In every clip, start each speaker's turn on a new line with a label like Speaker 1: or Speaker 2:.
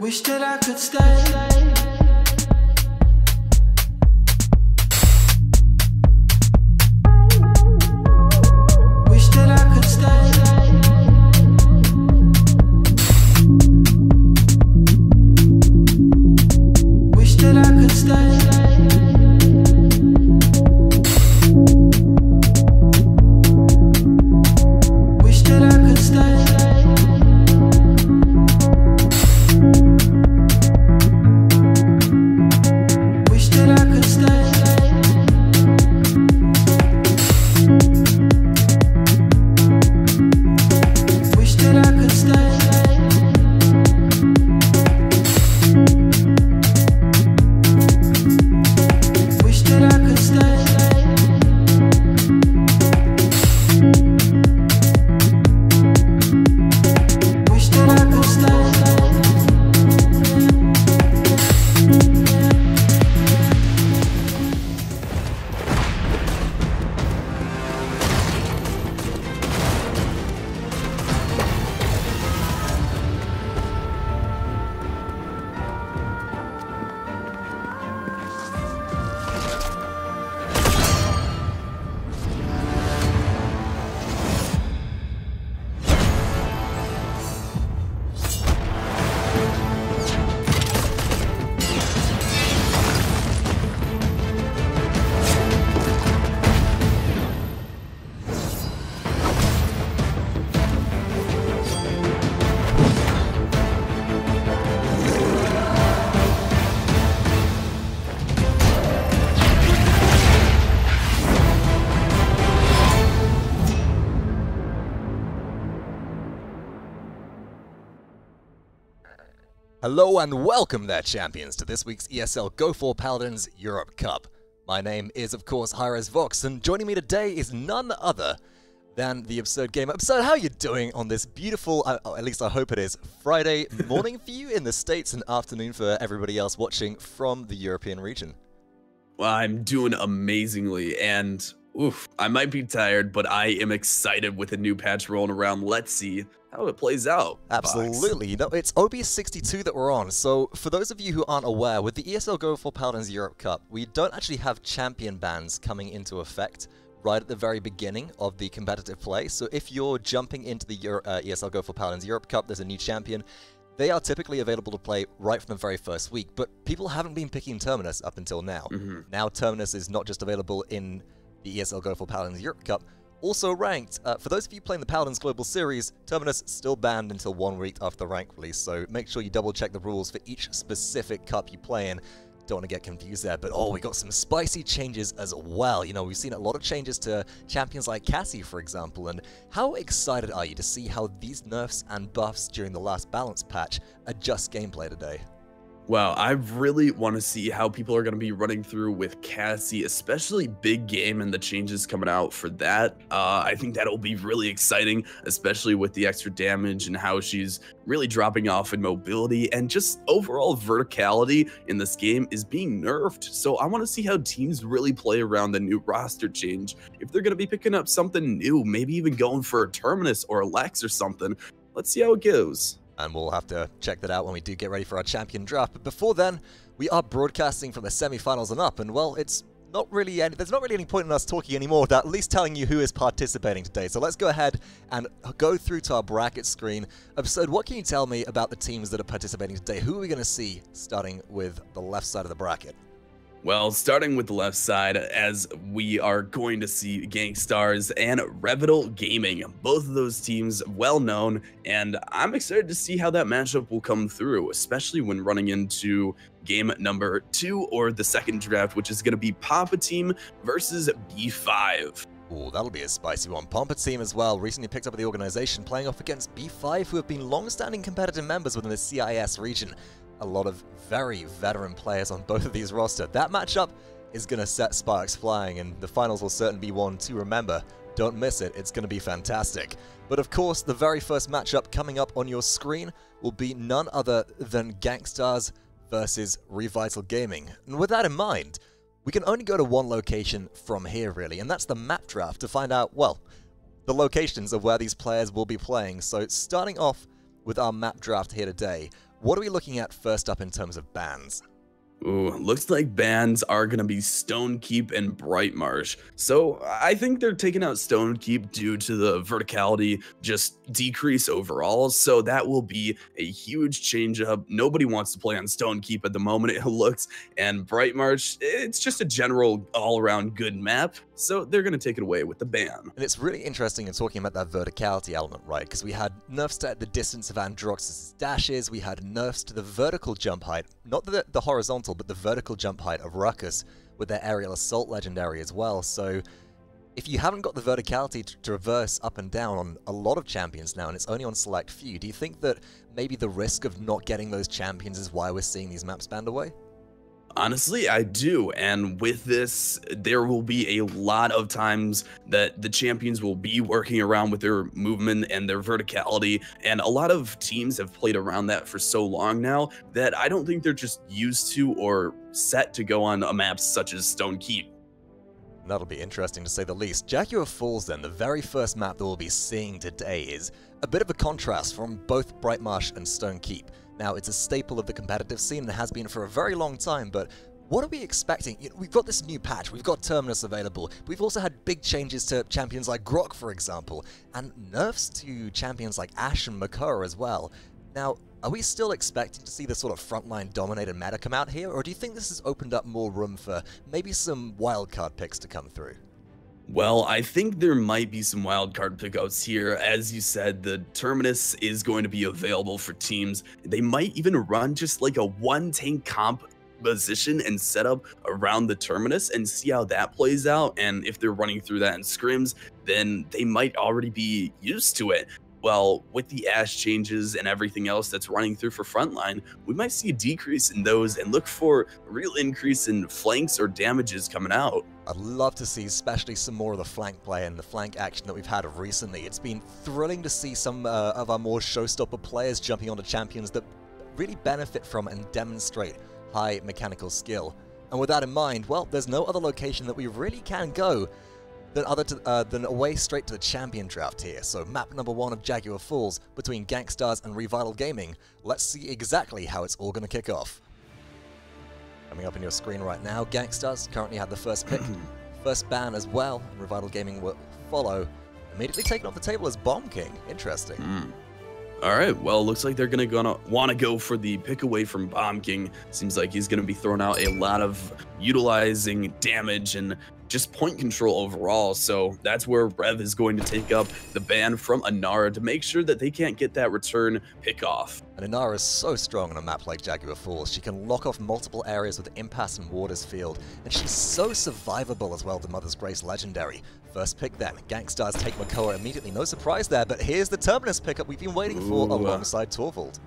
Speaker 1: Wish that I could stay. Wish that I could stay. Wish that I could stay.
Speaker 2: Hello and welcome there, champions, to this week's ESL Go4Paladins Europe Cup. My name is, of course, Hi-Rez Vox, and joining me today is none other than the Absurd Gamer. Absurd, how are you doing on this beautiful, at least I hope it is, Friday morning for you in the States and afternoon for everybody else watching from the European region?
Speaker 3: Well, I'm doing amazingly, and oof, I might be tired, but I am excited with a new patch rolling around. Let's see how it plays out.
Speaker 2: Absolutely. You know, it's OB62 that we're on, so for those of you who aren't aware, with the ESL Go4Paladins Europe Cup, we don't actually have champion bans coming into effect right at the very beginning of the competitive play. So if you're jumping into the ESL Go4Paladins Europe Cup, there's a new champion. They are typically available to play right from the very first week, but people haven't been picking Terminus up until now. Now Terminus is not just available in the ESL Go4Paladins Europe Cup, also ranked. For those of you playing the Paladins Global Series, Terminus still banned until 1 week after the rank release, so make sure you double check the rules for each specific cup you play in. Don't want to get confused there, but we got some spicy changes as well. You know, we've seen a lot of changes to champions like Cassie, for example, and how excited are you to see how these nerfs and buffs during the last balance patch adjust gameplay today?
Speaker 3: Wow, I really want to see how people are going to be running through with Cassie, especially big game and the changes coming out for that. I think that'll be really exciting, especially with the extra damage and how she's really dropping off in mobility, and just overall verticality in this game is being nerfed. So I want to see how teams really play around the new roster change. If they're going to be picking up something new, maybe even going for a Terminus or a Lex or something. Let's see how it goes.
Speaker 2: And we'll have to check that out when we do get ready for our champion draft. But before then, we are broadcasting from the semi-finals and up, and well, there's not really any point in us talking anymore without at least telling you who is participating today. So let's go ahead and go through to our bracket screen. Absurd, what can you tell me about the teams that are participating today? Who are we going to see starting with the left side of the bracket?
Speaker 3: Well, starting with the left side, as we are going to see Gangstars and Revital Gaming. Both of those teams well known, and I'm excited to see how that matchup will come through, especially when running into game number 2 or the second draft, which is going to be Papa Team versus B5.
Speaker 2: Ooh, that'll be a spicy one. Pompa Team as well, recently picked up with the organization, playing off against B5, who have been long-standing competitive members within the CIS region. A lot of very veteran players on both of these rosters. That matchup is going to set sparks flying, and the finals will certainly be one to remember. Don't miss it, it's going to be fantastic. But of course, the very first matchup coming up on your screen will be none other than Gangstars versus Revital Gaming. And with that in mind, we can only go to one location from here really, and that's the map draft to find out, well, the locations of where these players will be playing. So starting off with our map draft here today, what are we looking at first up in terms of bans?
Speaker 3: Ooh, looks like bans are going to be Stonekeep and Brightmarsh. So I think they're taking out Stonekeep due to the verticality just decrease overall. So that will be a huge change up. Nobody wants to play on Stonekeep at the moment, it looks. And Brightmarsh, it's just a general all-around good map. So they're going to take it away with the ban.
Speaker 2: And it's really interesting in talking about that verticality element, right? Because we had nerfs to the distance of Androx's dashes, we had nerfs to the vertical jump height, not the horizontal, but the vertical jump height of Ruckus with their aerial assault legendary as well. So if you haven't got the verticality to traverse up and down on a lot of champions now, and it's only on select few, do you think that maybe the risk of not getting those champions is why we're seeing these maps banned away?
Speaker 3: Honestly, I do, and with this, there will be a lot of times that the champions will be working around with their movement and their verticality, and a lot of teams have played around that for so long now that I don't think they're just used to or set to go on a map such as Stonekeep.
Speaker 2: That'll be interesting to say the least. Jaguar Falls then, the very first map that we'll be seeing today, is a bit of a contrast from both Brightmarsh and Stonekeep. Now, it's a staple of the competitive scene and has been for a very long time, but what are we expecting? We've got this new patch, we've got Terminus available, we've also had big changes to champions like Grok, for example, and nerfs to champions like Ashe and Makara as well. Now, are we still expecting to see the sort of frontline dominated meta come out here, or do you think this has opened up more room for maybe some wildcard picks to come through?
Speaker 3: Well, I think there might be some wildcard pickups here. As you said, the Terminus is going to be available for teams. They might even run just like a one-tank comp position and setup around the Terminus and see how that plays out. And if they're running through that in scrims, then they might already be used to it. Well, with the Ashe changes and everything else that's running through for frontline, we might see a decrease in those and look for a real increase in flanks or damages coming out.
Speaker 2: I'd love to see especially some more of the flank play and the flank action that we've had recently. It's been thrilling to see some of our more showstopper players jumping onto champions that really benefit from and demonstrate high mechanical skill. And with that in mind, well, there's no other location that we really can go than away straight to the champion draft here. So map number 1 of Jaguar Falls between Gankstars and Revital Gaming. Let's see exactly how it's all going to kick off. Coming up on your screen right now, Gankstars currently had the first pick, first ban as well, and Revital Gaming will follow. Immediately taken off the table as Bomb King. Interesting.
Speaker 3: All right, well, looks like they're gonna want to go for the pick away from Bomb King. Seems like he's gonna be throwing out a lot of utilizing damage and just point control overall. So that's where Rev is going to take up the ban from Inara to make sure that they can't get that return pick off.
Speaker 2: And Inara is so strong on a map like Jaguar Falls. She can lock off multiple areas with Impasse and Waters Field, and she's so survivable as well, the Mother's Grace Legendary. First pick then, Gankstars take Makoa immediately, no surprise there, but here's the Terminus pickup we've been waiting for alongside Torvald.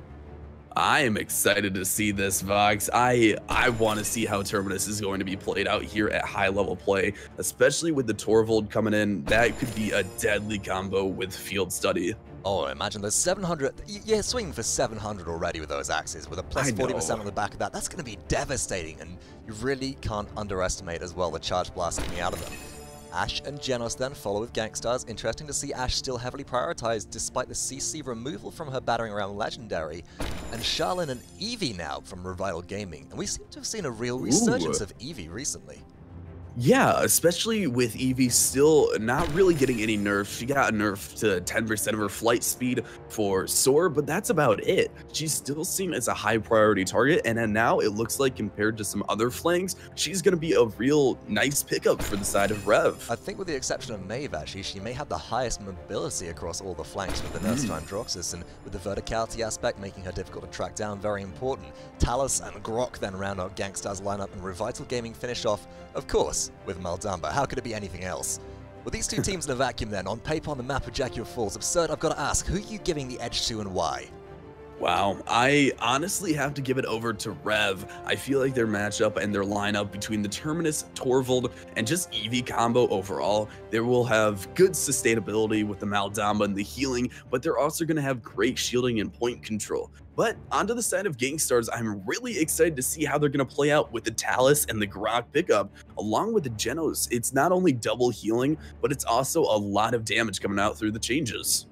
Speaker 3: I am excited to see this, Vox. I want to see how Terminus is going to be played out here at high level play, especially with the Torvald coming in. That could be a deadly combo with Field Study.
Speaker 2: Oh, imagine those 700. You're swinging for 700 already with those axes, with a plus 40% on the back of that. That's going to be devastating, and you really can't underestimate as well the charge blast coming out of them. Ashe and Genos then follow with Gankstars. Interesting to see Ashe still heavily prioritized despite the CC removal from her battering ram Legendary. And Charlene and Eevee now from Revital Gaming. And we seem to have seen a real resurgence of Eevee recently.
Speaker 3: Yeah, especially with Eevee still not really getting any nerfs. She got a nerf to 10% of her flight speed for Soar, but that's about it. She's still seen as a high priority target, and then now it looks like compared to some other flanks, she's going to be a real nice pickup for the side of Rev.
Speaker 2: I think with the exception of Maeve, actually, she may have the highest mobility across all the flanks with the Nurse Time Droxus, and with the verticality aspect making her difficult to track down, very important. Talus and Grok then round out Gankstars lineup, and Revital Gaming finish off, of course, with Maldamba. How could it be anything else? With these two teams in a vacuum then, on paper on the map of Jaguar Falls, absurd, I've got to ask, who are you giving the edge to and why?
Speaker 3: Wow, I honestly have to give it over to Rev. I feel like their matchup and their lineup between the Terminus, Torvald, and just Eevee combo overall, they will have good sustainability with the Maldamba and the healing, but they're also going to have great shielding and point control. But onto the side of Gankstars, I'm really excited to see how they're going to play out with the Talus and the Grok pickup, along with the Genos. It's not only double healing, but it's also a lot of damage coming out through the changes.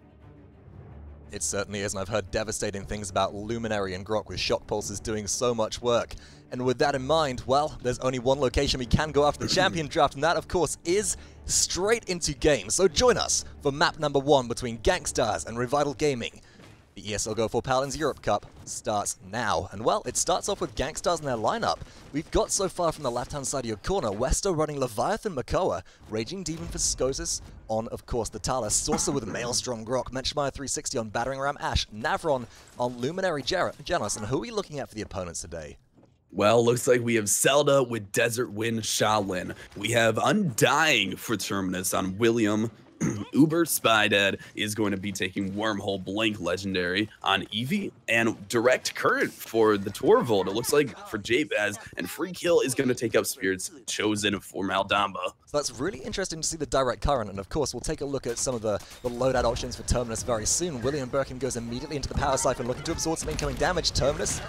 Speaker 2: It certainly is, and I've heard devastating things about Luminary and Grok with Shock Pulses doing so much work. And with that in mind, well, there's only one location we can go after the champion draft, and that, of course, is straight into game. So join us for map number 1 between Gankstars and Revital Gaming. The ESL Go4Paladins Europe Cup starts now, and well, it starts off with Gankstars in their lineup. We've got so far from the left-hand side of your corner, Westo running Leviathan Makoa, Raging Demon for Skozis on, of course, the Talus, Saucer with Maelstrom Grok, Menschmeyer 360 on Battering Ram Ashe, Navron on Luminary Genos, and who are we looking at for the opponents today?
Speaker 3: Well, looks like we have Zelda with Desert Wind Shaolin. We have Undying for Terminus on William. Uber Spydad is going to be taking Wormhole Blink Legendary on Eevee, and Direct Current for the Torvald. It looks like for J-Baz, and Free Kill is going to take up Spirits Chosen for Maldamba.
Speaker 2: So that's really interesting to see the Direct Current, and of course we'll take a look at some of the loadout options for Terminus very soon. William Birkin goes immediately into the Power Siphon looking to absorb some incoming damage. Terminus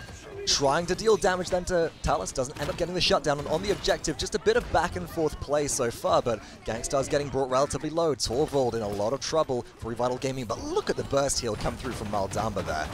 Speaker 2: trying to deal damage then to Talus, doesn't end up getting the shutdown, and on the objective, just a bit of back and forth play so far, but Gankstars getting brought relatively low. Torvald in a lot of trouble for Revital Gaming, but look at the burst heal come through from Maldamba there.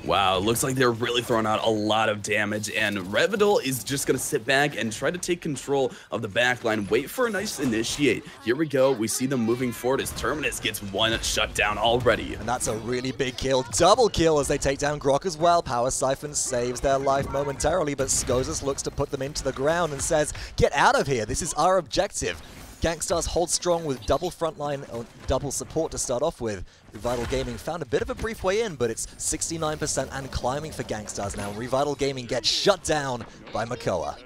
Speaker 3: Wow, looks like they're really throwing out a lot of damage, and Revidal is just going to sit back and try to take control of the backline, wait for a nice initiate. Here we go, we see them moving forward as Terminus gets one shutdown already.
Speaker 2: And that's a really big kill, double kill as they take down Grok as well. Power Siphon saves their life momentarily, but Skozis looks to put them into the ground and says, get out of here, this is our objective. Gankstars hold strong with double frontline, or double support to start off with. Revital Gaming found a bit of a brief way in, but it's 69% and climbing for Gankstars now. Revital Gaming gets shut down by Makoa.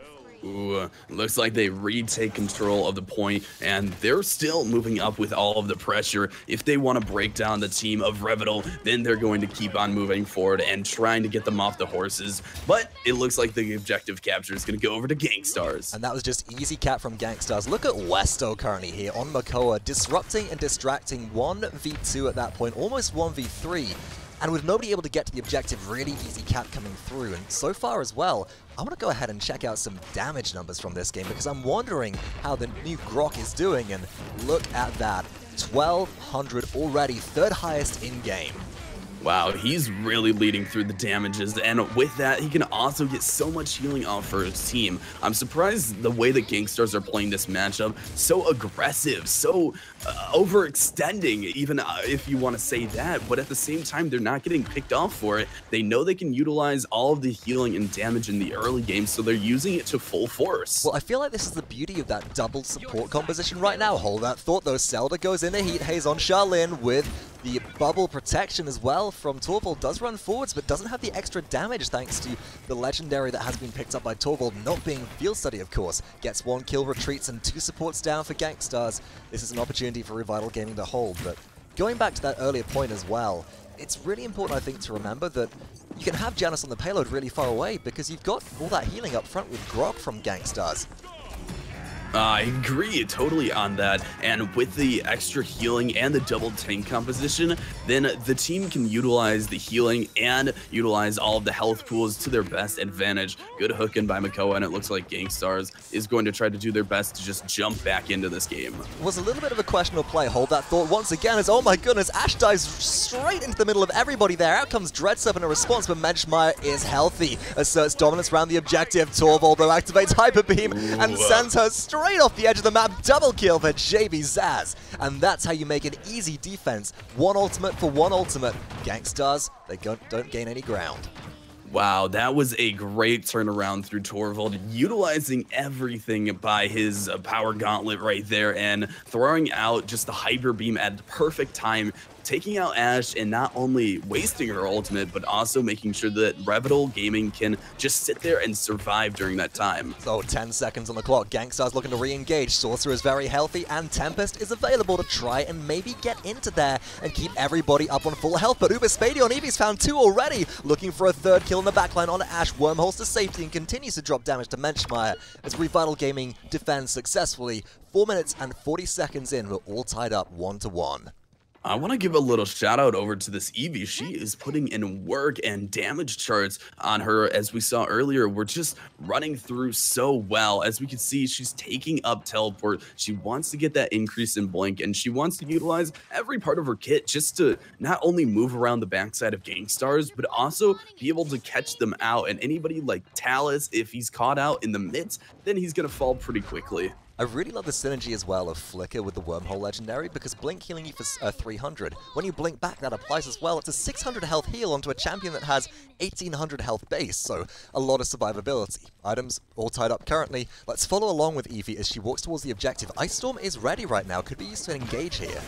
Speaker 3: Ooh, looks like they retake control of the point, and they're still moving up with all of the pressure. If they want to break down the team of Revital, then they're going to keep on moving forward and trying to get them off the horses. But it looks like the objective capture is going to go over to Gangstars.
Speaker 2: And that was just easy cap from Gangstars. Look at Westo currently here on Makoa, disrupting and distracting 1v2 at that point, almost 1v3. And with nobody able to get to the objective, really easy cap coming through. And so far as well, I want to go ahead and check out some damage numbers from this game because I'm wondering how the new Grok is doing. And look at that, 1200 already, third highest in-game.
Speaker 3: Wow, he's really leading through the damages, and with that, he can also get so much healing off for his team. I'm surprised the way that Gangstars are playing this matchup, so aggressive, so overextending, even if you want to say that, but at the same time, they're not getting picked off for it. They know they can utilize all of the healing and damage in the early game, so they're using it to full force.
Speaker 2: Well, I feel like this is the beauty of that double support composition right now. Hold that thought, though. Zelda goes in a heat haze on Charlene with the bubble protection as well from Torvald. Does run forwards, but doesn't have the extra damage thanks to the legendary that has been picked up by Torvald, not being field study, of course. Gets 1 kill, retreats, and 2 supports down for Gangstars. This is an opportunity for Revital Gaming to hold, but going back to that earlier point as well, it's really important, I think, to remember that you can have Janus on the payload really far away because you've got all that healing up front with Grok from Gangstars.
Speaker 3: I agree totally on that, and with the extra healing and the double tank composition, then the team can utilize the healing and utilize all of the health pools to their best advantage. Good hook in by Makoa, and it looks like Gangstars is going to try to do their best to just jump back into this game.
Speaker 2: Was a little bit of a questionable play. Hold that thought once again as, oh my goodness, Ash dives straight into the middle of everybody there. Out comes Dreadserp in a response, but Menschmeyer is healthy. Asserts dominance around the objective. Torvald, though, activates Hyper Beam and sends her straight off the edge of the map. Double kill for JV Zaz. And that's how you make an easy defense. 1 ultimate for 1 ultimate. Gangstars, they don't gain any ground.
Speaker 3: Wow, that was a great turnaround through Torvald, utilizing everything by his power gauntlet right there and throwing out just the Hyper Beam at the perfect time, taking out Ash and not only wasting her ultimate, but also making sure that Revital Gaming can just sit there and survive during that time.
Speaker 2: So 10 seconds on the clock. Gangstars looking to re-engage. Sorcerer is very healthy, and Tempest is available to try and maybe get into there and keep everybody up on full health. But Uber Spady on Eevee's found 2 already, looking for a 3rd kill in the backline on Ash. Wormholes to safety and continues to drop damage to Menschmeyer as Revital Gaming defends successfully. 4 minutes and 40 seconds in, we're all tied up 1-1.
Speaker 3: I want to give a little shout out over to this Eevee. She is putting in work, and damage charts on her, as we saw earlier, were just running through so well. As we can see, she's taking up teleport. She wants to get that increase in blink, and she wants to utilize every part of her kit just to not only move around the backside of Gangstars, but also be able to catch them out. And anybody like Talus, if he's caught out in the midst, then he's going to fall pretty quickly.
Speaker 2: I really love the synergy as well of Flicker with the Wormhole Legendary, because Blink healing you for 300. When you blink back, that applies as well. It's a 600 health heal onto a champion that has 1800 health base, so a lot of survivability. Items all tied up currently. Let's follow along with Eevee as she walks towards the objective. Ice Storm is ready right now, could be used to engage here.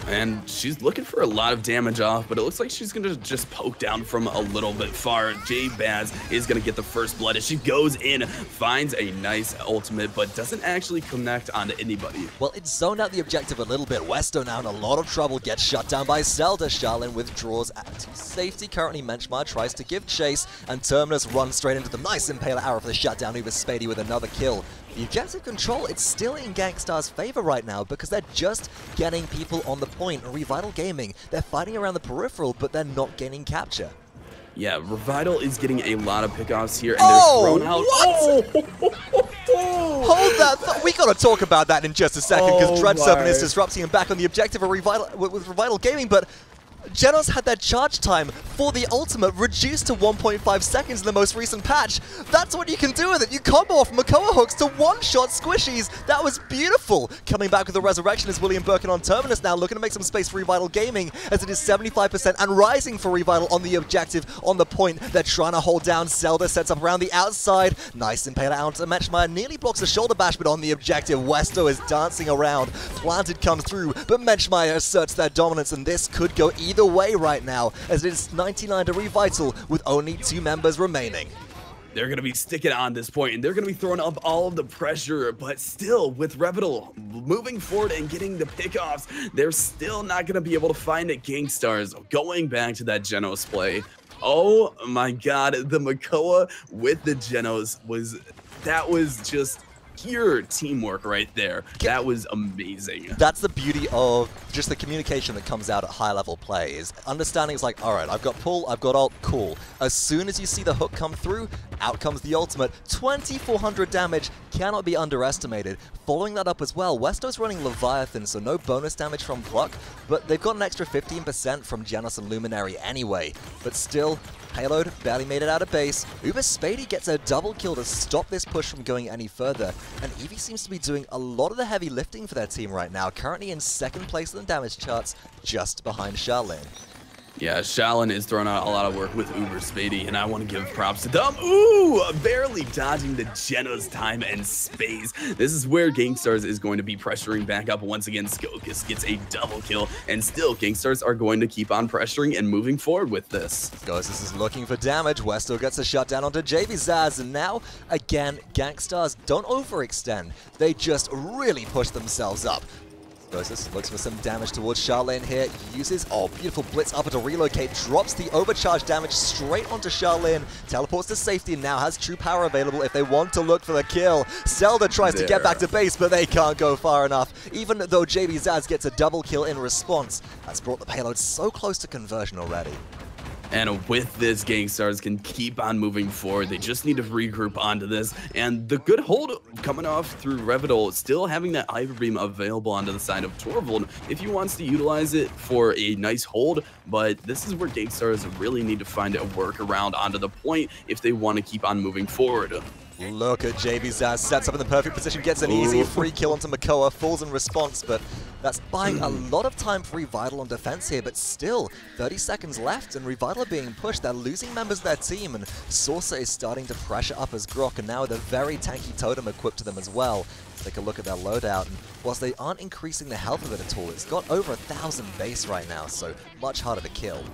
Speaker 3: And she's looking for a lot of damage off, but it looks like she's going to just poke down from a little bit far. J-Baz is going to get the first blood as she goes in, finds a nice ultimate, but doesn't actually connect onto anybody.
Speaker 2: Well, it's zoned out the objective a little bit. Westo now in a lot of trouble, gets shut down by Zelda. Charlene withdraws to safety. Currently, Menschmeyer tries to give chase, and Terminus runs straight into them. Nice Impaler arrow for the shutdown. Uber Spady with another kill. The objective control, it's still in Gangstar's favor right now because they're just getting people on the point. Revital Gaming, they're fighting around the peripheral, but they're not gaining capture.
Speaker 3: Yeah, Revital is getting a lot of pickoffs here, and they're thrown out.
Speaker 2: Hold that! We gotta talk about that in just a second because Dreadserp is disrupting him back on the objective of with Revital Gaming, but Genos had their charge time for the ultimate reduced to 1.5 seconds in the most recent patch. That's what you can do with it. You combo off Makoa hooks to one-shot squishies. That was beautiful. Coming back with the resurrection is William Birkin on Terminus now, looking to make some space for Revital Gaming as it is 75% and rising for Revital on the objective on the point. They're trying to hold down. Zelda sets up around the outside. Nice Impaler out to Menschmeyer. Nearly blocks a shoulder bash, but on the objective, Westo is dancing around. Planted comes through, but Menschmeyer asserts their dominance, and this could go either way right now, as it is 99 to Revital with only 2 members remaining.
Speaker 3: They're going to be sticking on this point, and they're going to be throwing up all of the pressure, but still, with Revital moving forward and getting the pickoffs, they're still not going to be able to find it. Gangstars going back to that Genos play. Oh my god, the Makoa with the Genos was just pure teamwork right there. That was amazing.
Speaker 2: That's the beauty of just the communication that comes out at high level play, is understanding is like, all right, I've got pull, I've got ult, cool. As soon as you see the hook come through, out comes the ultimate. 2400 damage cannot be underestimated. Following that up as well, Westo's running Leviathan, so no bonus damage from Pluck, but they've got an extra 15% from Genos and Luminary anyway. But still, Payload barely made it out of base. Uber Spady gets a double kill to stop this push from going any further. And Eevee seems to be doing a lot of the heavy lifting for their team right now, currently in second place in the damage charts, just behind Charlene.
Speaker 3: Yeah, Shalin is throwing out a lot of work with Uber Spady, and I want to give props to them. Ooh, barely dodging the Genos time and space. This is where Gangstars is going to be pressuring back up once again. Skokus gets a double kill, and still Gangstars are going to keep on pressuring and moving forward with this.
Speaker 2: Skokus is looking for damage. Westo gets a shutdown onto JV Zaz, and now, again, Gangstars don't overextend. They just really push themselves up. Skokus looks for some damage towards Charlene here, uses, beautiful blitz up to relocate, drops the overcharge damage straight onto Charlene, teleports to safety, and now has true power available if they want to look for the kill. Zelda tries to get back to base, but they can't go far enough, even though JB Zaz gets a double kill in response. That's brought the payload so close to conversion already.
Speaker 3: And with this, Gangstars can keep on moving forward. They just need to regroup onto this. And the good hold coming off through Revital, still having that Ivy Beam available onto the side of Torvald if he wants to utilize it for a nice hold. But this is where Gangstars really need to find a workaround onto the point if they want to keep on moving forward.
Speaker 2: Look at JB Zaz, sets up in the perfect position, gets an easy free kill onto Makoa, falls in response, but that's buying a lot of time for Revital on defense here, but still, 30 seconds left, and Revital are being pushed. They're losing members of their team, and Saucer is starting to pressure up as Grok, and now with a very tanky totem equipped to them as well. Let's take a look at their loadout, and whilst they aren't increasing the health of it at all, it's got over 1,000 base right now, so much harder to kill.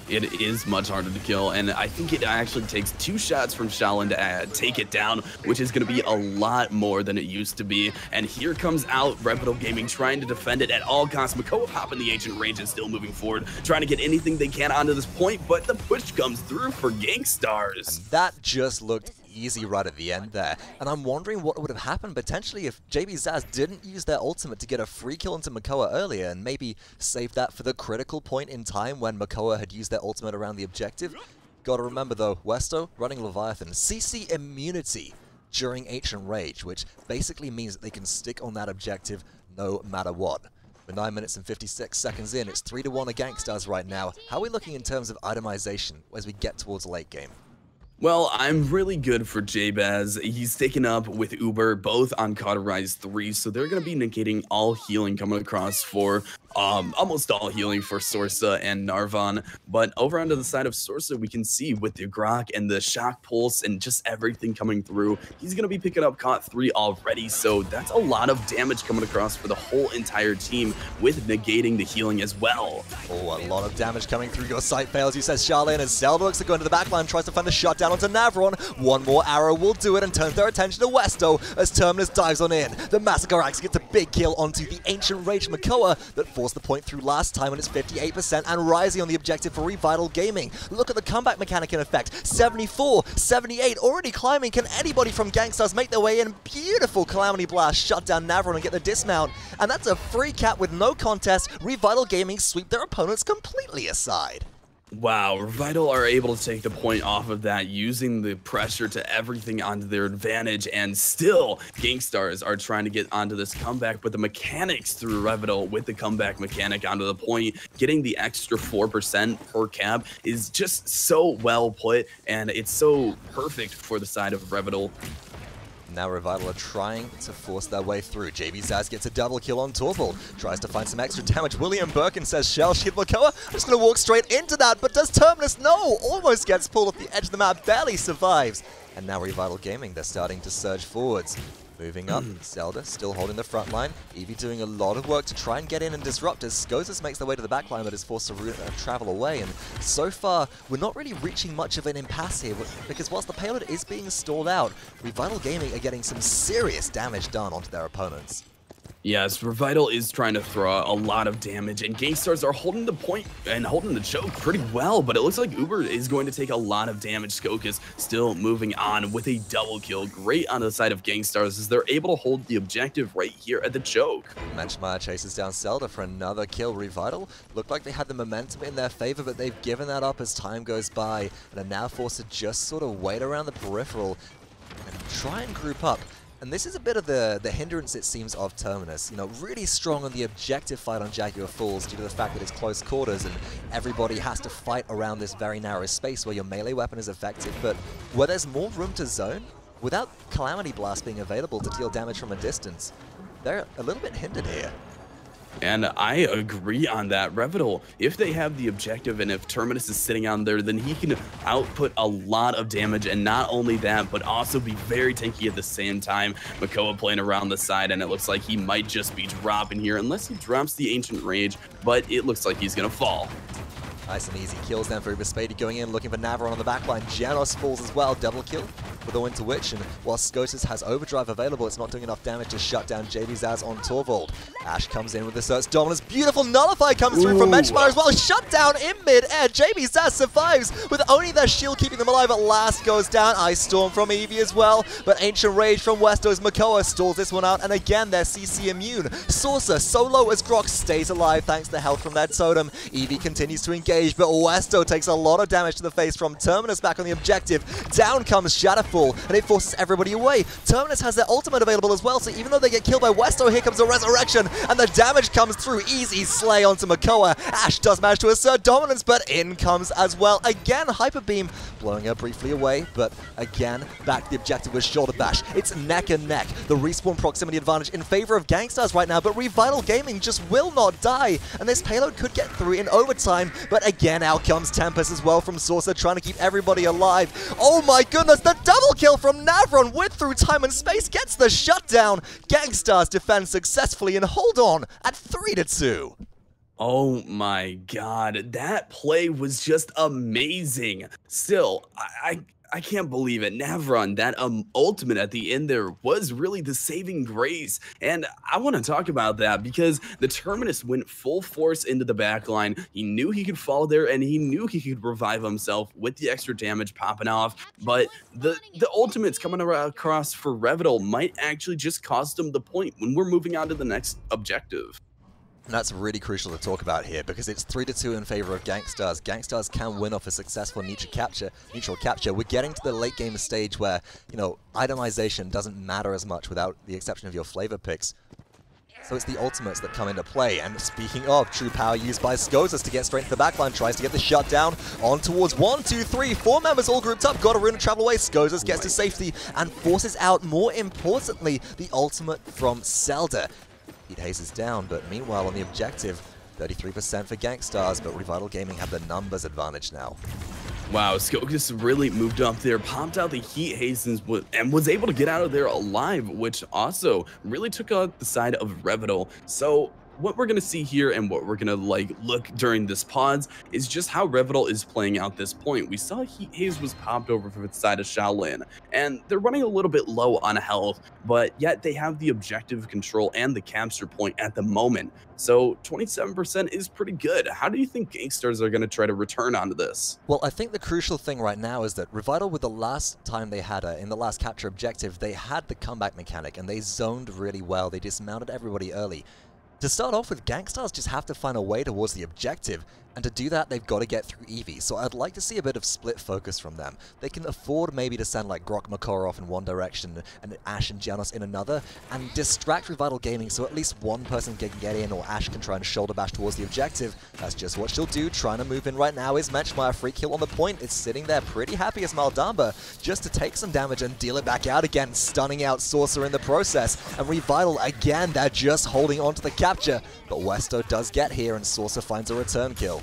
Speaker 3: It is much harder to kill, and I think it actually takes 2 shots from Shalin to take it down, which is going to be a lot more than it used to be. And here comes out Revital Gaming trying to defend it at all costs. Makoa popping the Ancient Rage and still moving forward, trying to get anything they can onto this point, but the push comes through for Gangstars.
Speaker 2: And that just looked easy right at the end there, and I'm wondering what would have happened potentially if JB Zaz didn't use their ultimate to get a free kill into Makoa earlier and maybe save that for the critical point in time when Makoa had used their ultimate around the objective. Gotta remember though, Westo running Leviathan, CC immunity during Ancient Rage, which basically means that they can stick on that objective no matter what. We're 9 minutes and 56 seconds in, it's 3-1 against Gangstars right now. How are we looking in terms of itemization as we get towards late game?
Speaker 3: Well, I'm really good for Jabaz. He's taken up with Uber, both on Cauterize 3, so they're going to be negating all healing coming across for, almost all healing for Sorsa and Narvan. But over onto the side of Sorsa, we can see with the Grok and the Shock Pulse and just everything coming through, he's going to be picking up Caut 3 already, so that's a lot of damage coming across for the whole entire team with negating the healing as well.
Speaker 2: Oh, a lot of damage coming through. Your sight fails, you says Charlene, as Zelda looks to go into the backline, tries to find a shutdown onto Navron. One more arrow will do it and turns their attention to Westo as Terminus dives on in. The Massacre Axe gets a big kill onto the Ancient Rage Makoa that forced the point through last time, and it's 58% and rising on the objective for Revital Gaming. Look at the comeback mechanic in effect. 74, 78, already climbing. Can anybody from Gangstars make their way in? Beautiful Calamity Blast, shut down Navron and get the dismount. And that's a free cap with no contest. Revital Gaming sweep their opponents completely aside.
Speaker 3: Wow, Revital are able to take the point off of that, using the pressure to everything onto their advantage, and still, Gangstars are trying to get onto this comeback, but the mechanics through Revital with the comeback mechanic onto the point, getting the extra 4% per cap is just so well put, and it's so perfect for the side of Revital.
Speaker 2: Now Revital are trying to force their way through. JB Zaz gets a double kill on Torvald, tries to find some extra damage. William Birkin says, Shell Shield Makoa, I'm just going to walk straight into that, but does Terminus? No! Almost gets pulled off the edge of the map, barely survives. And now Revital Gaming, they're starting to surge forwards. Moving up, Zelda still holding the front line. Eevee doing a lot of work to try and get in and disrupt as Skoses makes their way to the back line but is forced to travel away. And so far, we're not really reaching much of an impasse here because whilst the payload is being stalled out, Revital Gaming are getting some serious damage done onto their opponents.
Speaker 3: Yes, Revital is trying to throw a lot of damage, and Gangstars are holding the point and holding the choke pretty well, but it looks like Uber is going to take a lot of damage. Skokas still moving on with a double kill. Great on the side of Gangstars as they're able to hold the objective right here at the choke.
Speaker 2: Menschmeyer chases down Zelda for another kill. Revital looked like they had the momentum in their favor, but they've given that up as time goes by and are now forced to just sort of wait around the peripheral and try and group up. And this is a bit of the hindrance, it seems, of Terminus. You know, really strong on the objective fight on Jaguar Falls due to the fact that it's close quarters and everybody has to fight around this very narrow space where your melee weapon is effective. But where there's more room to zone, without Calamity Blast being available to deal damage from a distance, they're a little bit hindered here.
Speaker 3: And I agree on that. Revital, if they have the objective and if Terminus is sitting on there, then he can output a lot of damage. And not only that, but also be very tanky at the same time. Makoa playing around the side, and it looks like he might just be dropping here unless he drops the Ancient Rage, but it looks like he's going to fall.
Speaker 2: Nice and easy kills then for Uberspady going in, looking for Navron on the backline. Janos falls as well, double kill for the Winter Witch, and while Skosis has Overdrive available, it's not doing enough damage to shut down JB Zaz on Torvald. Ash comes in with the Search Dominance. Beautiful Nullify comes through from Menschmeyer as well. Shut down in mid-air. JB Zaz survives with only their shield keeping them alive. At last goes down. Ice Storm from Eevee as well, but Ancient Rage from Westo's Makoa stalls this one out, and again they're CC immune. Saucer, so low as Grok, stays alive thanks to health from that totem. Eevee continues to engage, but Westo takes a lot of damage to the face from Terminus back on the objective. Down comes Shadowfall, and it forces everybody away. Terminus has their ultimate available as well, so even though they get killed by Westo, here comes a resurrection, and the damage comes through. Easy slay onto Makoa. Ash does manage to assert dominance, but in comes as well. Again, Hyper Beam blowing her briefly away, but again, back to the objective with Shoulder Bash. It's neck and neck. The respawn proximity advantage in favor of Gangstars right now, but Revital Gaming just will not die, and this payload could get through in overtime, but again, out comes Tempest as well from Saucer, trying to keep everybody alive. Oh my goodness, the double kill from Navron with Through Time and Space gets the shutdown. Gangstars defend successfully and hold on at 3-2.
Speaker 3: Oh my god, that play was just amazing. Still, I can't believe it. Navron, that ultimate at the end there was really the saving grace. And I want to talk about that because the Terminus went full force into the backline. He knew he could fall there, and he knew he could revive himself with the extra damage popping off. But the ultimates coming across for Revital might actually just cost him the point when we're moving on to the next objective.
Speaker 2: And that's really crucial to talk about here because it's 3-2 in favor of Gangstars. Gangstars can win off a successful neutral capture. We're getting to the late game stage where, you know, itemization doesn't matter as much without the exception of your flavor picks. So it's the ultimates that come into play. And speaking of, true power used by Skosis to get straight to the backline, tries to get the shutdown on towards 1, 2, 3, 4 members all grouped up. Got a rune to travel away. Skosis gets to safety and forces out, more importantly, the ultimate from Zelda. Heat Haze is down, but meanwhile on the objective, 33% for Gangstars, but Revital Gaming have the numbers advantage now.
Speaker 3: Wow, Skokas really moved up there, popped out the Heat Haze and was able to get out of there alive, which also really took out the side of Revital. So what we're going to see here and what we're going to look during this pause is just how Revital is playing out this point. We saw Heat Haze was popped over from the side of Shaolin, and they're running a little bit low on health, but yet they have the objective control and the capture point at the moment. So 27% is pretty good. How do you think Gangstars are going to try to return onto this?
Speaker 2: Well, I think the crucial thing right now is that Revital, with the last time they had in the last capture objective, they had the comeback mechanic and they zoned really well. They dismounted everybody early. To start off with, Gangstars just have to find a way towards the objective, and to do that, they've got to get through Eevee, so I'd like to see a bit of split focus from them. They can afford maybe to send like Grok Makarov in one direction and Ash and Janos in another, and distract Revital Gaming so at least one person can get in, or Ash can try and shoulder bash towards the objective. That's just what she'll do. Trying to move in right now is Menschmeyer. Free kill on the point. It's sitting there pretty happy as Maldamba, just to take some damage and deal it back out again, stunning out Sorcerer in the process. And Revital, again, they're just holding on to the capture, but Westo does get here and Sorcerer finds a return kill.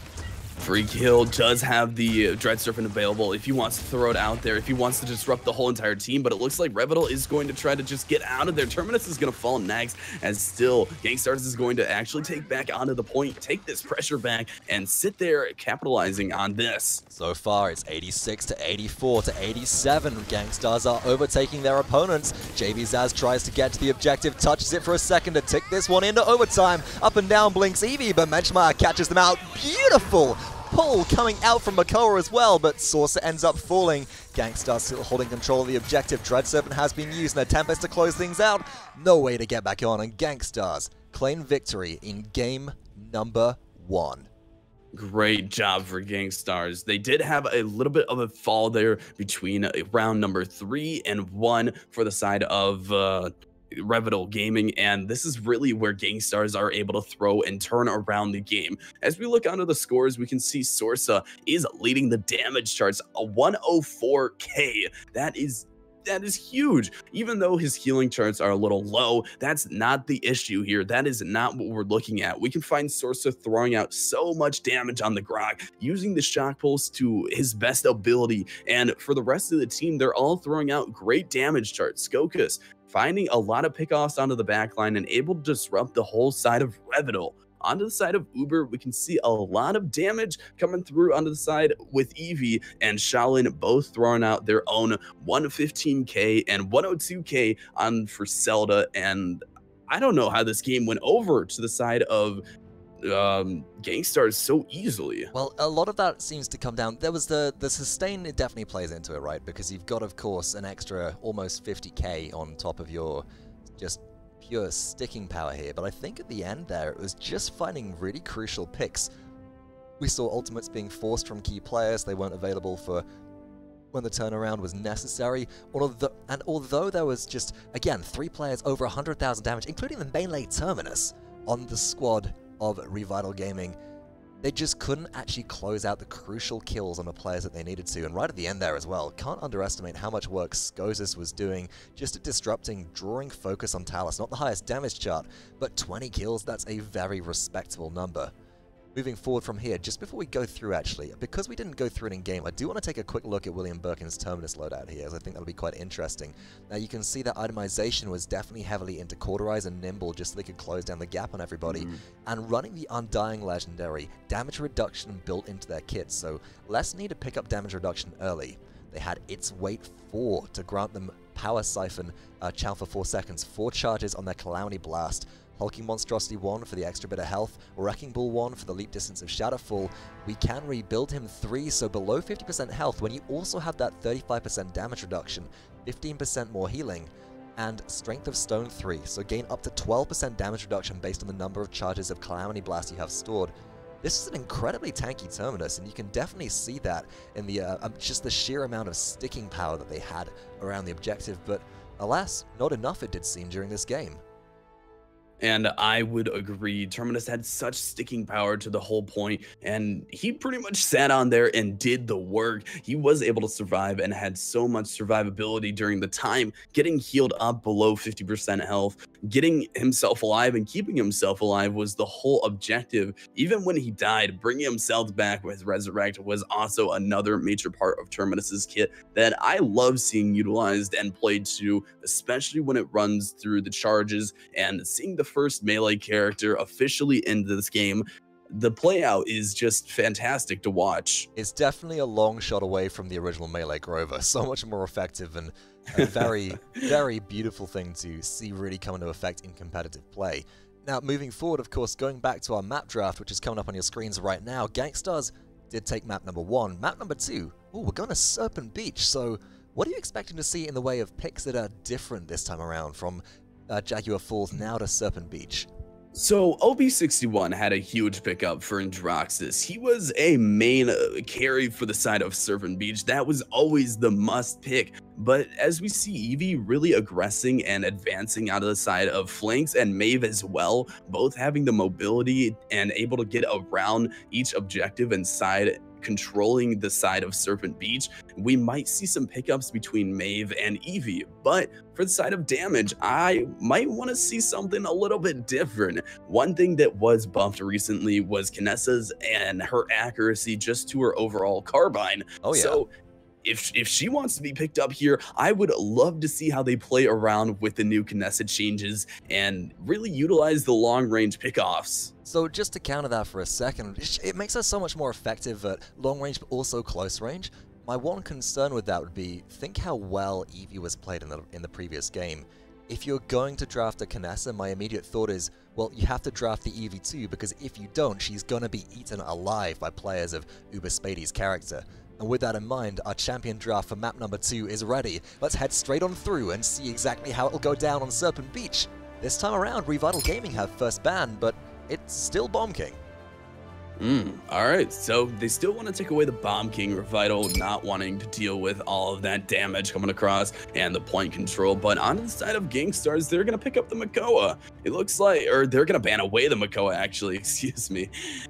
Speaker 3: Free Kill does have the Dread Serpent available if he wants to throw it out there, if he wants to disrupt the whole entire team, but it looks like Revital is going to try to just get out of there. Terminus is going to fall next, as still Gangstars is going to actually take back onto the point, take this pressure back, and sit there capitalizing on this.
Speaker 2: So far, it's 86 to 84 to 87. Gangstars are overtaking their opponents. JV Zaz tries to get to the objective, touches it for a second to tick this one into overtime. Up and down blinks Eevee, but Menschmeyer catches them out. Beautiful pull coming out from Makoa as well, but Saucer ends up falling. Gangstars still holding control of the objective. Dread Serpent has been used in a Tempest to close things out. No way to get back on, and Gangstars claim victory in game number 1.
Speaker 3: Great job for Gangstars. They did have a little bit of a fall there between round number 3 and 1 for the side of Revital Gaming, and this is really where Gangstars are able to throw and turn around the game. As we look onto the scores, we can see Sorsa is leading the damage charts, a 104k. That is huge. Even though his healing charts are a little low, that's not the issue here. That is not what we're looking at. We can find Sorsa throwing out so much damage on the Grok, using the Shock Pulse to his best ability, and for the rest of the team, they're all throwing out great damage charts. Skokus finding a lot of pickoffs onto the backline and able to disrupt the whole side of Revital. Onto the side of Uber, we can see a lot of damage coming through onto the side with Eevee and Shaolin both throwing out their own 115k and 102k on for Zelda. And I don't know how this game went over to the side of Gangstars so easily.
Speaker 2: Well, a lot of that seems to come down. There was the sustain, it definitely plays into it, right? Because you've got, of course, an extra almost 50k on top of your just pure sticking power here. But I think at the end there, it was just finding really crucial picks. We saw ultimates being forced from key players. They weren't available for when the turnaround was necessary. Although there was just, again, 3 players over 100,000 damage, including the melee Terminus on the squad of Revital Gaming, they just couldn't actually close out the crucial kills on the players that they needed to. And right at the end there as well, can't underestimate how much work Skosis was doing just at disrupting, drawing focus on Talus. Not the highest damage chart, but 20 kills, that's a very respectable number. Moving forward from here, just before we go through actually, because we didn't go through it in game, I do want to take a quick look at William Birkin's Terminus loadout here, as I think that'll be quite interesting. Now you can see that itemization was definitely heavily into Cauterize and Nimble, just so they could close down the gap on everybody, and running the Undying Legendary, damage reduction built into their kits, so less need to pick up damage reduction early. They had Its Weight 4 to grant them Power Siphon, Chow for 4 seconds, 4 charges on their Calamity Blast, Hulking Monstrosity 1 for the extra bit of health, Wrecking Ball 1 for the leap distance of Shadowfall. We can rebuild him 3, so below 50% health, when you also have that 35% damage reduction, 15% more healing, and Strength of Stone 3, so gain up to 12% damage reduction based on the number of charges of Calamity Blast you have stored. This is an incredibly tanky Terminus, and you can definitely see that in the just the sheer amount of sticking power that they had around the objective, but alas, not enough it did seem during this game.
Speaker 3: And I would agree, Terminus had such sticking power to the whole point, and he pretty much sat on there and did the work. He was able to survive and had so much survivability during the time, getting healed up below 50% health, getting himself alive and keeping himself alive was the whole objective. Even when he died, bringing himself back with Resurrect was also another major part of Terminus's kit that I love seeing utilized and played to, especially when it runs through the charges and seeing the first melee character officially into this game. The play out is just fantastic to watch.
Speaker 2: It's definitely a long shot away from the original Melee Grover. So much more effective and a very, very beautiful thing to see really come into effect in competitive play. Now, moving forward, of course, going back to our map draft, which is coming up on your screens right now, Gangstars did take map number 1. Map number 2, oh, we're going to Serpent Beach. So what are you expecting to see in the way of picks that are different this time around from Jaguar Falls now to Serpent Beach?
Speaker 3: So OB61 had a huge pickup for Androxus. He was a main carry for the side of Serpent Beach. That was always the must pick. But as we see Eevee really aggressing and advancing out of the side of Flanks and Maeve as well, both having the mobility and able to get around each objective and side controlling the side of Serpent Beach, we might see some pickups between Maeve and Eevee. But for the side of damage, I might want to see something a little bit different. One thing that was buffed recently was Kinessa's and her accuracy just to her overall carbine.
Speaker 2: Oh, yeah.
Speaker 3: So if she wants to be picked up here, I would love to see how they play around with the new Kinessa changes and really utilize the long-range pickoffs.
Speaker 2: So just to counter that for a second, it makes her so much more effective at long range but also close range. My one concern with that would be, think how well Eevee was played in the previous game. If you're going to draft a Kinessa, my immediate thought is, well, you have to draft the Eevee too, because if you don't, she's gonna be eaten alive by players of Uber Spady's character. And with that in mind, our champion draft for map number 2 is ready. Let's head straight on through and see exactly how it'll go down on Serpent Beach. This time around, Revital Gaming have first ban, but it's still Bomb King.
Speaker 3: Alright, so they still want to take away the Bomb King, Revital not wanting to deal with all of that damage coming across and the point control, but on the side of Gangstars, they're going to pick up the Makoa. It looks like, or they're going to ban away the Makoa actually, excuse me,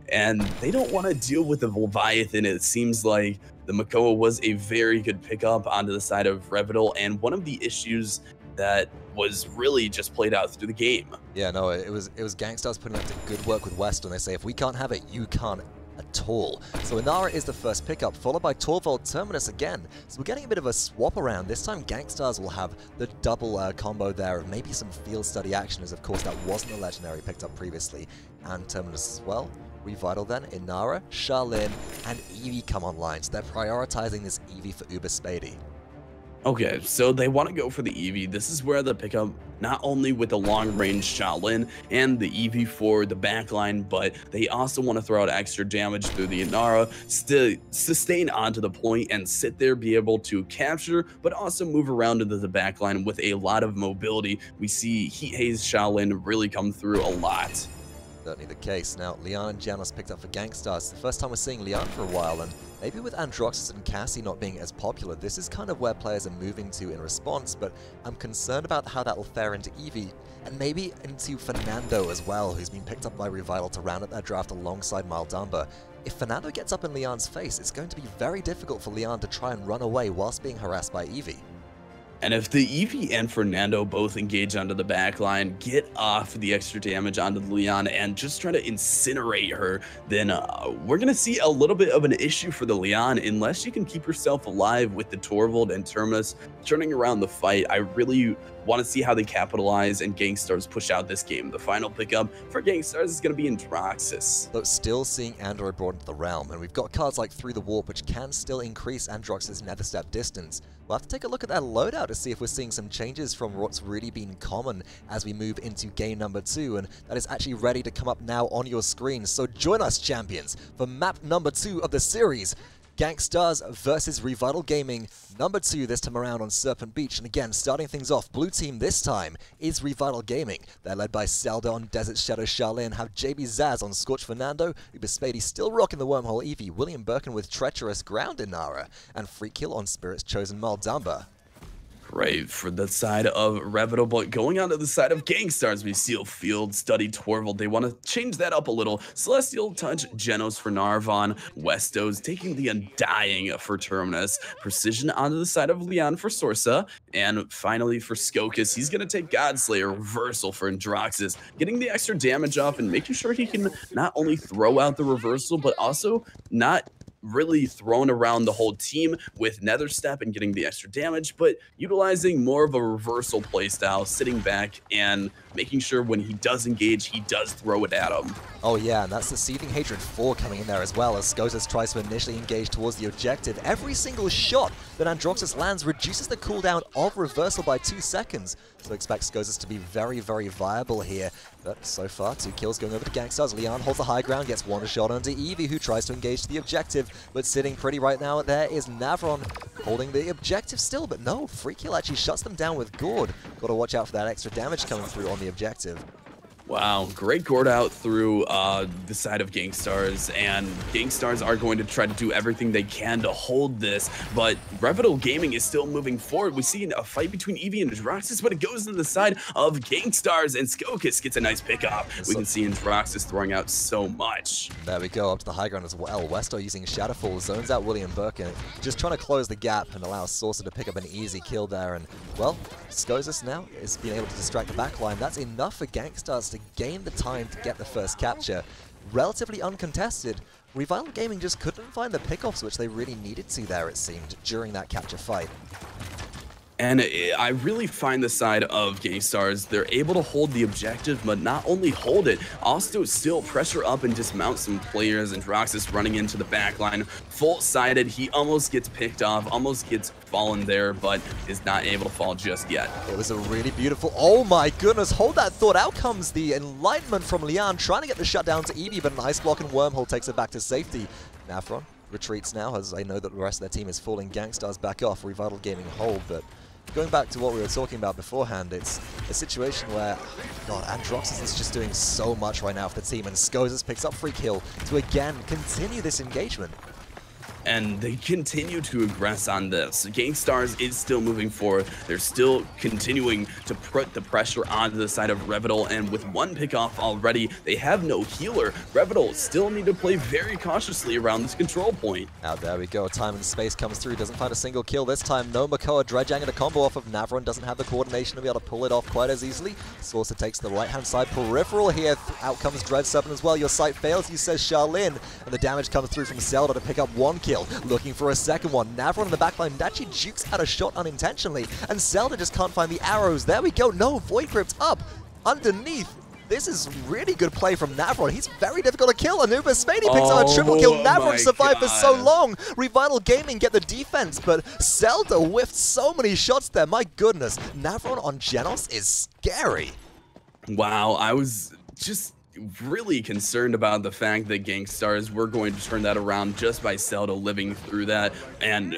Speaker 3: and they don't want to deal with the Leviathan. It seems like the Makoa was a very good pickup onto the side of Revital, and one of the issues that was really just played out through the game.
Speaker 2: Yeah, no, it was Gangstars putting up to good work with West, and they say if we can't have it, you can't at all. So Inara is the first pickup, followed by Torvald Terminus again. So we're getting a bit of a swap around. This time Gangstars will have the double combo there of maybe some field study action, as of course that wasn't a legendary picked up previously, and Terminus as well. Revital then, Inara, Charlene, and Eevee come online. So they're prioritizing this Eevee for Uber Spady.
Speaker 3: Okay, so they want to go for the Eevee. This is where the pickup, not only with the long-range Shaolin and the Eevee for the backline, but they also want to throw out extra damage through the Inara, sustain onto the point and sit there, be able to capture, but also move around into the backline with a lot of mobility. We see Heat Haze Shaolin really come through a lot.
Speaker 2: Certainly the case. Now, Leon and Janos picked up for Gangstars. The first time we're seeing Leon for a while, and maybe with Androxus and Cassie not being as popular, this is kind of where players are moving to in response, but I'm concerned about how that will fare into Eevee, and maybe into Fernando as well, who's been picked up by Revital to round up their draft alongside Maldamba. If Fernando gets up in Leon's face, it's going to be very difficult for Leon to try and run away whilst being harassed by Eevee.
Speaker 3: And if the Eevee and Fernando both engage onto the backline, get off the extra damage onto the Leon, and just try to incinerate her, then we're going to see a little bit of an issue for the Leon unless you can keep yourself alive with the Torvald and Terminus turning around the fight. I really want to see how they capitalize and Gangstars push out this game. The final pickup for Gangstars is going to be Androxus.
Speaker 2: Though still seeing Android brought into the realm, and we've got cards like Through the Warp, which can still increase Androxus' nether step distance. We'll have to take a look at that loadout to see if we're seeing some changes from what's really been common as we move into game number 2, and that is actually ready to come up now on your screen. So join us, champions, for map number 2 of the series. Gangstars versus Revital Gaming, number 2 this time around on Serpent Beach. And again, starting things off, blue team this time is Revital Gaming. They're led by Zelda on Desert Shadow Charlene, have JB Zaz on Scorch Fernando, Uber Spady still rocking the Wormhole Eevee, William Birkin with Treacherous Ground Inara, and Free Kill on Spirit's Chosen Maldamba.
Speaker 3: Right, for the side of Revital, but going on to the side of Gangstars, we see Field Study Torvald. They want to change that up a little. Celestial Touch, Genos for Narvon, Westos taking the Undying for Terminus, Precision onto the side of Leon for Sorsa, and finally for Skokus, he's going to take Godslayer, Reversal for Androxus, getting the extra damage off and making sure he can not only throw out the reversal, but also not really thrown around the whole team with Nether Step and getting the extra damage, but utilizing more of a reversal playstyle, sitting back and making sure when he does engage, he does throw it at him.
Speaker 2: Oh yeah, and that's the Seething Hatred 4 coming in there as well, as Skotus tries to initially engage towards the objective. Every single shot that Androxus lands reduces the cooldown of reversal by 2 seconds, so expect Skotus to be very, very viable here. But so far, 2 kills going over to Gangstars. Leon holds the high ground, gets one shot onto Eevee, who tries to engage the objective, but sitting pretty right now there is Navron holding the objective still, but no, Free Kill actually shuts them down with Gord. Got to watch out for that extra damage coming through on the objective.
Speaker 3: Wow, great gourd out through the side of Gangstars, and Gangstars are going to try to do everything they can to hold this, but Revital Gaming is still moving forward. We see a fight between Eevee and Droxus, but it goes to the side of Gangstars, and Skokus gets a nice pick off. We can see Droxus throwing out so much.
Speaker 2: There we go, up to the high ground as well. Westo using Shadowfall, zones out William Birkin, just trying to close the gap and allow Saucer to pick up an easy kill there, and, well, Skokus now is being able to distract the backline. That's enough for Gangstars to gain the time to get the first capture. Relatively uncontested. Revital Gaming just couldn't find the pickoffs which they really needed to there, it seemed, during that capture fight.
Speaker 3: And I really find the side of Gangstars, they're able to hold the objective, but not only hold it, also still pressure up and dismount some players, and Droxus running into the backline, full-sided. He almost gets picked off, almost gets fallen there, but is not able to fall just yet.
Speaker 2: It was a really beautiful, oh my goodness, hold that thought. Out comes the enlightenment from Lian, trying to get the shutdown to Eevee, but an Ice Block and Wormhole takes it back to safety. Navron retreats now, as I know that the rest of their team is falling. Gangstars back off, Revital Gaming hold, but going back to what we were talking about beforehand, it's a situation where, God, Androxus is just doing so much right now for the team, and Skokus picks up free kill to again continue this engagement.
Speaker 3: And they continue to aggress on this. Gangstars is still moving forward. They're still continuing to put the pressure onto the side of Revital, and with one pickoff already, they have no healer. Revital still need to play very cautiously around this control point.
Speaker 2: Now there we go, time and space comes through, doesn't find a single kill this time. No Makoa dredging and a combo off of Navron, doesn't have the coordination to be able to pull it off quite as easily. Saucer takes the right-hand side peripheral here. Out comes Dread Serpent as well. Your sight fails you, says Charlene, and the damage comes through from Zelda to pick up one kill. Looking for a second one. Navron in the backline actually jukes out a shot unintentionally, and Zelda just can't find the arrows. There we go. No, Void Crypt up underneath. This is really good play from Navron. He's very difficult to kill. Anuba Spady picks up a triple kill. Navron survived for so long. Revital Gaming get the defense, but Zelda whiffed so many shots there. My goodness. Navron on Genos is scary.
Speaker 3: Wow, I was just really concerned about the fact that Gangstars were going to turn that around just by Zelda living through that,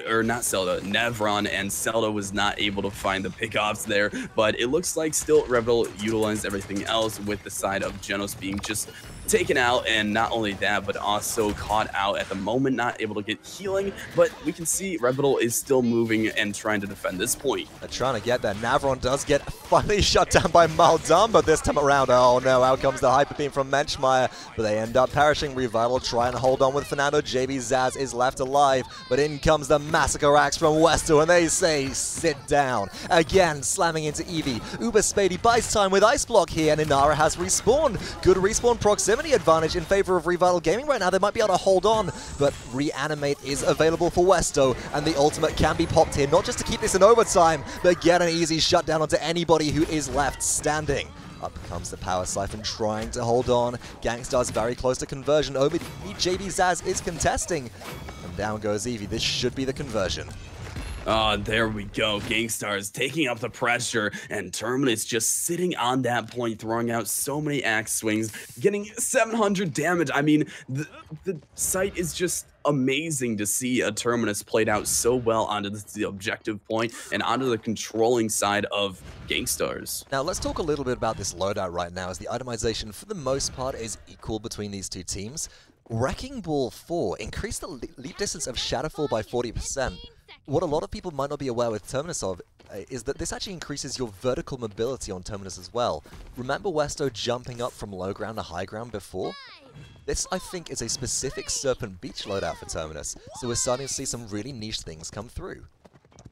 Speaker 3: or not Zelda, Navron, and Zelda was not able to find the pickoffs there, but it looks like still Revital utilized everything else, with the side of Genos being just taken out, and not only that, but also caught out at the moment, not able to get healing, but we can see Revital is still moving and trying to defend this point.
Speaker 2: They're trying to get there. Navron does get finally shut down by Maldon, but this time around, oh no, out comes the Hyper Beam from Menschmeyer, but they end up perishing. Revital try and hold on with Fernando. JB Zaz is left alive, but in comes the Massacre Axe from Westo, and they say, sit down. Again, slamming into Eevee. Uber Spady buys time with Ice Block here, and Inara has respawned. Good respawn proximity advantage in favor of Revital Gaming right now. They might be able to hold on, but Reanimate is available for Westo, and the ultimate can be popped here, not just to keep this in overtime, but get an easy shutdown onto anybody who is left standing. Up comes the Power Siphon, trying to hold on. Gangstars very close to conversion. Over JB Zaz is contesting, and down goes Eevee. This should be the conversion.
Speaker 3: There we go. Gangstars taking up the pressure, and Terminus just sitting on that point, throwing out so many axe swings, getting 700 damage. I mean, the sight is just amazing to see a Terminus played out so well onto the objective point and onto the controlling side of Gangstars.
Speaker 2: Now let's talk a little bit about this loadout right now, as the itemization for the most part is equal between these two teams. Wrecking Ball 4 increased the leap distance of Shadowfall by 40%. What a lot of people might not be aware with Terminus of is that this actually increases your vertical mobility on Terminus as well. Remember Westo jumping up from low ground to high ground before? This, I think, is a specific Serpent Beach loadout for Terminus, so we're starting to see some really niche things come through.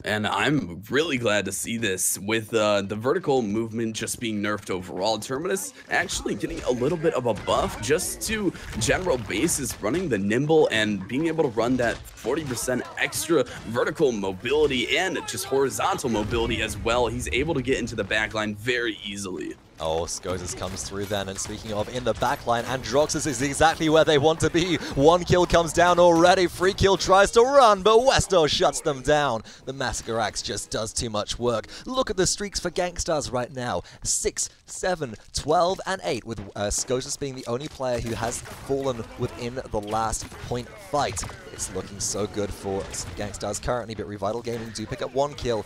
Speaker 3: And I'm really glad to see this, with the vertical movement just being nerfed overall. Terminus actually getting a little bit of a buff just to general basis, running the nimble and being able to run that 40% extra vertical mobility and just horizontal mobility as well. He's able to get into the backline very easily.
Speaker 2: Oh, Skokus comes through then, and speaking of in the backline, Androxus is exactly where they want to be. One kill comes down already, free kill tries to run, but Westo shuts them down. The Massacre Axe just does too much work. Look at the streaks for Gangstars right now. 6, 7, 12, and 8, with Skokus being the only player who has fallen within the last point fight. It's looking so good for Gangstars currently, but Revital Gaming do pick up one kill.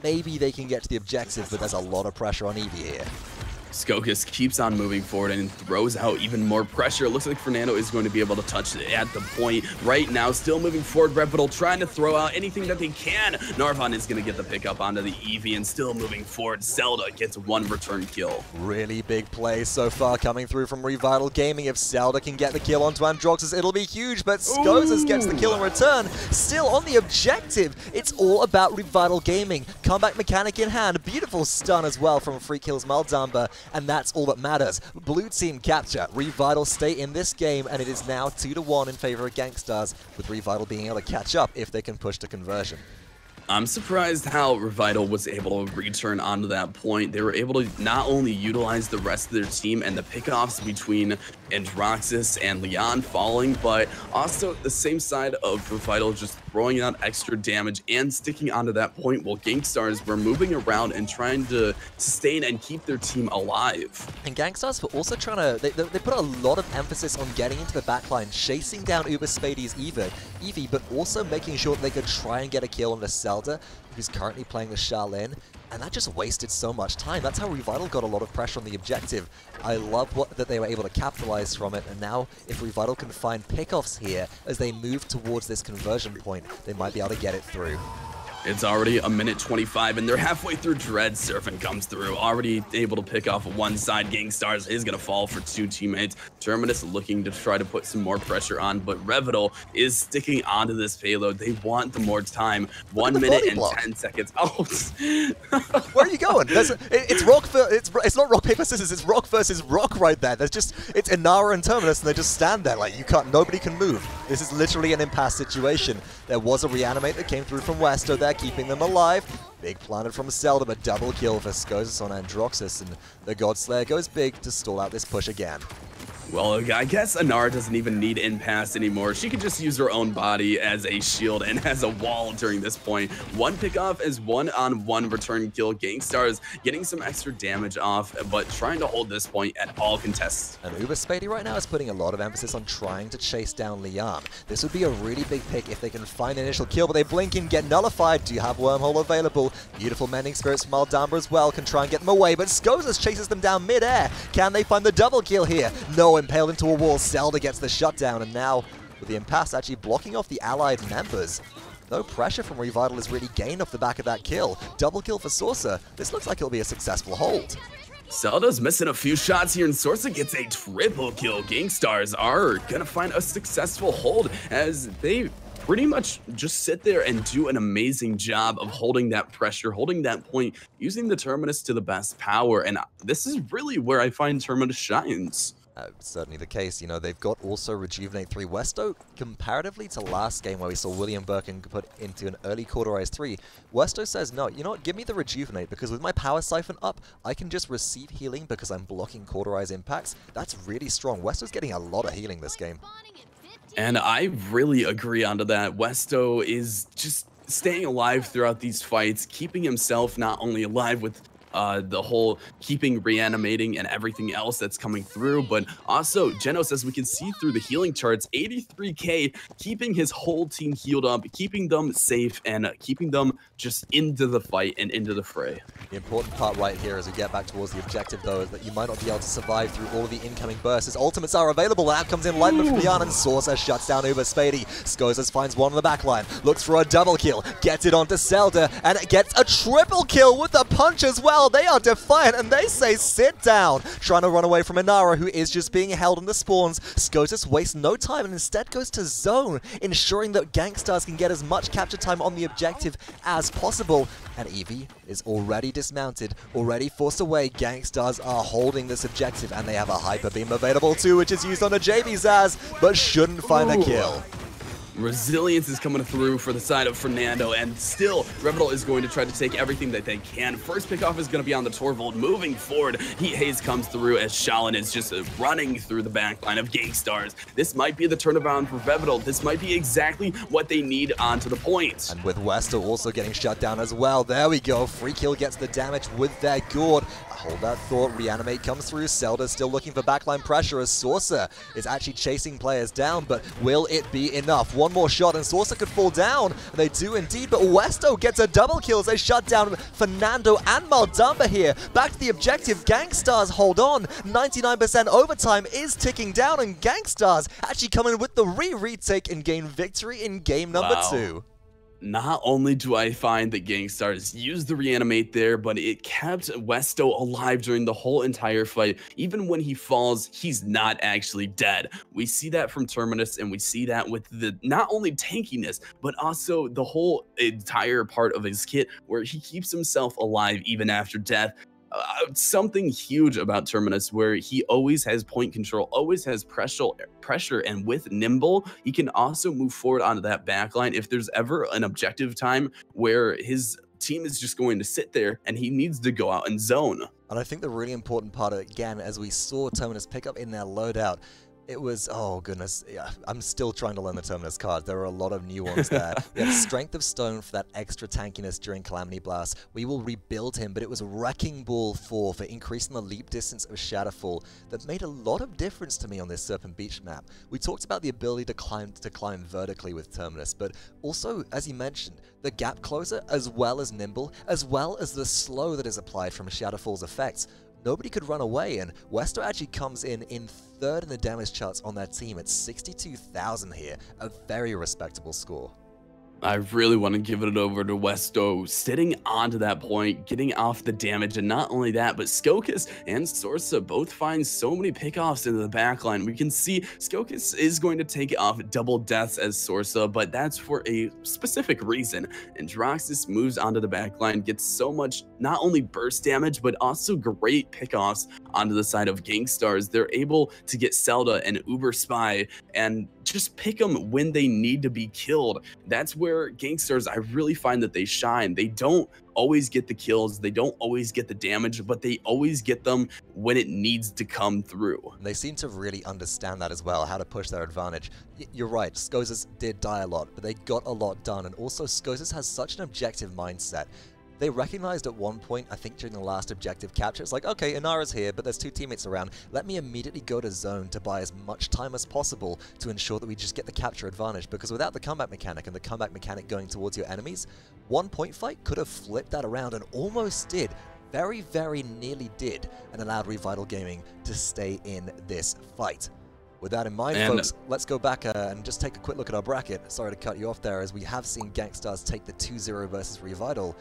Speaker 2: Maybe they can get to the objective, but there's a lot of pressure on Eevee here.
Speaker 3: Skokas keeps on moving forward and throws out even more pressure. It looks like Fernando is going to be able to touch it at the point right now. Still moving forward, Revital trying to throw out anything that they can. Narvan is going to get the pick up onto the Eevee, and still moving forward, Zelda gets one return kill.
Speaker 2: Really big play so far coming through from Revital Gaming. If Zelda can get the kill onto Androxus, it'll be huge, but Skokas gets the kill in return. Still on the objective, it's all about Revital Gaming. Comeback mechanic in hand, beautiful stun as well from Free Kills Maldamba, and that's all that matters. Blue team capture, Revital stay in this game, and it is now 2-1 in favor of Gangstars, with Revital being able to catch up if they can push to conversion.
Speaker 3: I'm surprised how Revital was able to return onto that point. They were able to not only utilize the rest of their team and the pickoffs between Androxus and Leon falling, but also the same side of Revital just throwing out extra damage and sticking onto that point while Gangstars were moving around and trying to sustain and keep their team alive.
Speaker 2: And Gangstars were also trying to, they put a lot of emphasis on getting into the backline, chasing down Uber Spady's Eevee, but also making sure that they could try and get a kill on the Zelda, who's currently playing the Shaolin, and that just wasted so much time. That's how Revital got a lot of pressure on the objective. I love that they were able to capitalize from it, and now if Revital can find pickoffs here as they move towards this conversion point, they might be able to get it through.
Speaker 3: It's already a minute 25, and they're halfway through Dread. Surfing comes through, already able to pick off one side. Gangstars is going to fall for two teammates. Terminus looking to try to put some more pressure on, but Revital is sticking onto this payload. They want the more time. 1 minute and 10 seconds. Oh,
Speaker 2: where are you going? It's not rock, paper, scissors. It's rock versus rock right there. It's Inara and Terminus, and they just stand there like nobody can move. This is literally an impasse situation. There was a reanimate that came through from Westo there, keeping them alive. Big planted from Zelda, but double kill for Skokas on Androxus, and the Godslayer goes big to stall out this push again.
Speaker 3: Well, I guess Inara doesn't even need impasse anymore. She could just use her own body as a shield and as a wall during this point. One pickoff is 1-on-1 return kill. Gangstars getting some extra damage off, but trying to hold this point at all contests.
Speaker 2: And Uber Spady right now is putting a lot of emphasis on trying to chase down Liam. This would be a really big pick if they can find an initial kill, but they blink and get nullified. Do you have Wormhole available? Beautiful Mending Spirits from Maldamba as well, can try and get them away, but Skokas chases them down mid-air. Can they find the double kill here? No, impaled into a wall. Zelda gets the shutdown, and now with the impasse actually blocking off the allied members. No pressure from Revital is really gained off the back of that kill. Double kill for Sorcerer. This looks like it'll be a successful hold.
Speaker 3: Zelda's missing a few shots here, and Sorcerer gets a triple kill. Gangstars are gonna find a successful hold as they pretty much just sit there and do an amazing job of holding that pressure, holding that point, using the Terminus to the best power, and this is really where I find Terminus shines.
Speaker 2: Certainly the case. You know, they've got also Rejuvenate 3. Westo, comparatively to last game where we saw William Birkin put into an early Cauterize 3, Westo says, no, you know what, give me the Rejuvenate, because with my Power Siphon up, I can just receive healing because I'm blocking Cauterize impacts. That's really strong. Westo's getting a lot of healing this game.
Speaker 3: And I really agree onto that. Westo is just staying alive throughout these fights, keeping himself not only alive with the whole keeping reanimating and everything else that's coming through, but also Genos, as we can see through the healing charts, 83k, keeping his whole team healed up, keeping them safe, and keeping them just into the fight and into the fray.
Speaker 2: The important part right here as we get back towards the objective, though, is that you might not be able to survive through all of the incoming bursts. His ultimates are available, and out comes in Lightning from Lian, and Sorcerer shuts down Uber Spady. Skokas finds one on the backline, looks for a double kill, gets it onto Zelda, and it gets a triple kill with the punch as well. They are defiant, and they say sit down. Trying to run away from Inara, who is just being held in the spawns. Skokas wastes no time and instead goes to zone, ensuring that Gangstars can get as much capture time on the objective as possible. And Eevee is already dismounted, already forced away. Gangstars are holding this objective, and they have a Hyper Beam available too, which is used on a JB Zaz, but shouldn't find a kill.
Speaker 3: Resilience is coming through for the side of Fernando, and still, Revital is going to try to take everything that they can. First pickoff is going to be on the Torvald. Moving forward, Heat Haze comes through as Shaolin is just running through the backline of Gangstars. This might be the turnaround for Revital. This might be exactly what they need onto the point.
Speaker 2: And with Westo also getting shut down as well. There we go. Free kill gets the damage with their gourd. hold that thought. Reanimate comes through. Zelda still looking for backline pressure as Saucer is actually chasing players down, but will it be enough? One more shot and Saucer could fall down. And they do indeed, but Westo gets a double kill as they shut down Fernando and Maldamba here. Back to the objective. Gangstars hold on. 99% overtime is ticking down, and Gangstars actually come in with the retake and gain victory in game number 2.
Speaker 3: Not only do I find that Gangstars used the reanimate there, but it kept Westo alive during the whole entire fight. Even when he falls, he's not actually dead. We see that from Terminus, and we see that with the not only tankiness, but also the whole entire part of his kit where he keeps himself alive even after death. Something huge about Terminus where he always has point control, always has pressure, and with Nimble, he can also move forward onto that backline if there's ever an objective time where his team is just going to sit there and he needs to go out and zone.
Speaker 2: And I think the really important part, again, as we saw Terminus pick up in their loadout, it was, oh goodness, yeah, I'm still trying to learn the Terminus cards. There are a lot of new ones there. We have Strength of Stone for that extra tankiness during Calamity Blast. We will rebuild him, but it was Wrecking Ball 4 for increasing the leap distance of Shadowfall that made a lot of difference to me on this Serpent Beach map. We talked about the ability to climb vertically with Terminus, but also, as you mentioned, the gap closer, as well as Nimble, as well as the slow that is applied from Shadowfall's effects. Nobody could run away, and Westo actually comes in 3rd in the damage charts on their team at 62,000 here, a very respectable score.
Speaker 3: I really want to give it over to Westo, sitting onto that point, getting off the damage, and not only that, but Skokas and Sorsa both find so many pickoffs into the backline. We can see Skokas is going to take off double deaths as Sorsa, but that's for a specific reason. And Droxus moves onto the backline, gets so much, not only burst damage, but also great pickoffs onto the side of Gangstars. They're able to get Zelda and Uber Spy and just pick them when they need to be killed. That's where Gangstars, I really find that they shine. They don't always get the kills, they don't always get the damage, but they always get them when it needs to come through.
Speaker 2: They seem to really understand that as well, how to push their advantage. You're right, Skoses did die a lot, but they got a lot done, and also Skoses has such an objective mindset. They recognized at one point, I think during the last objective capture, it's like, okay, Inara's here, but there's 2 teammates around. Let me immediately go to zone to buy as much time as possible to ensure that we just get the capture advantage, because without the comeback mechanic and the comeback mechanic going towards your enemies, 1 point fight could have flipped that around and almost did. Very, very nearly did, and allowed Revital Gaming to stay in this fight. With that in mind, folks, let's go back and just take a quick look at our bracket. Sorry to cut you off there, as we have seen Gangstars take the 2-0 versus Revital.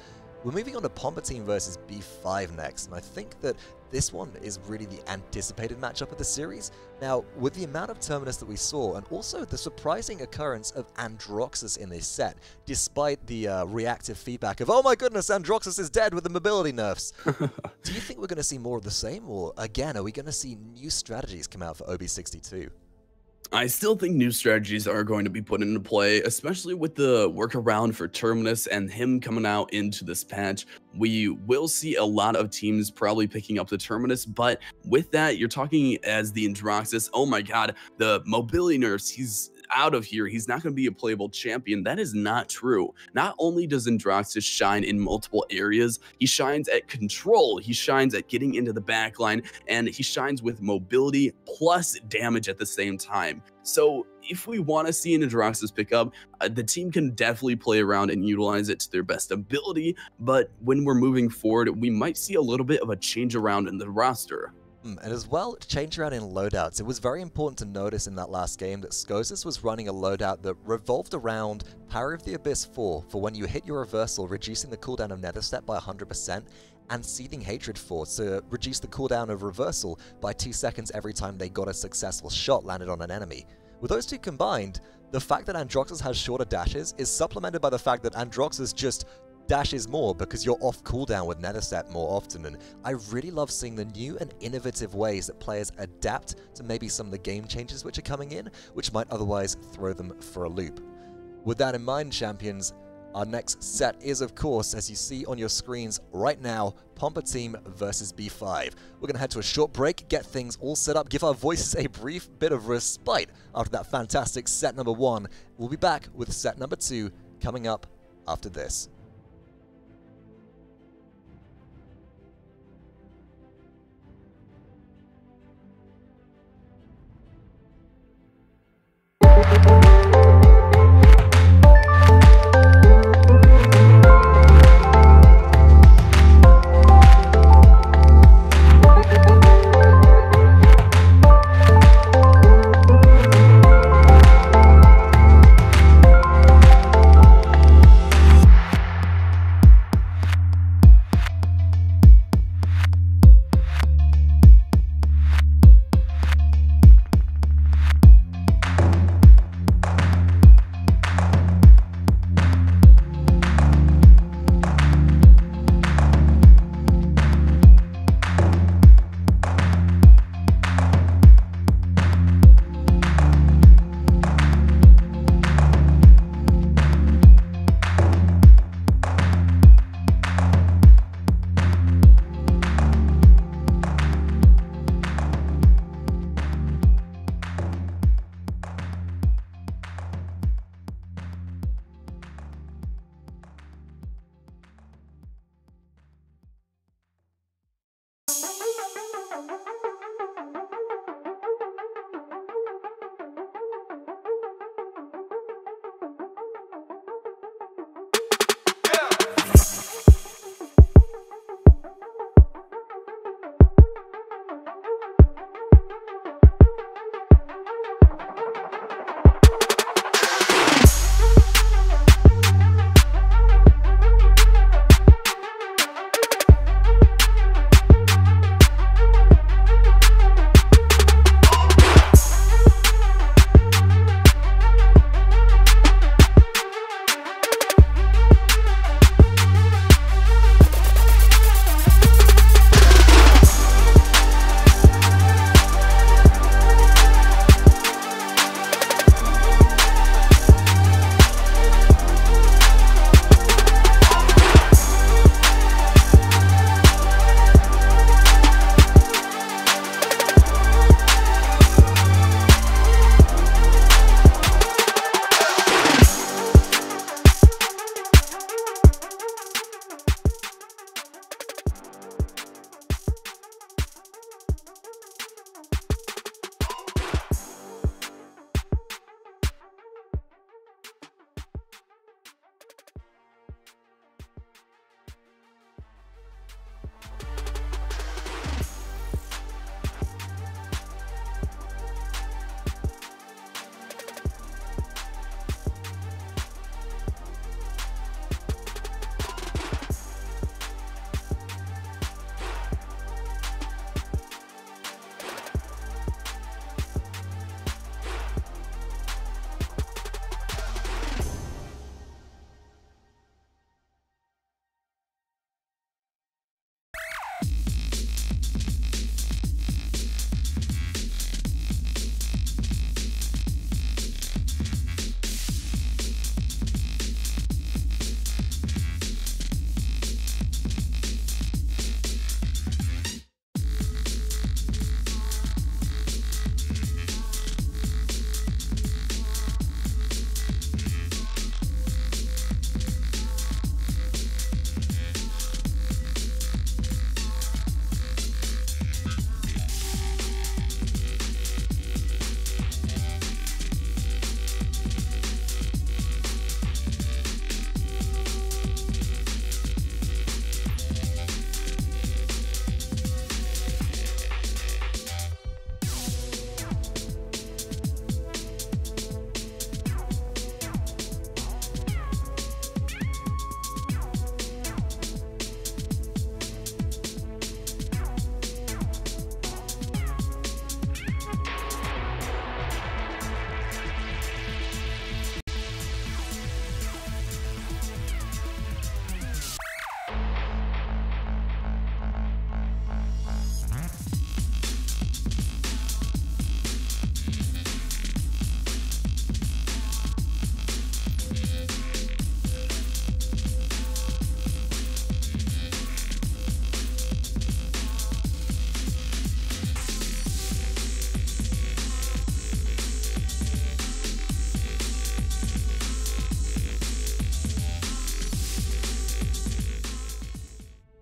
Speaker 2: We're moving on to Pompa Team versus B5 next, and I think that this one is really the anticipated matchup of the series. Now, with the amount of Terminus that we saw, and also the surprising occurrence of Androxus in this set, despite the reactive feedback of, oh my goodness, Androxus is dead with the mobility nerfs. Do you think we're going to see more of the same, or again, are we going to see new strategies come out for OB62?
Speaker 3: I still think new strategies are going to be put into play, especially with the workaround for Terminus and him coming out into this patch. We will see a lot of teams probably picking up the Terminus, but with that, you're talking as the Androxus, oh my god, the mobility nerfs, he's out of here. He's not going to be a playable champion. That is not true. Not only does Androxus shine in multiple areas, he shines at control, he shines at getting into the backline, and he shines with mobility plus damage at the same time. So if we want to see an Androxus pick up, the team can definitely play around and utilize it to their best ability, but when we're moving forward, we might see a little bit of a change around in the roster.
Speaker 2: And as well, change around in loadouts. It was very important to notice in that last game that Skosis was running a loadout that revolved around Power of the Abyss 4 for when you hit your reversal, reducing the cooldown of Nether Step by 100%, and Seething Hatred 4 to reduce the cooldown of reversal by 2 seconds every time they got a successful shot landed on an enemy. With those two combined, the fact that Androxus has shorter dashes is supplemented by the fact that Androxus just dashes more because you're off cooldown with Nether Step more often, and I really love seeing the new and innovative ways that players adapt to maybe some of the game changes which are coming in, which might otherwise throw them for a loop. With that in mind, champions, our next set is, of course, as you see on your screens right now, Pompa Team versus B5. We're going to head to a short break, get things all set up, give our voices a brief bit of respite after that fantastic set number 1. We'll be back with set number 2 coming up after this.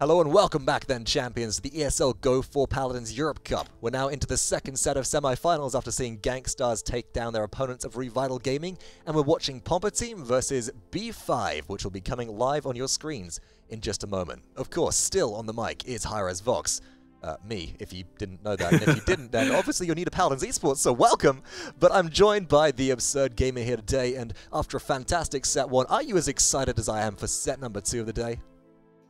Speaker 2: Hello and welcome back then, champions, to the ESL Go4Paladins Europe Cup. We're now into the second set of semi-finals after seeing Gankstars take down their opponents of Revital Gaming, and we're watching Pompa Team versus B5, which will be coming live on your screens in just a moment. Of course, still on the mic is Hi-Rez Vox. Me, if you didn't know that, and if you didn't, then obviously you're new to Paladins Esports, so welcome! But I'm joined by the Absurd Gamer here today, and after a fantastic set one, are you as excited as I am for set number 2 of the day?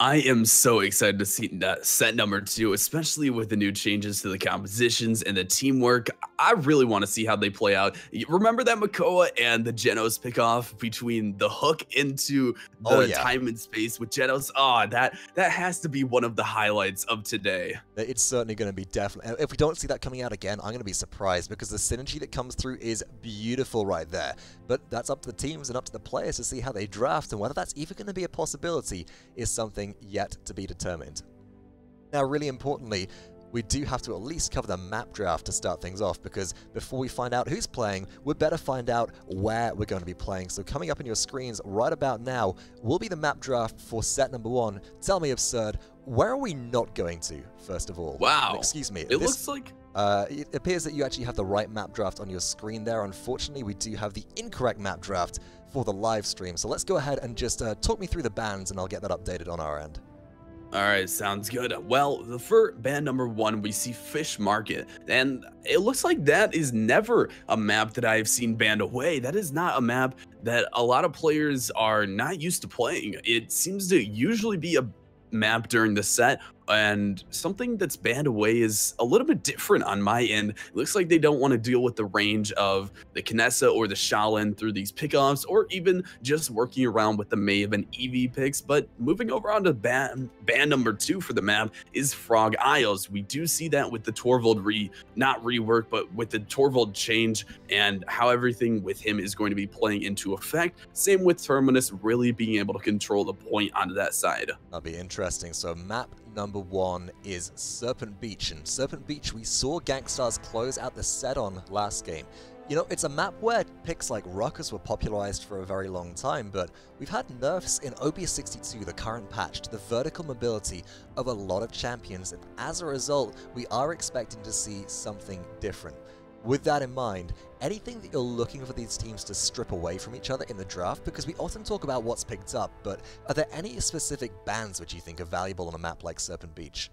Speaker 3: I am so excited to see that set number 2, especially with the new changes to the compositions and the teamwork. I really want to see how they play out. Remember that Makoa and the Genos pickoff between the hook into the time and space with Genos? Oh, that has to be one of the highlights of today.
Speaker 2: It's certainly going to be definitely. If we don't see that coming out again, I'm going to be surprised because the synergy that comes through is beautiful right there. But that's up to the teams and up to the players to see how they draft, and whether that's even going to be a possibility is something yet to be determined. Now, really importantly, we do have to at least cover the map draft to start things off, because before we find out who's playing, we'd better find out where we're going to be playing. So coming up on your screens right about now will be the map draft for set number 1. Tell me, Absurd, where are we not going to, first of all?
Speaker 3: Wow.
Speaker 2: Excuse me.
Speaker 3: It looks like...
Speaker 2: it appears that you actually have the right map draft on your screen there. Unfortunately, we do have the incorrect map draft for the live stream. So let's go ahead and just talk me through the bans, and I'll get that updated on our end.
Speaker 3: All right, sounds good. Well, for ban number 1, we see Fish Market, and it looks like that is never a map that I've seen banned away. That is not a map that a lot of players are not used to playing. It seems to usually be a map during the set, and something that's banned away is a little bit different on my end. It looks like they don't want to deal with the range of the Kinessa or the Shaolin through these pickoffs, or even just working around with the Maeve and Eevee picks. But moving over on to ban number 2 for the map is Frog Isles. We do see that with the Torvald not rework, but with the Torvald change and how everything with him is going to be playing into effect. Same with Terminus really being able to control the point onto that side.
Speaker 2: That'll be interesting. So map number 1 is Serpent Beach, and Serpent Beach we saw Gankstars close out the set on last game. You know, it's a map where picks like Ruckus were popularized for a very long time, but we've had nerfs in OB62, the current patch, to the vertical mobility of a lot of champions, and as a result, we are expecting to see something different. With that in mind, anything that you're looking for these teams to strip away from each other in the draft? Because we often talk about what's picked up, but are there any specific bans which you think are valuable on a map like Serpent Beach?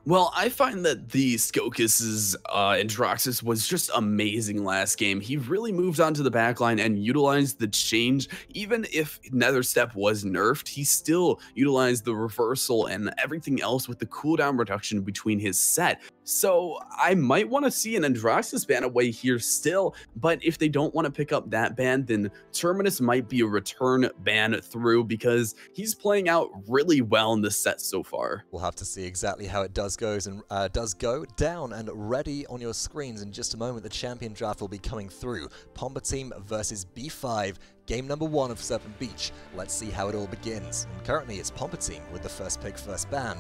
Speaker 3: Well, I find that the Skokus's Androxus was just amazing last game. He really moved onto the backline and utilized the change. Even if Nether Step was nerfed, he still utilized the reversal and everything else with the cooldown reduction between his set. So I might want to see an Androxus ban away here still, but if they don't want to pick up that ban, then Terminus might be a return ban through, because he's playing out really well in this set so far.
Speaker 2: We'll have to see exactly how it does go down, and ready on your screens in just a moment. The champion draft will be coming through. Pompa Team versus B5. Game number 1 of Serpent Beach. Let's see how it all begins. And currently it's Pompa Team with the first pick, first ban.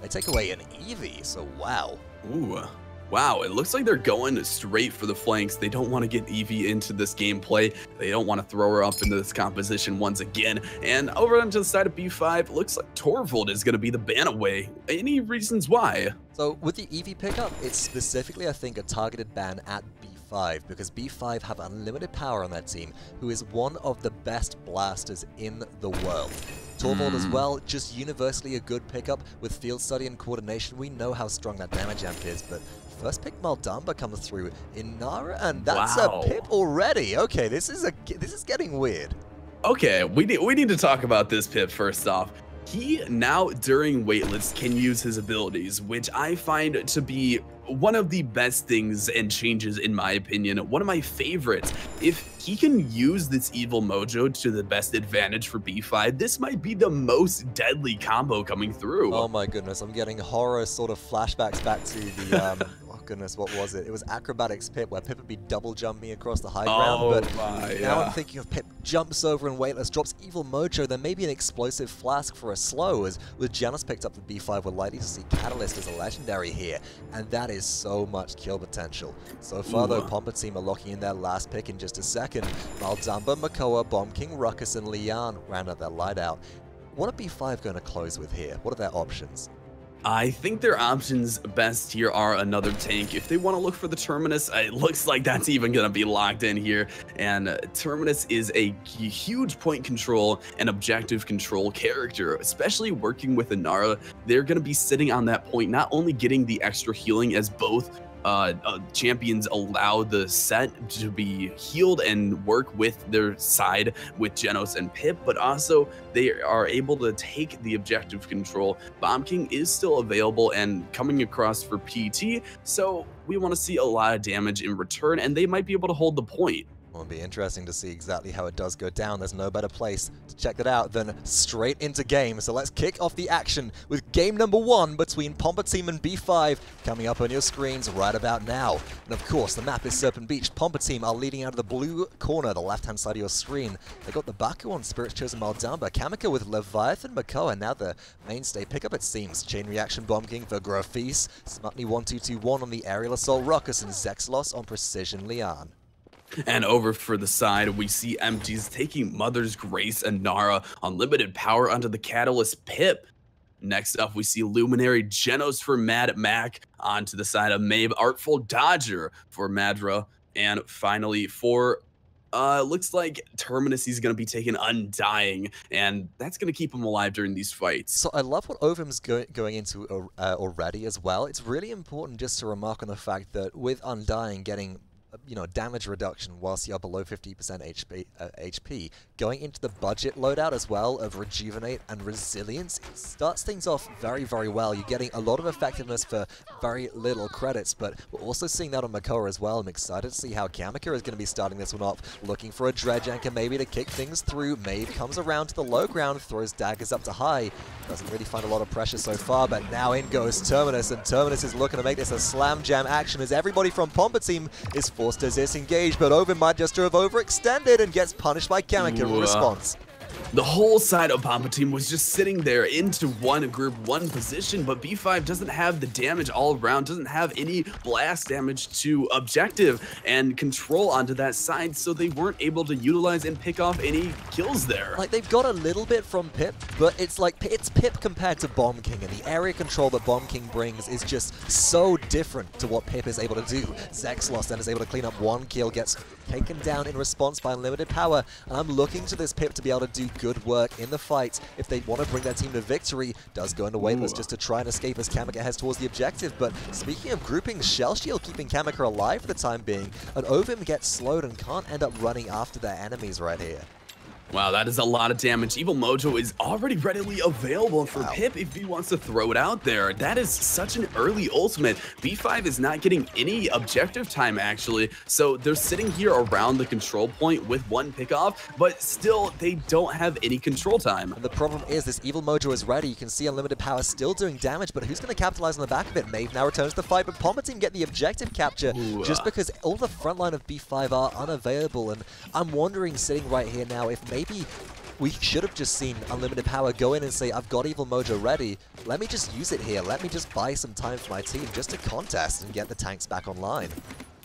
Speaker 2: They take away an Eevee, so wow.
Speaker 3: Ooh. Wow, it looks like they're going straight for the flanks. They don't want to get Eevee into this gameplay. They don't want to throw her up into this composition once again. And over onto the side of B5, looks like Torvald is going to be the ban away. Any reasons why?
Speaker 2: So with the Eevee pickup, it's specifically, I think, a targeted ban at B5, because B5 have unlimited power on their team, who is one of the best blasters in the world. Torvald as well, just universally a good pickup with field study and coordination. We know how strong that damage amp is, but first pick Maldamba comes through in Nara, and that's a pip already. Okay, this is getting weird.
Speaker 3: Okay, we need to talk about this pip first off. He now during waitlist can use his abilities, which I find to be one of the best things and changes in my opinion. One of my favorites. If he can use this evil mojo to the best advantage for B5, this might be the most deadly combo coming through.
Speaker 2: Oh my goodness, I'm getting horror sort of flashbacks back to the oh goodness, what was it? It was Acrobatics Pip, where Pip would be double jumping across the high ground, but now I'm thinking of Pip jumps over and weightless, drops evil mojo, then maybe an explosive flask for a slow, as with Janus picked up the B5, we're likely to see Catalyst as a legendary here, and that is so much kill potential. So far though, Pompa Team are locking in their last pick in just a second. Maldamba, Makoa, Bomb King, Ruckus, and Lian round out their light out. What are B5 going to close with here? What are their options?
Speaker 3: I think their options best here are another tank. If they want to look for the Terminus, it looks like that's even going to be locked in here. And Terminus is a huge point control and objective control character, especially working with Inara. They're going to be sitting on that point, not only getting the extra healing as both champions allow the set to be healed and work with their side with Genos and Pip, but also they are able to take the objective control. Bomb King is still available and coming across for PT, so we want to see a lot of damage in return, and they might be able to hold the point.
Speaker 2: Well, it'll be interesting to see exactly how it does go down. There's no better place to check that out than straight into game. So let's kick off the action with game number 1 between Pompa Team and B5 coming up on your screens right about now. And of course, the map is Serpent Beach. Pompa Team are leading out of the blue corner, the left-hand side of your screen. They got the Baku on Spirit's Chosen Maldamba, Kamika with Leviathan Makoa, now the mainstay pickup it seems. Chain Reaction Bomb King for Grafis, Smutney 1221 on the Aerial Assault Ruckus, and Zexlos on Precision Lian.
Speaker 3: And over for the side, we see Empties taking Mother's Grace and Nara on limited power onto the Catalyst Pip. Next up, we see Luminary Genos for Mad Mac onto the side of Mabe, Artful Dodger for Madra. And finally, for looks like Terminus, he's going to be taking Undying, and that's going to keep him alive during these fights.
Speaker 2: So I love what Ovum's going into already as well. It's really important just to remark on the fact that with Undying getting damage reduction whilst you're below 50% HP, going into the budget loadout as well of Rejuvenate and Resilience, it starts things off very, very well. You're getting a lot of effectiveness for very little credits, but we're also seeing that on Makoa as well. I'm excited to see how Kamika is going to be starting this one off, looking for a Dredge Anchor maybe to kick things through. Maeve comes around to the low ground, throws daggers up to high. Doesn't really find a lot of pressure so far, but now in goes Terminus, and Terminus is looking to make this a slam jam action as everybody from Pompa Team is forced to disengage, but Ovum might just have overextended and gets punished by Kamika in response.
Speaker 3: The whole side of Pompa Team was just sitting there into one group, one position, but B5 doesn't have the damage all around, doesn't have any blast damage to objective and control onto that side, so they weren't able to utilize and pick off any kills there.
Speaker 2: Like, they've got a little bit from Pip, but it's like, it's Pip compared to Bomb King, and the area control that Bomb King brings is just so different to what Pip is able to do. Zexlos then is able to clean up one kill, gets taken down in response by unlimited power, and I'm looking to this Pip to be able to do good work in the fight if they want to bring their team to victory. Does go into Weightless just to try and escape as Kamika heads towards the objective, but speaking of groupings, Shell Shield keeping Kamika alive for the time being, and Ovum gets slowed and can't end up running after their enemies right here.
Speaker 3: Wow, that is a lot of damage. Evil Mojo is already readily available for Pip if he wants to throw it out there. That is such an early ultimate. B5 is not getting any objective time, actually, so they're sitting here around the control point with one pickoff, but still, they don't have any control time.
Speaker 2: And the problem is this Evil Mojo is ready. You can see Unlimited Power still doing damage, but who's going to capitalize on the back of it? Maeve now returns to the fight, but Pompa Team get the objective capture just because all the front line of B5 are unavailable, and I'm wondering, sitting right here now, if maybe we should have just seen Unlimited Power go in and say, I've got Evil Mojo ready, let me just use it here, let me just buy some time for my team just to contest and get the tanks back online.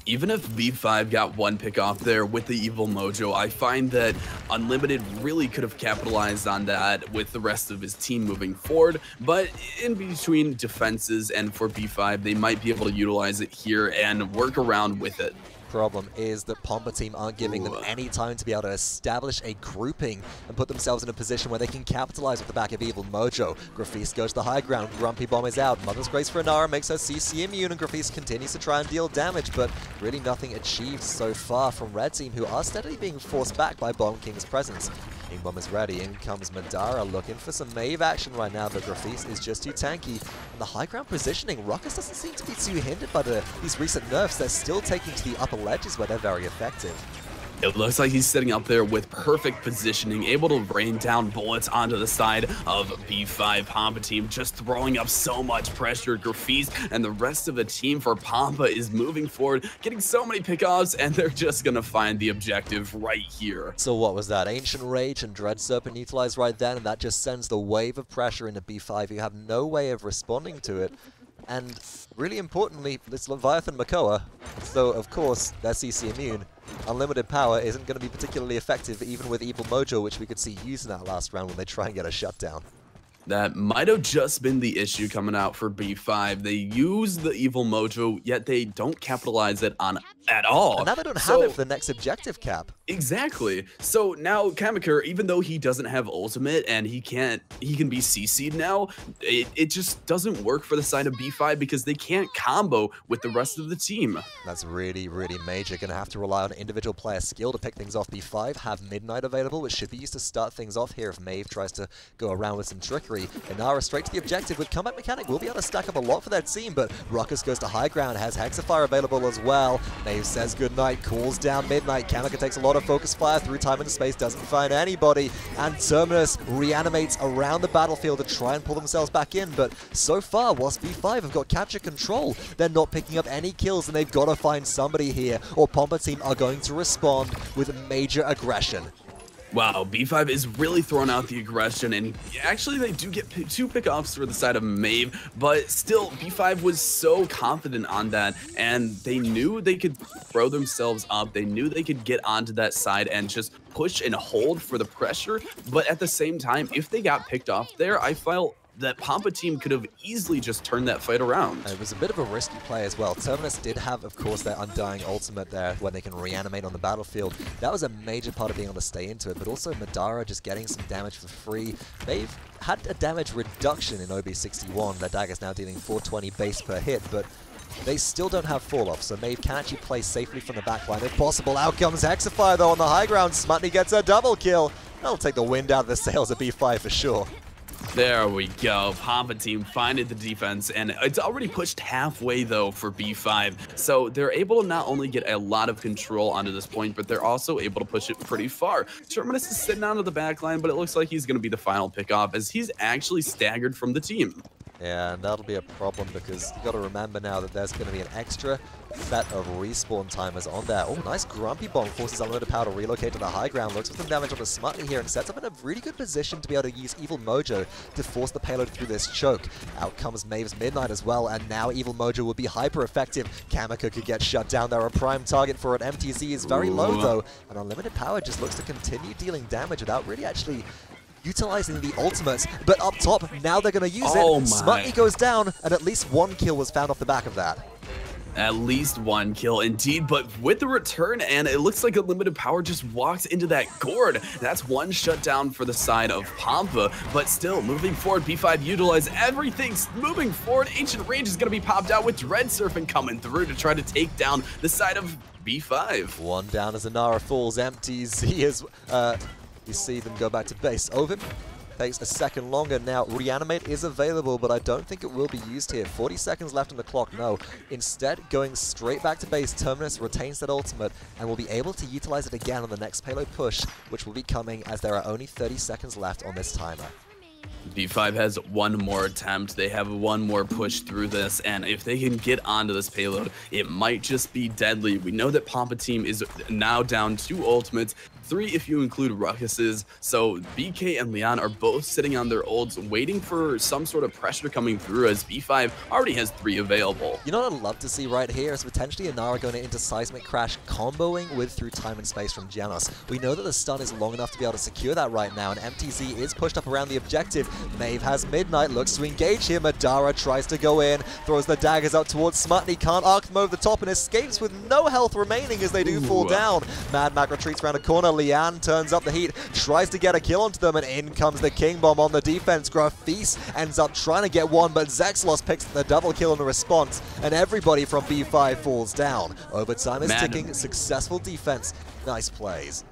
Speaker 3: Even if B5 got one pick off there with the Evil Mojo, I find that Unlimited really could have capitalized on that with the rest of his team moving forward, but in between defenses and for B5, they might be able to utilize it here and work around with it.
Speaker 2: Problem is that Pompa Team aren't giving them any time to be able to establish a grouping and put themselves in a position where they can capitalize with the back of Evil Mojo. Grafis goes to the high ground, Grumpy Bomb is out, Mother's Grace for Inara makes her CC immune, and Grafis continues to try and deal damage, but really nothing achieved so far from Red Team, who are steadily being forced back by Bomb King's presence. King Bomb is ready, in comes Madara looking for some Maeve action right now, but Grafis is just too tanky. And the high ground positioning, Ruckus doesn't seem to be too hindered by these recent nerfs. They're still taking to the upper ledges where they're very effective.
Speaker 3: It looks like he's sitting up there with perfect positioning, able to rain down bullets onto the side of B5 Pompa Team, just throwing up so much pressure. Grafis and the rest of the team for Pompa is moving forward, getting so many pickoffs, and they're just going to find the objective right here.
Speaker 2: So what was that? Ancient Rage and Dread Serpent utilized right then, and that just sends the wave of pressure into B5. You have no way of responding to it. And really importantly, it's Leviathan Makoa, so of course they're CC immune. unlimited power isn't going to be particularly effective even with Evil Mojo, which we could see used in that last round when they try and get a shutdown.
Speaker 3: That might have just been the issue coming out for B5. They use the Evil Mojo, yet they don't capitalize it on at all.
Speaker 2: And now they don't have it for the next objective, Cap.
Speaker 3: Exactly. So now Kamikaze, even though he doesn't have ultimate and he can be CC'd now, it just doesn't work for the side of B5 because they can't combo with the rest of the team.
Speaker 2: That's really, really major. Gonna have to rely on individual player skill to pick things off. B5 have Midnight available, which should be used to start things off here if Maeve tries to go around with some trickery. Inara straight to the objective with Comeback Mechanic will be able to stack up a lot for their team, but Ruckus goes to high ground, has Hexafire available as well. Maeve says goodnight, calls down Midnight. Kamikaze takes a lot of focus fire through time and space, doesn't find anybody, and Terminus reanimates around the battlefield to try and pull themselves back in, but so far, whilst B5 have got capture control, they're not picking up any kills, and they've got to find somebody here, or Pompa team are going to respond with major aggression.
Speaker 3: Wow, B5 is really throwing out the aggression, and actually they do get 2 pickoffs for the side of Maeve, but still, B5 was so confident on that, and they knew they could throw themselves up, they knew they could get onto that side and just push and hold for the pressure, but at the same time, if they got picked off there, I felt that Pompa team could have easily just turned that fight around.
Speaker 2: And it was a bit of a risky play as well. Terminus did have, of course, their Undying ultimate there when they can reanimate on the battlefield. That was a major part of being able to stay into it, but also Madara just getting some damage for free. They've had a damage reduction in OB61. Their dagger's now dealing 420 base per hit, but they still don't have fall-off, so Maeve can actually play safely from the backline. If possible, out comes Hexafire though on the high ground. Smutny gets a double kill. That'll take the wind out of the sails of B5 for sure.
Speaker 3: There we go. Pompa team finding the defense, and it's already pushed halfway though for B5. So they're able to not only get a lot of control onto this point, but they're also able to push it pretty far. Terminus is sitting onto the back line, but it looks like he's going to be the final pickoff as he's actually staggered from the team.
Speaker 2: Yeah, and that'll be a problem because you got to remember now that there's going to be an extra set of respawn timers on there. Oh, nice Grumpy Bomb forces Unlimited Power to relocate to the high ground. Looks for some damage on the Smutny here and sets up in a really good position to be able to use Evil Mojo to force the payload through this choke. Out comes Maeve's Midnight as well, and now Evil Mojo will be hyper effective. Kamikaze could get shut down. They're a prime target for it. MTZ is very low though, and Unlimited Power just looks to continue dealing damage without really actually utilizing the ultimates, but up top, now they're going to use it. Smutny goes down, and at least 1 kill was found off the back of that.
Speaker 3: At least 1 kill indeed, but with the return, and it looks like Unlimited Power just walks into that gourd. That's 1 shutdown for the side of Pompa, but still moving forward, B5 utilize everything. Moving forward, Ancient Rage is going to be popped out with Dread Surfing coming through to try to take down the side of B5.
Speaker 2: 1 down as Inara falls. MTZ is, you see them go back to base. Ovim takes a second longer. Now, Reanimate is available, but I don't think it will be used here. 40 seconds left on the clock, no. Instead, going straight back to base, Terminus retains that ultimate and will be able to utilize it again on the next payload push, which will be coming as there are only 30 seconds left on this timer.
Speaker 3: B5 has 1 more attempt. They have 1 more push through this, and if they can get onto this payload, it might just be deadly. We know that Pompa team is now down 2 ultimates, 3 if you include Ruckus's, so BK and Leon are both sitting on their ults waiting for some sort of pressure coming through as B5 already has 3 available.
Speaker 2: You know what I'd love to see right here is potentially Inara going into Seismic Crash comboing with Through Time and Space from Janos. We know that the stun is long enough to be able to secure that right now, and MTZ is pushed up around the objective. Maeve has Midnight, looks to engage here. Madara tries to go in, throws the daggers up towards Smutny, can't arc them over the top and escapes with no health remaining as they do fall down. Mad Mac retreats around a corner. Lian turns up the heat, tries to get a kill onto them, and in comes the King Bomb on the defense. Grafis ends up trying to get one, but Zexlos picks the double kill in the response, and everybody from B5 falls down. Overtime is ticking, successful defense, nice plays.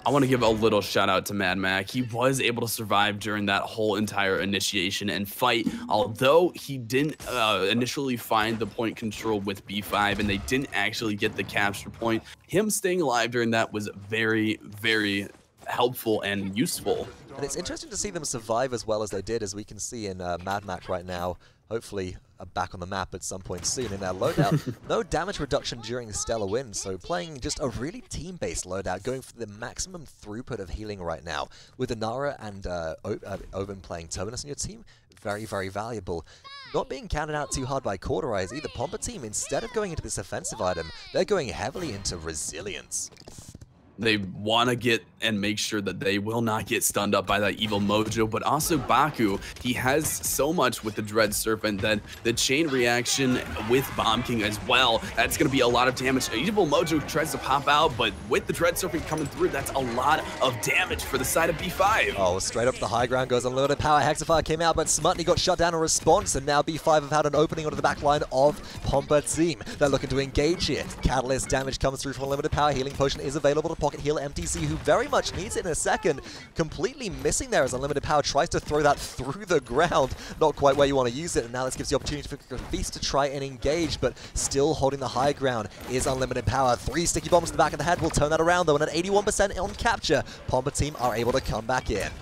Speaker 3: I want to give a little shout out to Mad Mac. He was able to survive during that whole entire initiation and fight, although he didn't initially find the point control with B5 and they didn't actually get the capture point. Him staying alive during that was very, very helpful and useful.
Speaker 2: And it's interesting to see them survive as well as they did, as we can see in Mad Mac right now. Hopefully back on the map at some point soon in their loadout. No damage reduction during the Stellar Wind, so playing just a really team-based loadout, going for the maximum throughput of healing right now. With Inara and Oven playing Terminus on your team, very, very valuable. Not being counted out too hard by Cauterize either. Pompa team, instead of going into this offensive item, they're going heavily into Resilience.
Speaker 3: They want to get and make sure that they will not get stunned up by that evil Mojo, but also Baku, he has so much with the Dread Serpent that the chain reaction with Bomb King as well, that's going to be a lot of damage. Evil Mojo tries to pop out, but with the Dread Serpent coming through, that's a lot of damage for the side of B5.
Speaker 2: Oh, straight up the high ground goes Unlimited Power. Hexafire came out, but Smutney got shut down in response, and now B5 have had an opening onto the back line of Pompa team. They're looking to engage here. Catalyst damage comes through from Unlimited Power. Healing Potion is available to pocket heal MTC, who very much needs it in a second. Completely missing there as Unlimited Power tries to throw that through the ground. Not quite where you want to use it, and now this gives the opportunity for Grafis to try and engage, but still holding the high ground is Unlimited Power. 3 sticky bombs to the back of the head will turn that around, though, and at 81% on capture, Pompa team are able to come back in.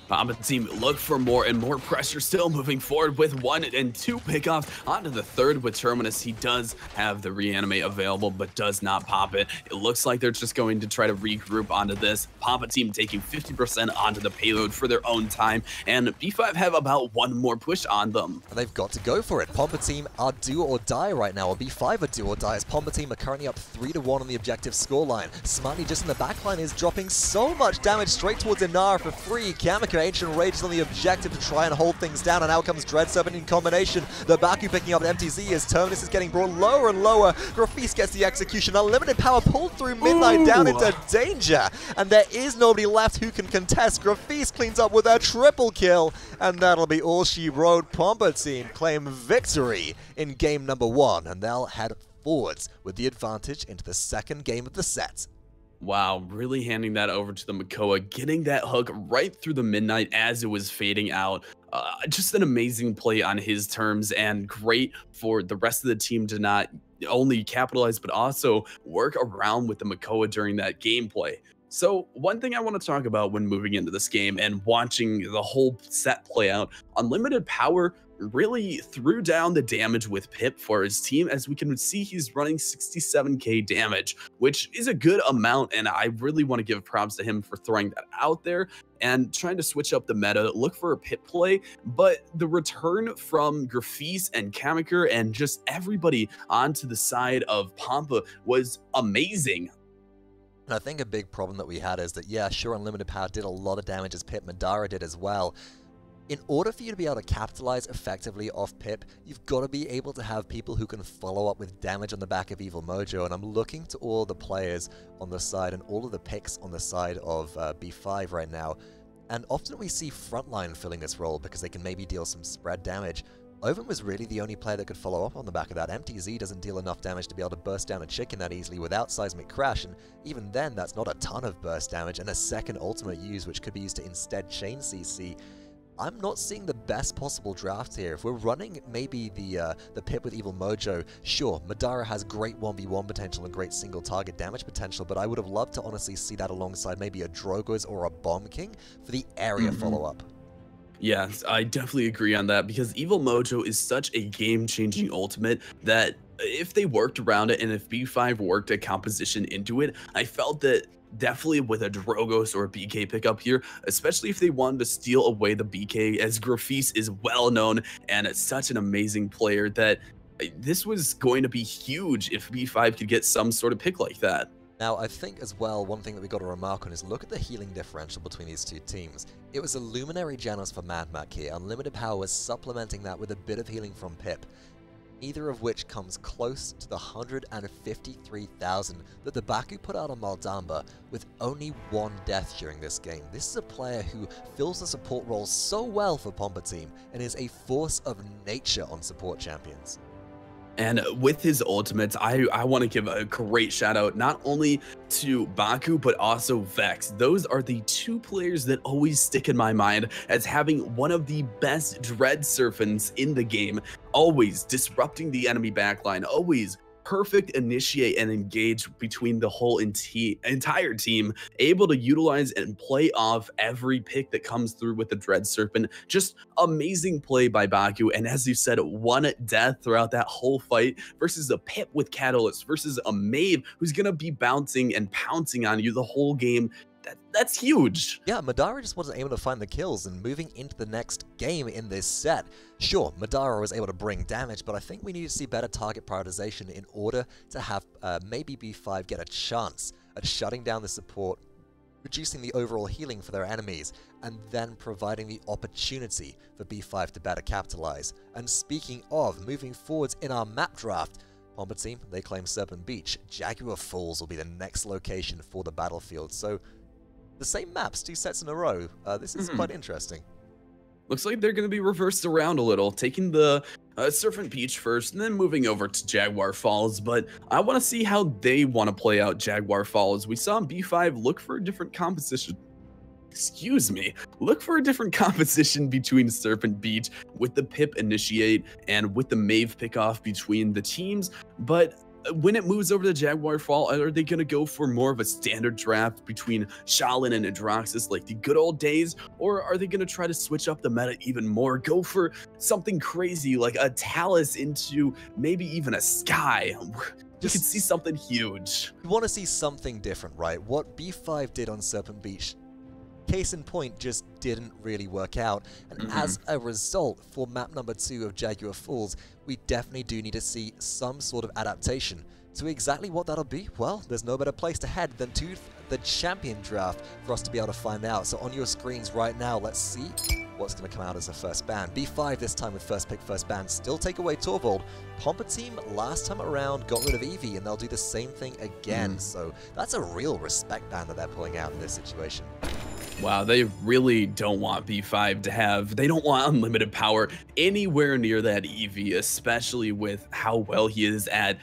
Speaker 3: Pompa team look for more and more pressure, still moving forward with 1 and 2 pickoffs onto the third with Terminus. He does have the reanimate available, but does not pop it. It looks like they're just going to try to regroup onto this. Pompa team taking 50% onto the payload for their own time, and B5 have about 1 more push on them.
Speaker 2: And they've got to go for it. Pompa team are do or die right now, or B5 are do or die, as Pompa team are currently up 3-1 on the objective scoreline. Smarty just in the backline is dropping so much damage straight towards Inara for free. Kamika Ancient Rage is on the objective to try and hold things down, and out comes Dread Serpent in combination. The Baku picking up an MTZ as Terminus is getting brought lower and lower. Grafis gets the execution. Unlimited Power pulled through Midnight down into danger, and there is nobody left who can contest. Grafis cleans up with a triple kill, and that'll be all she wrote. Pompa team claim victory in game number 1, and they'll head forwards with the advantage into the second game of the set.
Speaker 3: Wow, really handing that over to the Makoa, getting that hook right through the Midnight as it was fading out. Just an amazing play on his terms, and great for the rest of the team to not only capitalize, but also work around with the Makoa during that gameplay. So one thing I want to talk about when moving into this game and watching the whole set play out, Unlimited Power really threw down the damage with Pip for his team. As we can see, he's running 67k damage, which is a good amount, and I really want to give props to him for throwing that out there and trying to switch up the meta, look for a Pip play. But the return from Grafis and Kamika and just everybody onto the side of Pompa was amazing.
Speaker 2: And I think a big problem that we had is that, yeah, sure, Unlimited Power did a lot of damage as Pip. Madara did as well. In order for you to be able to capitalize effectively off Pip, you've got to be able to have people who can follow up with damage on the back of Evil Mojo, and I'm looking to all the players on the side and all of the picks on the side of B5 right now, and often we see Frontline filling this role because they can maybe deal some spread damage. Oven was really the only player that could follow up on the back of that. MTZ doesn't deal enough damage to be able to burst down a chicken that easily without Seismic Crash, and even then, that's not a ton of burst damage, and a second ultimate use which could be used to instead chain CC. I'm not seeing the best possible draft here. If we're running maybe the Pip with Evil Mojo, sure, Madara has great 1v1 potential and great single target damage potential, but I would have loved to honestly see that alongside maybe a Drogoz or a Bomb King for the area follow-up.
Speaker 3: Yes, I definitely agree on that, because Evil Mojo is such a game-changing ultimate that if they worked around it and if B5 worked a composition into it, I felt that definitely with a Drogoz or a BK pickup here, especially if they wanted to steal away the BK, as Grafis is well known and such an amazing player, that this was going to be huge if B5 could get some sort of pick like that.
Speaker 2: Now, I think as well, one thing that we got to remark on is look at the healing differential between these two teams. It was a Luminary Janus for Mad Mac here. Unlimited Power was supplementing that with a bit of healing from Pip, neither of which comes close to the 153,000 that the Baku put out on Maldamba with only 1 death during this game. This is a player who fills the support role so well for Pompa team and is a force of nature on support champions.
Speaker 3: And with his ultimates, I want to give a great shout out not only to Baku, but also Vex. Those are the 2 players that always stick in my mind as having one of the best Dread Serpents in the game, always disrupting the enemy backline, always perfect initiate and engage between the whole entire team, able to utilize and play off every pick that comes through with the Dread Serpent. Just amazing play by Baku, and as you said, one death throughout that whole fight versus a Pip with Catalyst versus a Maeve who's gonna be bouncing and pouncing on you the whole game. That's huge.
Speaker 2: Yeah, Madara just wasn't able to find the kills, and moving into the next game in this set, sure, Madara was able to bring damage, but I think we need to see better target prioritization in order to have maybe B5 get a chance at shutting down the support, reducing the overall healing for their enemies, and then providing the opportunity for B5 to better capitalize. And speaking of moving forwards in our map draft, Pompa team, they claim Serpent Beach. Jaguar Falls will be the next location for the battlefield. So the same maps, 2 sets in a row. This is quite interesting.
Speaker 3: Looks like they're going to be reversed around a little, taking the Serpent Beach first and then moving over to Jaguar Falls. But I want to see how they want to play out Jaguar Falls. We saw B5 look for a different composition. Excuse me, look for a different composition between Serpent Beach with the Pip initiate and with the Maeve pickoff between the teams. But when it moves over to Jaguar Fall, are they going to go for more of a standard draft between Shaolin and Adroxus like the good old days? Or are they going to try to switch up the meta even more? Go for something crazy like a Talus into maybe even a Sky? You can see something huge.
Speaker 2: You want to see something different, right? What B5 did on Serpent Beach, case in point, just didn't really work out. And as a result, for map number 2 of Jaguar Falls, we definitely do need to see some sort of adaptation. So exactly what that'll be? Well, there's no better place to head than to the champion draft for us to be able to find out. So on your screens right now, let's see what's going to come out as a first ban. B5 this time with first pick, first ban. Still take away Torvald. Pompa team last time around got rid of Eevee, and they'll do the same thing again. So that's a real respect ban that they're pulling out in this situation.
Speaker 3: Wow, they really don't want B5 to have, they don't want unlimited power anywhere near that Eevee, especially with how well he is at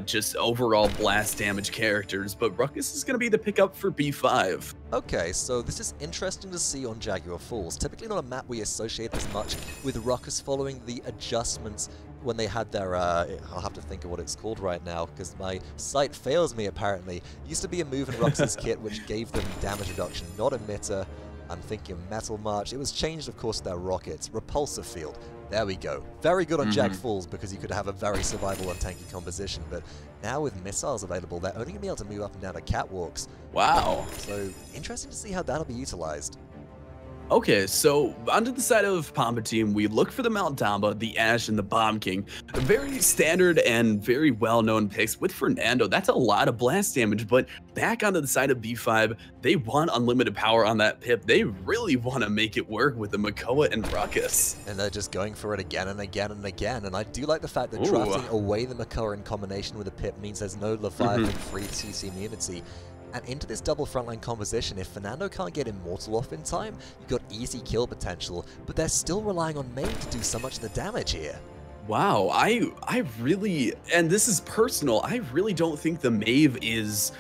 Speaker 3: just overall blast damage characters. But Ruckus is going to be the pickup for B5.
Speaker 2: Okay, so this is interesting to see on Jaguar Falls. Typically not a map we associate as much with Ruckus following the adjustments when they had their, I'll have to think of what it's called right now, because my sight fails me apparently. It used to be a move in Ruckus' kit which gave them damage reduction, not emitter. I'm thinking Metal March. It was changed, of course, to their rockets. Repulsor Field. There we go. Very good on Jag Falls because you could have a very survival and tanky composition, but now with missiles available, they're only going to be able to move up and down the catwalks.
Speaker 3: Wow.
Speaker 2: So interesting to see how that'll be utilized.
Speaker 3: Okay, so onto the side of Pompa team, we look for the Mount Damba, the Ash, and the Bomb King. Very standard and very well-known picks with Fernando. That's a lot of blast damage, but back onto the side of B5, they want unlimited power on that Pip. They really want to make it work with the Makoa and Ruckus.
Speaker 2: And they're just going for it again and again and again. And I do like the fact that drafting away the Makoa in combination with the Pip means there's no Leviathan free CC immunity. And into this double frontline composition, if Fernando can't get Immortal off in time, you've got easy kill potential, but they're still relying on Maeve to do so much of the damage here.
Speaker 3: Wow, I really, and this is personal, I really don't think the Maeve is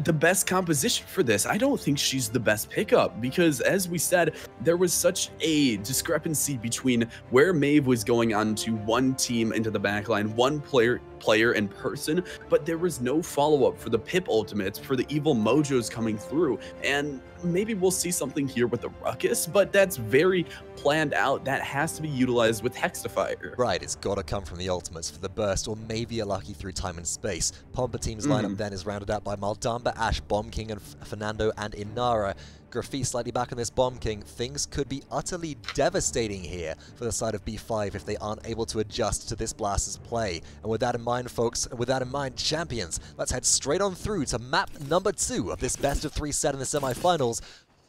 Speaker 3: the best composition for this. I don't think she's the best pickup because, as we said, there was such a discrepancy between where Maeve was going on to one team into the backline, one player in person, but there was no follow-up for the Pip ultimates, for the evil mojos coming through. And maybe we'll see something here with the Ruckus, but that's very planned out. That has to be utilized with Hextifier.
Speaker 2: Right, it's got to come from the ultimates for the burst, or maybe a lucky through time and space. Pompa team's lineup then is rounded out by Maldamba, Ash, Bomb King, and Fernando and Inara. Graffi slightly back on this Bomb King. Things could be utterly devastating here for the side of B5 if they aren't able to adjust to this Blaster's play. And with that in mind, folks, and with that in mind, champions, let's head straight on through to map number 2 of this best of 3 set in the semifinals.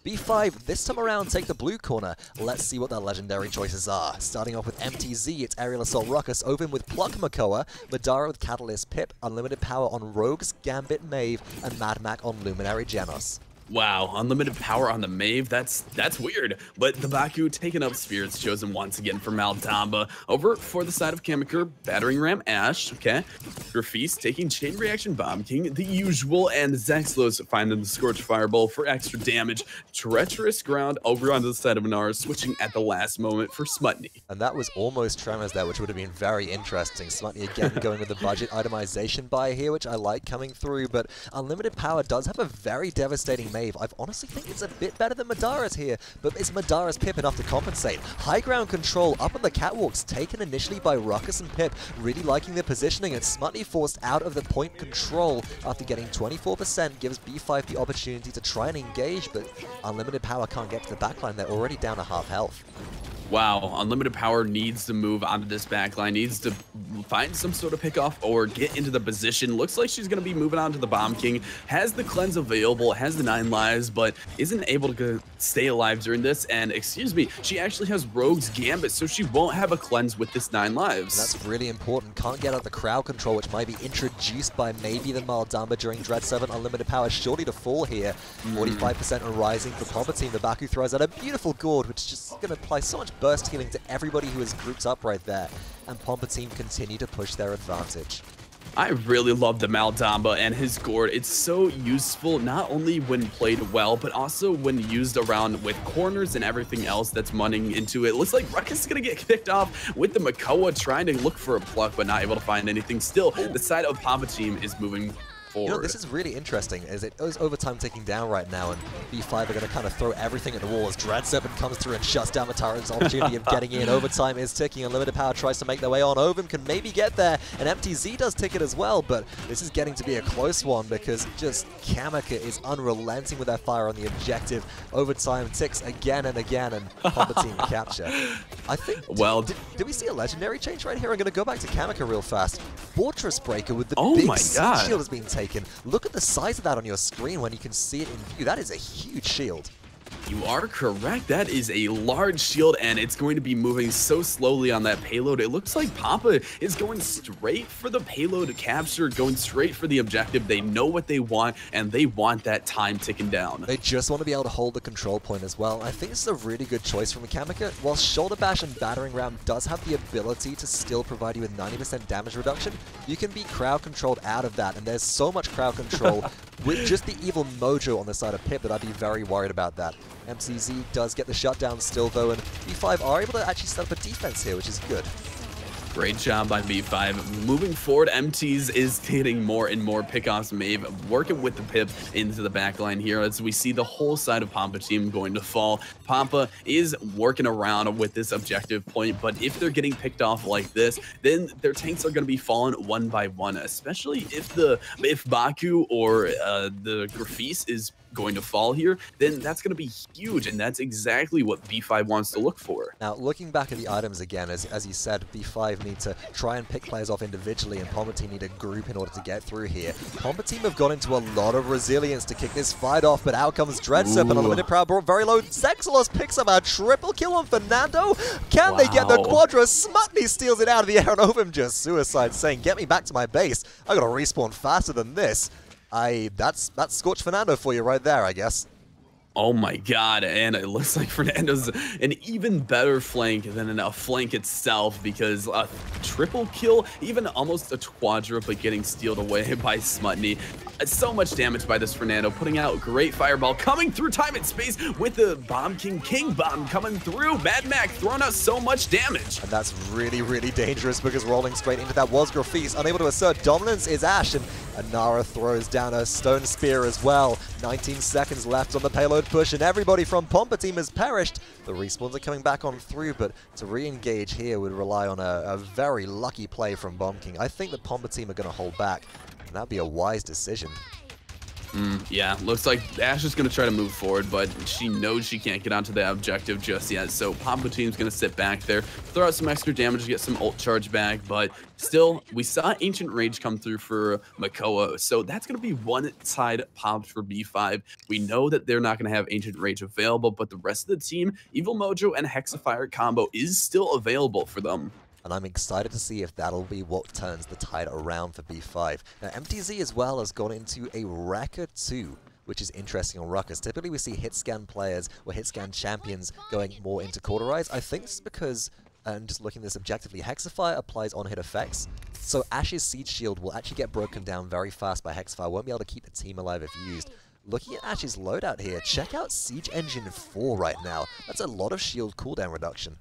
Speaker 2: B5, this time around, take the blue corner. Let's see what their legendary choices are. Starting off with MTZ, it's Aerial Assault Ruckus, Ovin with Pluck Makoa, Madara with Catalyst Pip, Unlimited Power on Rogues, Gambit Maeve, and Mad Mac on Luminary Genos.
Speaker 3: Wow, unlimited power on the Mave, that's weird. But the Baku taking up Spirit's Chosen once again for Maldamba. Over for the side of Kamikaze, Battering Ram Ash, okay. Grafis taking Chain Reaction Bomb King, the usual, and Zexlos finding the Scorch Fireball for extra damage. Treacherous Ground over onto the side of Inara, switching at the last moment for Smutny.
Speaker 2: And that was almost Tremors there, which would have been very interesting. Smutny again going with the budget itemization buy here, which I like coming through, but unlimited power does have a very devastating Mave. I honestly think it's a bit better than Madara's here, but is Madara's Pip enough to compensate? High ground control up on the catwalks, taken initially by Ruckus and Pip, really liking their positioning, and Smutny forced out of the point control after getting 24%, gives B5 the opportunity to try and engage, but unlimited power can't get to the backline. They're already down to half health.
Speaker 3: Wow, unlimited power needs to move onto this backline, needs to find some sort of pickoff or get into the position. Looks like she's going to be moving on to the Bomb King. Has the cleanse available, has the 9 lives, but isn't able to stay alive during this. And excuse me, she actually has Rogue's Gambit, so she won't have a cleanse with this 9 lives.
Speaker 2: And that's really important. Can't get out the crowd control, which might be introduced by maybe the Maldamba during Dread 7. Unlimited power surely to fall here. 45% and rising for Palpatine. The Baku throws out a beautiful gourd, which is just going to apply so much burst healing to everybody who is grouped up right there. And Palpatine continue to push their advantage.
Speaker 3: I really love the Maldamba and his gourd. It's so useful, not only when played well, but also when used around with corners and everything else that's running into it. Looks like Ruckus is going to get picked off with the Makoa, trying to look for a pluck, but not able to find anything. Still, the side of Palpatine is moving forward.
Speaker 2: You know, this is really interesting, as it is overtime ticking down right now, and B5 are going to kind of throw everything at the wall as Dread 7 comes through and shuts down Matara's opportunity of getting in. Overtime is ticking, Unlimited Power tries to make their way on. Ovum can maybe get there, and MTZ does tick it as well, but this is getting to be a close one because just Kamikaze is unrelenting with their fire on the objective. Overtime ticks again and again, and Palpatine capture. I think,
Speaker 3: well,
Speaker 2: did we see a legendary change right here? I'm going to go back to Kamikaze real fast. Fortress Breaker with the
Speaker 3: oh
Speaker 2: big
Speaker 3: my God.
Speaker 2: shield has been taken. Look at the size of that on your screen when you can see it in view. That is a huge shield.
Speaker 3: You are correct. That is a large shield, and it's going to be moving so slowly on that payload. It looks like Papa is going straight for the payload capture, going straight for the objective. They know what they want, and they want that time ticking down.
Speaker 2: They just want to be able to hold the control point as well. I think it's a really good choice from Kamikaze. While Shoulder Bash and Battering Ram does have the ability to still provide you with 90% damage reduction, you can be crowd controlled out of that, and there's so much crowd control with just the evil mojo on the side of Pip that I'd be very worried about that. MCZ does get the shutdown still though, and B5 are able to actually set up a defense here, which is good.
Speaker 3: Great job by B5. Moving forward, MTs is getting more and more pickoffs. Mave working with the Pip into the backline here as we see the whole side of Pampa team going to fall. Pampa is working around with this objective point, but if they're getting picked off like this, then their tanks are going to be falling one by one, especially if Baku or the Grafis is going to fall here, then that's going to be huge, and that's exactly what B5 wants to look for.
Speaker 2: Now, looking back at the items again, as you said, B5 need to try and pick players off individually, and Palpatine need a group in order to get through here. Palpatine have got into a lot of resilience to kick this fight off, but out comes Dreadsup, and Unlimited Power brought very low. Zexalos picks up a triple kill on Fernando. Can they get the Quadra? Smutny steals it out of the air, and Ovum just suicide, saying, get me back to my base. I gotta respawn faster than this. That's Scorch Fernando for you right there, I guess.
Speaker 3: Oh my God, and it looks like Fernando's an even better flank than a flank itself, because a triple kill, even almost a quadra, but getting stealed away by Smutny. So much damage by this Fernando, putting out great fireball, coming through time and space with the Bomb King Bomb coming through. Mad Mac throwing out so much damage.
Speaker 2: And that's really, really dangerous, because rolling straight into that was Grafis. Unable to assert dominance is Ash, and Inara throws down a Stone Spear as well. 19 seconds left on the payload push, and everybody from Pompa team has perished. The respawns are coming back on through, but to re-engage here would rely on a very lucky play from Bomb King. I think the Pompa team are going to hold back, and that'd be a wise decision.
Speaker 3: Yeah, looks like Ash is going to try to move forward, but she knows she can't get onto the objective just yet, so Pompa team's going to sit back there, throw out some extra damage to get some ult charge back, but still, we saw Ancient Rage come through for Makoa, so that's going to be one side popped for B5. We know that they're not going to have Ancient Rage available, but the rest of the team, Evil Mojo and Hexafire combo is still available for them.
Speaker 2: And I'm excited to see if that'll be what turns the tide around for B5. Now, MTZ as well has gone into a Wrecker 2 which is interesting on Ruckus. Typically we see hit scan players or hit scan champions going more into cauterize. I think it's because, and just looking at this objectively, Hexafire applies on-hit effects. So Ash's Siege Shield will actually get broken down very fast by Hexafire, won't be able to keep the team alive if used. Looking at Ash's loadout here, check out Siege Engine 4 right now. That's a lot of shield cooldown reduction.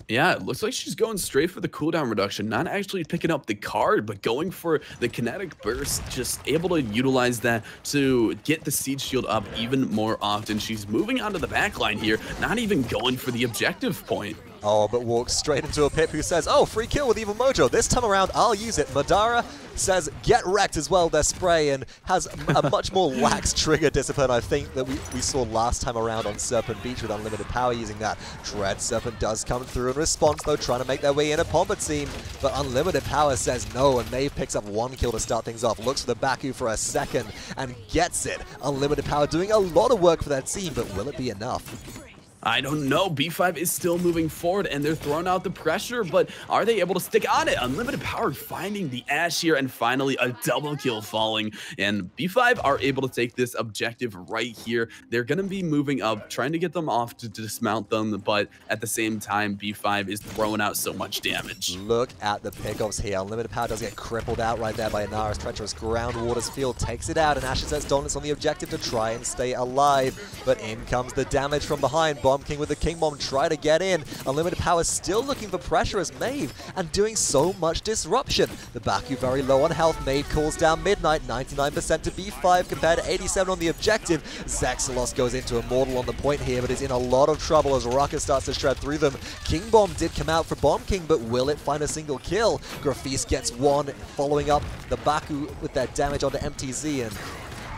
Speaker 3: Yeah, it looks like she's going straight for the cooldown reduction, not actually picking up the card, but going for the kinetic burst, just able to utilize that to get the siege shield up even more often. She's moving onto the backline here, not even going for the objective point.
Speaker 2: Oh, but walks straight into a Pip who says, oh, free kill with Evil Mojo. This time around, I'll use it. Madara says, get wrecked as well, their spray, and has a much more lax trigger discipline, I think, that we saw last time around on Serpent Beach with unlimited power using that. Dread Serpent does come through in response, though, trying to make their way in a Pompa team, but unlimited power says no, and Maeve picks up one kill to start things off, looks for the Baku for a second, and gets it. Unlimited power doing a lot of work for that team, but will it be enough?
Speaker 3: I don't know. B5 is still moving forward, and they're throwing out the pressure, but are they able to stick on it? Unlimited power finding the Ash here, and finally a double kill falling, and B5 are able to take this objective right here. They're going to be moving up, trying to get them off to dismount them, but at the same time, B5 is throwing out so much damage.
Speaker 2: Look at the pickoffs here. Unlimited power does get crippled out right there by Inara's treacherous ground. Waters Field takes it out, and Ash sets dominance on the objective to try and stay alive, but in comes the damage from behind. Bomb King with the King Bomb try to get in. Unlimited power still looking for pressure as Maeve, and doing so much disruption. The Baku very low on health. Maeve calls down Midnight, 99% to B5 compared to 87 on the objective. Zexalos goes into Immortal on the point here, but is in a lot of trouble as Ruckus starts to shred through them. King Bomb did come out for Bomb King, but will it find a single kill? Grafis gets one, following up the Baku with that damage onto MTZ, and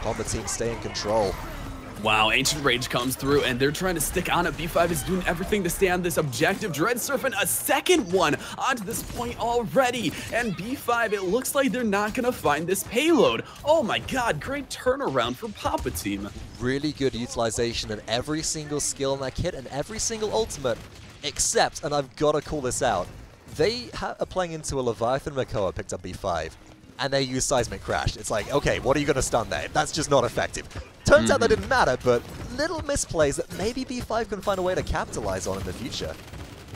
Speaker 2: Bomber team stay in control.
Speaker 3: Wow, Ancient Rage comes through, and they're trying to stick on it. B5 is doing everything to stay on this objective. Dread Serpent, a second one onto this point already. And B5, it looks like they're not going to find this payload. Oh my god, great turnaround for Papa Team.
Speaker 2: Really good utilization of every single skill in that kit and every single ultimate, except, and I've got to call this out, they are playing into a Leviathan Makoa picked up B5. And they use Seismic Crash. It's like, okay, what are you going to stun there? That's just not effective. Turns out that didn't matter, but little misplays that maybe B5 can find a way to capitalize on in the future.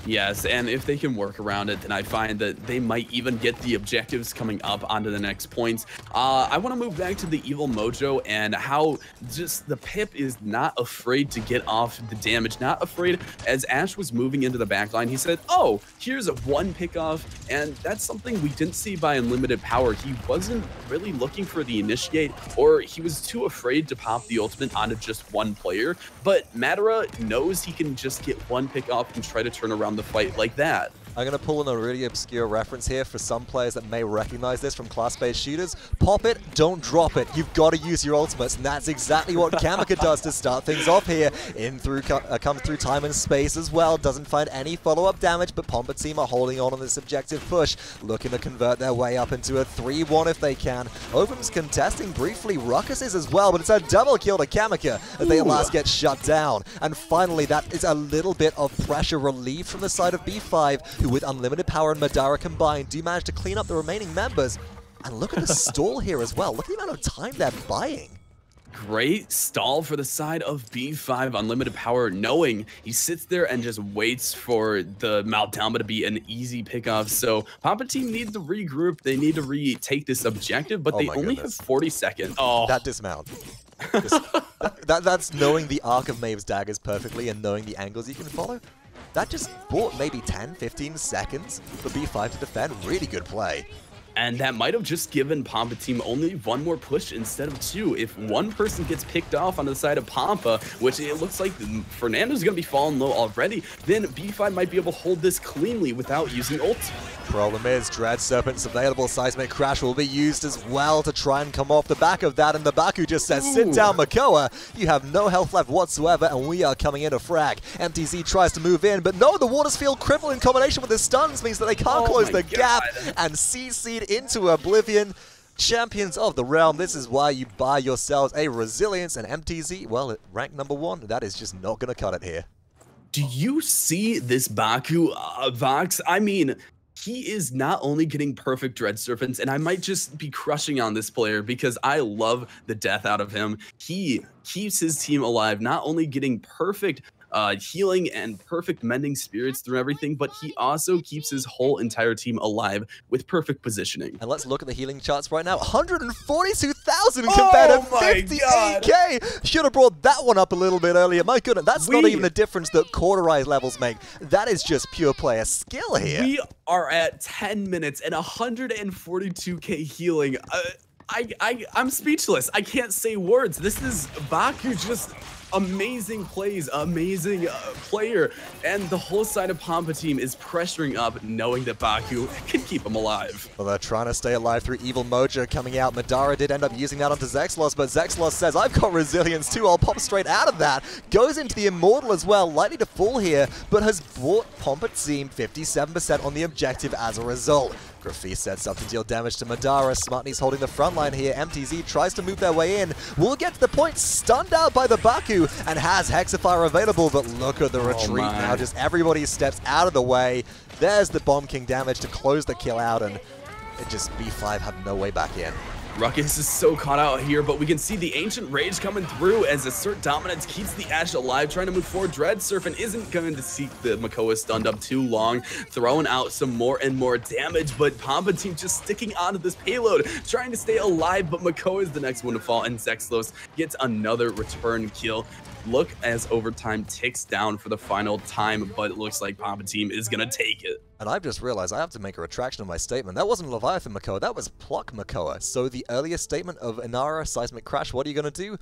Speaker 3: Yes, and if they can work around it, then I find that they might even get the objectives coming up onto the next points. I want to move back to the Evil Mojo and how just the Pip is not afraid to get off the damage, not afraid. As Ash was moving into the backline, he said, oh, here's a one pickoff, and that's something we didn't see by Unlimited Power. He wasn't really looking for the initiate, or he was too afraid to pop the ultimate onto just one player, but Madara knows he can just get one pickoff and try to turn around the fight like that.
Speaker 2: I'm going to pull in a really obscure reference here for some players that may recognize this from class-based shooters. Pop it, don't drop it. You've got to use your ultimates, and that's exactly what Kamika does to start things off here. Comes through time and space as well. Doesn't find any follow-up damage, but Pompa team are holding on this objective push, looking to convert their way up into a 3-1 if they can. Ovum's contesting briefly. Ruckus is as well, but it's a double kill to Kamika as they at last get shut down. And finally, that is a little bit of pressure relieved from the side of B5, who with Unlimited Power and Madara combined do manage to clean up the remaining members. And look at the stall here as well. Look at the amount of time they're buying.
Speaker 3: Great stall for the side of B5. Unlimited Power, knowing he sits there and just waits for the Maldama to be an easy pickoff. So Papa Team needs to regroup. They need to retake this objective, but they only have 40 seconds. Oh,
Speaker 2: that dismount. That's knowing the arc of Maeve's daggers perfectly and knowing the angles you can follow. That just bought maybe 10, 15 seconds for B5 to defend. Really good play.
Speaker 3: And that might have just given Pampa Team only one more push instead of two. If one person gets picked off on the side of Pampa, which it looks like Fernando's going to be falling low already, then B5 might be able to hold this cleanly without using ult.
Speaker 2: Problem is, Dread Serpent's available. Seismic Crash will be used as well to try and come off the back of that, and the Baku just says, sit down, Makoa. You have no health left whatsoever, and we are coming in to frag. MTZ tries to move in, but no, the Waters Field cripple in combination with the stuns means that they can't close the gap, and CC'd into oblivion. Champions of the realm, this is why you buy yourselves a Resilience, and MTZ, well, at rank number 1, that is just not going to cut it here.
Speaker 3: Do you see this Baku, Vox? I mean, he is not only getting perfect Dread Serpents, and I might just be crushing on this player because I love the death out of him. He keeps his team alive, not only getting perfect healing and perfect mending spirits through everything, but he also keeps his whole entire team alive with perfect positioning.
Speaker 2: And let's look at the healing charts right now. 142,000 compared to 58k. Should have brought that one up a little bit earlier. My goodness, that's not even a difference that cauterize levels make. That is just pure player skill here.
Speaker 3: We are at 10 minutes and 142k healing. I'm speechless. I can't say words. This is Baku just amazing plays, amazing player, and the whole side of Pampa team is pressuring up, knowing that Baku can keep him alive.
Speaker 2: Well, they're trying to stay alive through Evil Mojo coming out. Madara did end up using that onto Zexlos, but Zexlos says, I've got resilience too, I'll pop straight out of that. Goes into the Immortal as well, likely to fall here, but has brought Pampa team 57% on the objective as a result. Graffi sets up to deal damage to Madara. Smartney's holding the front line here. MTZ tries to move their way in. Will get to the point, stunned out by the Baku, and has Hexafire available, but look at the retreat now. Just everybody steps out of the way. There's the Bomb King damage to close the kill out, and it just B5 have no way back in.
Speaker 3: Ruckus is so caught out here, but we can see the Ancient Rage coming through as Assert Dominance keeps the Ashe alive, trying to move forward. Dread Serpent isn't going to seek the Makoa stunned up too long, throwing out some more and more damage, but Pampa team just sticking onto this payload, trying to stay alive, but Makoa is the next one to fall, and Zexlos gets another return kill. Look as overtime ticks down for the final time, but it looks like Pampa team is going to take it.
Speaker 2: And I've just realized I have to make a retraction of my statement. That wasn't Leviathan Makoa, that was Pluck Makoa. So the earlier statement of Inara, Seismic Crash, what are you going to do?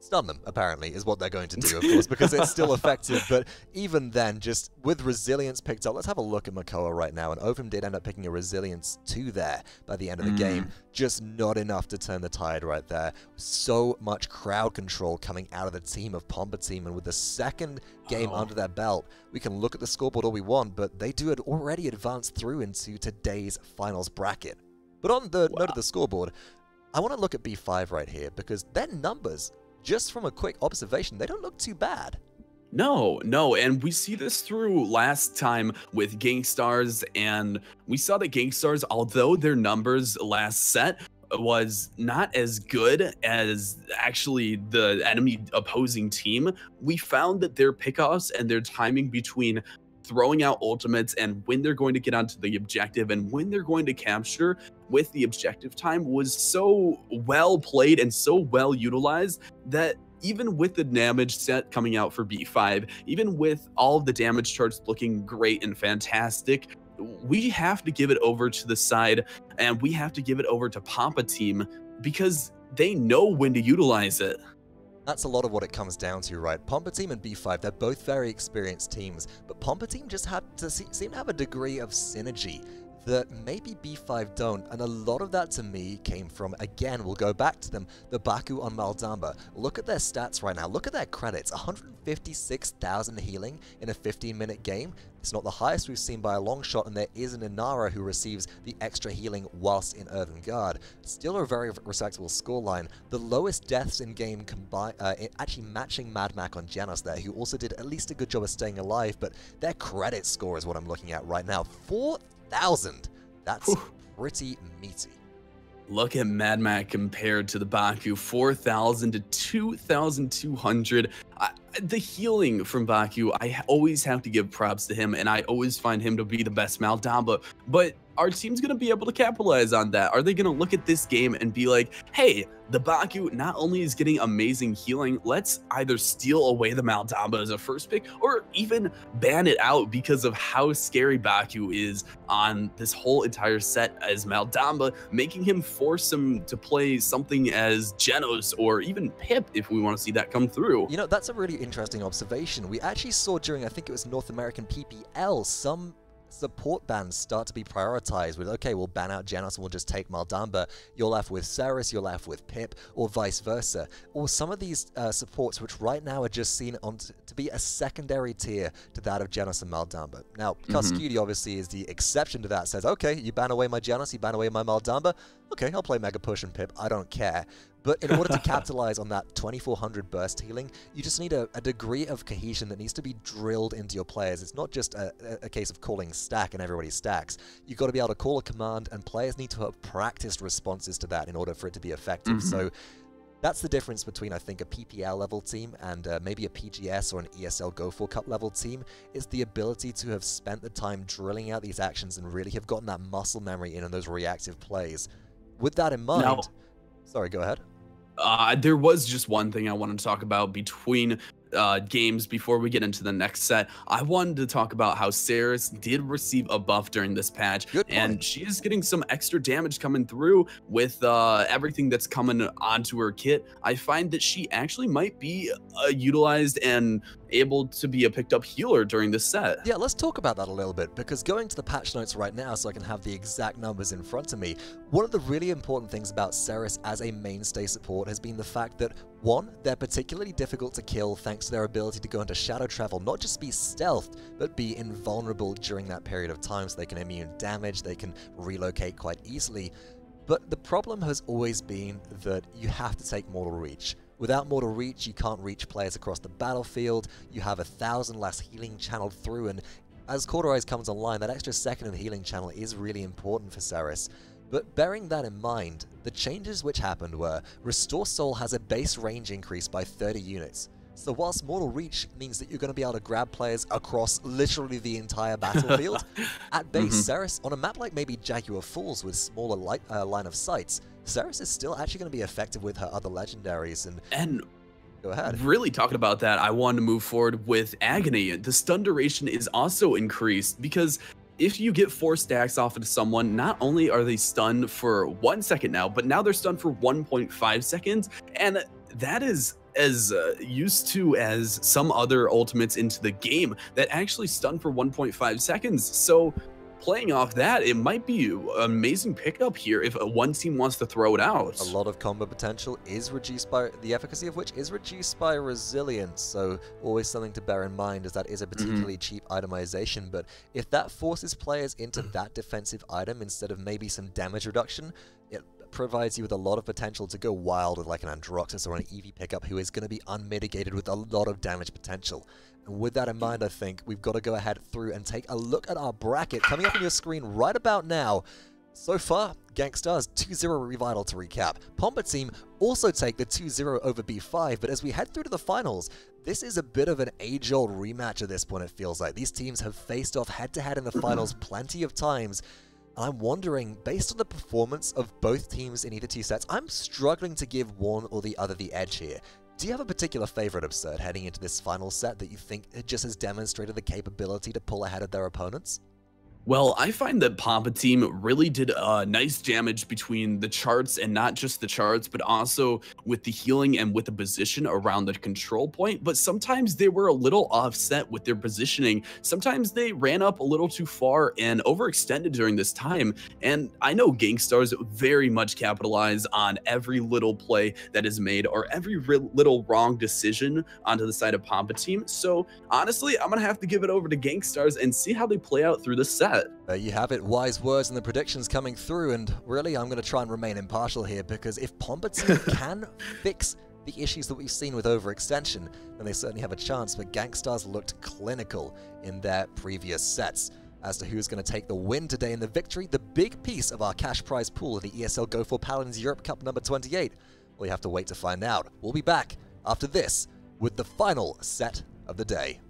Speaker 2: Stun them, apparently, is what they're going to do, of course, because it's still effective. But even then, just with Resilience picked up, let's have a look at Makoa right now. And Ovum did end up picking a Resilience 2 there by the end of the game. Just not enough to turn the tide right there. So much crowd control coming out of the team of Pampa team. And with the second game under their belt, we can look at the scoreboard all we want, but they do it already advance through into today's finals bracket. But on the note of the scoreboard, I want to look at B5 right here, because their numbers, just from a quick observation, they don't look too bad.
Speaker 3: No, and we see this through last time with Gangstars, and we saw that Gangstars, although their numbers last set was not as good as actually the enemy opposing team, we found that their pickoffs and their timing between throwing out ultimates and when they're going to get onto the objective and when they're going to capture with the objective time was so well played and so well utilized that even with the damage set coming out for B5, even with all of the damage charts looking great and fantastic, we have to give it over to the side, and we have to give it over to Pampa team because they know when to utilize it.
Speaker 2: That's a lot of what it comes down to, right? Pampa team and B5, they're both very experienced teams, but Pampa team just had to seem to have a degree of synergy that maybe B5 don't, and a lot of that to me came from, again, we'll go back to them, the Baku on Maldamba. Look at their stats right now, look at their credits, 156,000 healing in a 15-minute game. It's not the highest we've seen by a long shot, and there is an Inara who receives the extra healing whilst in Earthen Guard. Still a very respectable scoreline. The lowest deaths in game actually matching Mad Mac on Janos there, who also did at least a good job of staying alive, but their credit score is what I'm looking at right now. 4,000. That's pretty meaty.
Speaker 3: Look at Mad Mac compared to the Baku, 4,000 to 2,200. The healing from Baku, I always have to give props to him, and I always find him to be the best Maldamba. But our team's going to be able to capitalize on that. Are they going to look at this game and be like, hey, the Baku not only is getting amazing healing, let's either steal away the Maldamba as a first pick or even ban it out because of how scary Baku is on this whole entire set as Maldamba, making him force him to play something as Genos or even Pip if we want to see that come through.
Speaker 2: You know, that's a really interesting observation. We actually saw during, I think it was North American PPL, some support bans start to be prioritized with, okay, we'll ban out Genos and we'll just take Maldamba. You're left with Ceres, you're left with Pip, or vice versa. Or some of these supports, which right now are just seen on to be a secondary tier to that of Genos and Maldamba. Now, Cuscuti obviously is the exception to that, says, okay, you ban away my Genos, you ban away my Maldamba, okay, I'll play Mega Push and Pip, I don't care. But in order to capitalize on that 2400 burst healing, you just need a degree of cohesion that needs to be drilled into your players. It's not just a case of calling stack and everybody stacks. You've got to be able to call a command, and players need to have practiced responses to that in order for it to be effective. So that's the difference between, I think, a PPL level team and maybe a PGS or an ESL Go4 Cup level team, is the ability to have spent the time drilling out these actions and really have gotten that muscle memory in on those reactive plays. With that in mind...
Speaker 3: Now,
Speaker 2: sorry, go ahead.
Speaker 3: There was just one thing I wanted to talk about between games before we get into the next set. I wanted to talk about how Saris did receive a buff during this patch, and she is getting some extra damage coming through with everything that's coming onto her kit. I find that she actually might be utilized and able to be a picked up healer during this set.
Speaker 2: Yeah, let's talk about that a little bit, because going to the patch notes right now so I can have the exact numbers in front of me, one of the really important things about Saris as a mainstay support has been the fact that, one, they're particularly difficult to kill thanks to their ability to go into shadow travel, not just be stealthed, but be invulnerable during that period of time, so they can immune damage, they can relocate quite easily. But the problem has always been that you have to take Mortal Reach. Without Mortal Reach, you can't reach players across the battlefield, you have 1,000 less healing channeled through, and as Cauterize comes online, that extra second of healing channel is really important for Saris. But bearing that in mind, the changes which happened were, Restore Soul has a base range increase by 30 units. So whilst Mortal Reach means that you're going to be able to grab players across literally the entire battlefield, at base Saris, on a map like maybe Jaguar Falls with smaller line of sights, Saris is still actually going to be effective with her other legendaries. And go ahead.
Speaker 3: Really talking about that, I wanted to move forward with Agony. The stun duration is also increased because if you get 4 stacks off of someone, not only are they stunned for 1 second now, but now they're stunned for 1.5 seconds. And that is as used to as some other ultimates into the game that actually stun for 1.5 seconds. So playing off that, it might be an amazing pickup here if one team wants to throw it out.
Speaker 2: A lot of combo potential is reduced by, the efficacy of which is reduced by resilience, so always something to bear in mind as that is a particularly cheap itemization, but if that forces players into that defensive item instead of maybe some damage reduction, it provides you with a lot of potential to go wild with like an Androxus or an Eevee pickup who is going to be unmitigated with a lot of damage potential. And with that in mind, I think we've got to go ahead through and take a look at our bracket coming up on your screen right about now. So far, Gankstars 2-0 Revital to recap. Pomba team also take the 2-0 over B5, but as we head through to the finals, this is a bit of an age-old rematch at this point, it feels like. These teams have faced off head-to-head in the finals plenty of times. I'm wondering, based on the performance of both teams in either two sets, I'm struggling to give one or the other the edge here. Do you have a particular favorite, Absurd, heading into this final set that you think it just has demonstrated the capability to pull ahead of their opponents?
Speaker 3: Well, I find that Pomba team really did nice damage between the charts, and not just the charts, but also with the healing and with the position around the control point. But sometimes they were a little offset with their positioning. Sometimes they ran up a little too far and overextended during this time. And I know Gankstars very much capitalize on every little play that is made or every little wrong decision onto the side of Pomba team. So honestly, I'm going to have to give it over to Gankstars and see how they play out through the set.
Speaker 2: There you have it, wise words and the predictions coming through, and really I'm going to try and remain impartial here, because if Pomba team can fix the issues that we've seen with overextension, then they certainly have a chance, but Gankstars looked clinical in their previous sets. As to who's going to take the win today in the victory, the big piece of our cash prize pool of the ESL Go4Paladins Europe Cup number 28, well, you have to wait to find out. We'll be back after this with the final set of the day.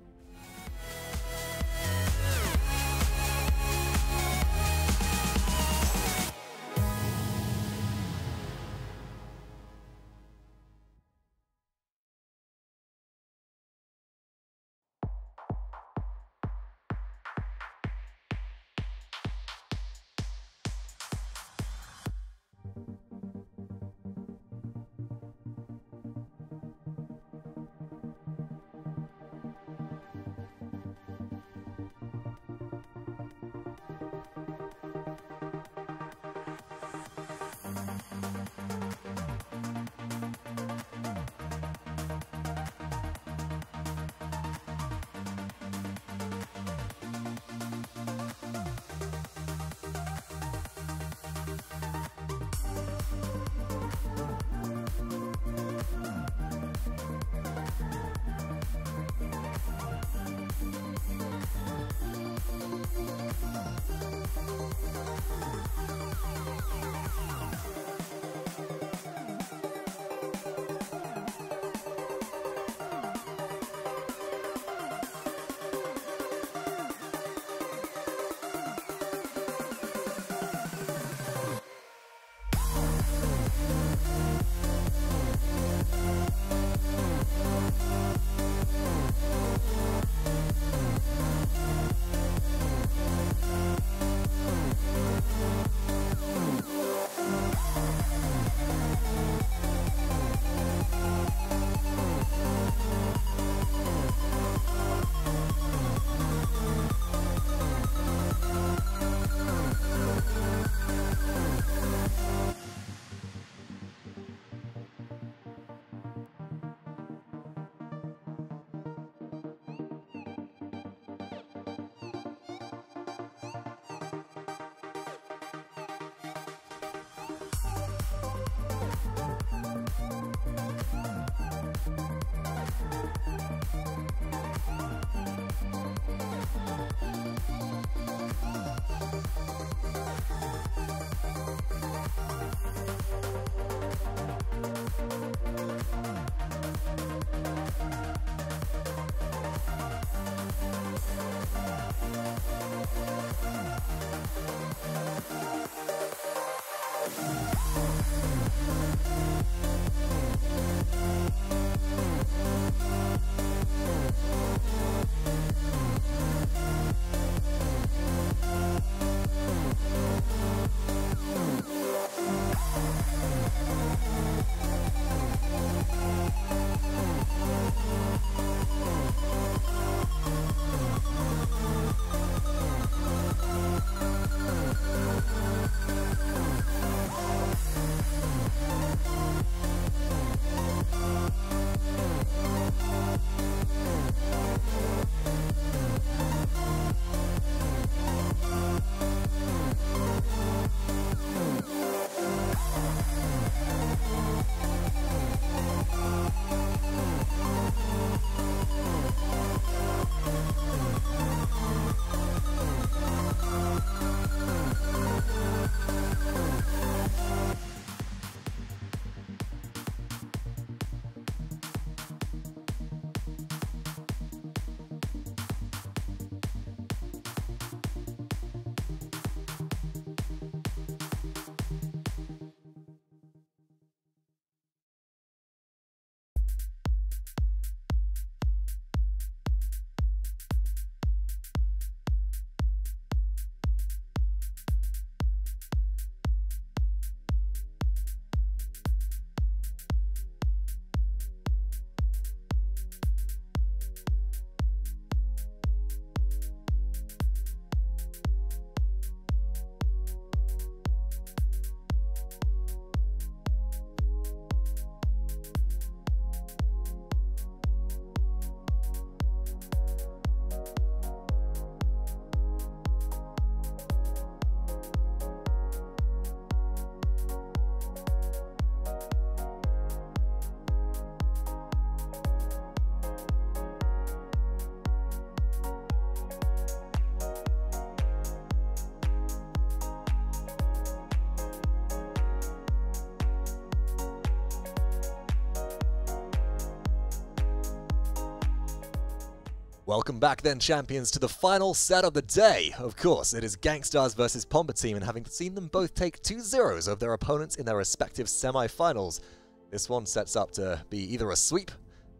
Speaker 2: Welcome back then, champions, to the final set of the day. Of course, it is Gangstars versus Pomba Team, and having seen them both take 2-0s of their opponents in their respective semi-finals, this one sets up to be either a sweep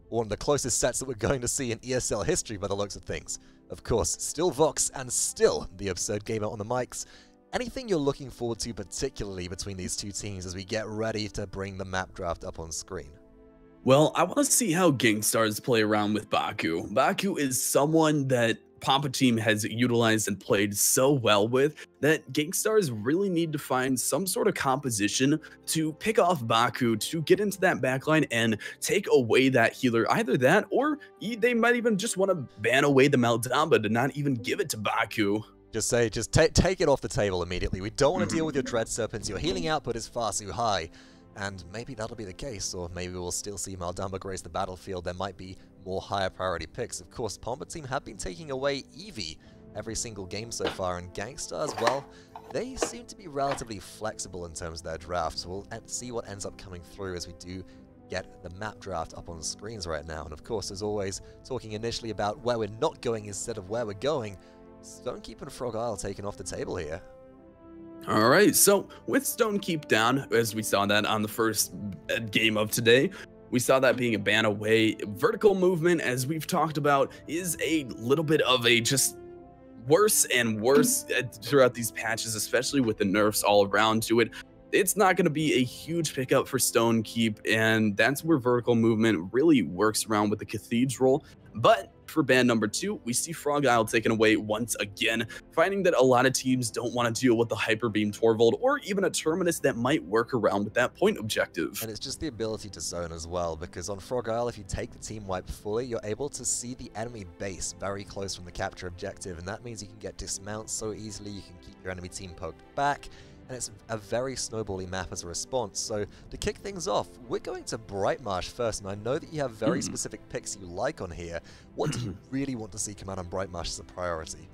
Speaker 2: or one of the closest sets that we're going to see in ESL history by the looks of things. Of course, still Vox and still the Absurd Gamer on the mics. Anything you're looking forward to particularly between these two teams as we get ready to bring the map draft up on screen?
Speaker 3: Well, I want to see how Gangstars play around with Baku. Baku is someone that Pomba Team has utilized and played so well with that Gangstars really need to find some sort of composition to pick off Baku, to get into that backline and take away that healer. Either that, or they might even just want to ban away the Maldamba to not even give it to Baku.
Speaker 2: Just take it off the table immediately. We don't want to deal with your Dread Serpents. Your healing output is far too high. And maybe that'll be the case, or maybe we'll still see Maldamba grace the battlefield. There might be more higher priority picks. Of course, Pomba Team have been taking away Eevee every single game so far, and Gangstars, well, they seem to be relatively flexible in terms of their draft. So we'll see what ends up coming through as we do get the map draft up on screens right now. And of course, as always, talking initially about where we're not going instead of where we're going, Stonekeep and Frog Isle taken off the table here.
Speaker 3: All right, so with Stonekeep down, as we saw that on the first game of today, we saw that being a ban away. Vertical movement, as we've talked about, is a little bit of a just worse and worse throughout these patches, especially with the nerfs all around to it. It's not going to be a huge pickup for Stonekeep, and that's where vertical movement really works around with the Cathedral. But for ban number 2, we see Frog Isle taken away once again, finding that a lot of teams don't want to deal with the Hyper Beam Torvald or even a Terminus that might work around with that point objective.
Speaker 2: And it's just the ability to zone as well, because on Frog Isle, if you take the team wipe fully, you're able to see the enemy base very close from the capture objective, and that means you can get dismounts so easily, you can keep your enemy team poked back, and it's a very snowbally map as a response. So to kick things off, we're going to Brightmarsh first, and I know that you have very specific picks you like on here. What do you really want to see come out on Brightmarsh as a priority?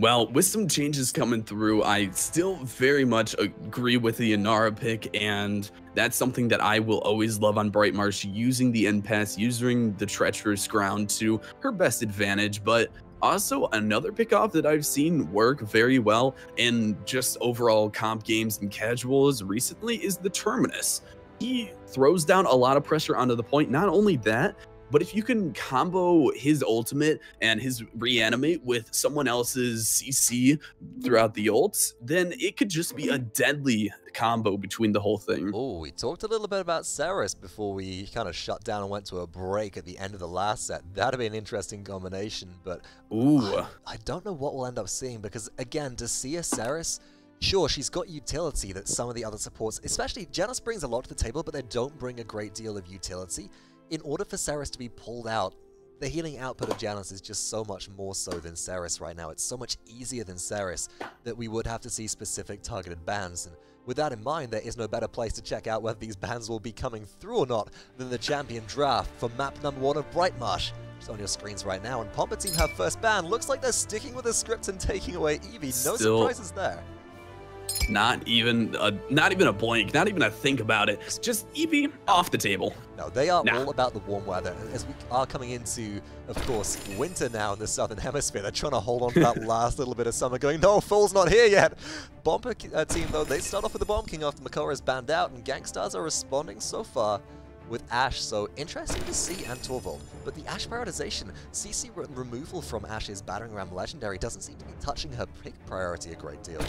Speaker 3: Well, with some changes coming through, I still very much agree with the Inara pick, and that's something that I will always love on Brightmarsh, using the end pass, using the treacherous ground to her best advantage. But also another pickoff that I've seen work very well in just overall comp games and casuals recently is the Terminus. He throws down a lot of pressure onto the point. Not only that, but if you can combo his ultimate and his reanimate with someone else's CC throughout the ults, then it could just be a deadly combo between the whole thing.
Speaker 2: Oh, we talked a little bit about Ceres before we kind of shut down and went to a break at the end of the last set. That'd be an interesting combination, but I don't know what we'll end up seeing, because again, to see a Ceres, sure, she's got utility that some of the other supports, especially Genos, brings a lot to the table, but they don't bring a great deal of utility. In order for Ceres to be pulled out, the healing output of Genos is just so much more so than Ceres right now. It's so much easier than Ceres that we would have to see specific targeted bans. And with that in mind, there is no better place to check out whether these bans will be coming through or not than the champion draft for map number 1 of Brightmarsh. It's on your screens right now, and Pompa team have first ban. Looks like they're sticking with the script and taking away Eevee. No surprises there.
Speaker 3: Not even a blink, not even a think about it. Just Eevee off the table.
Speaker 2: No, they are all about the warm weather. As we are coming into, of course, winter now in the southern hemisphere, they're trying to hold on to that last little bit of summer, going, no, fall's not here yet. Bomber team, though, they start off with the Bomb King after Makora is banned out, and Gangstars are responding so far with Ashe, so interesting to see, and Torvald. But the Ashe prioritization, CC removal from Ashe's Battering Ram Legendary doesn't seem to be touching her pick priority a great deal.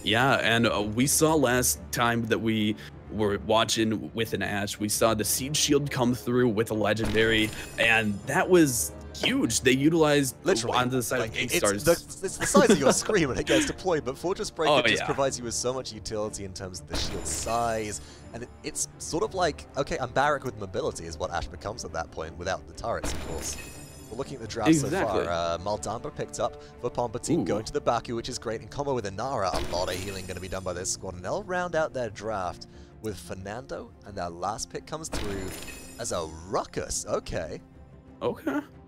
Speaker 3: Yeah, and we saw last time that we were watching with an Ashe, we saw the Siege Shield come through with a Legendary, and that was huge. They utilized
Speaker 2: literally
Speaker 3: onto the side of Gangstars.
Speaker 2: It's the size of your screen when it gets deployed, but Fortress Breaker just
Speaker 3: yeah.
Speaker 2: provides you with so much utility in terms of the shield size, and it's sort of like, okay, I'm Barrack with mobility is what Ashe becomes at that point, without the turrets, of course. We're looking at the draft so far. Maldamba picked up for Pompa team, going to the Baku, which is great. In combo with Inara, a lot of healing going to be done by this squad, and they'll round out their draft with Fernando, and their last pick comes through as a Ruckus. Okay.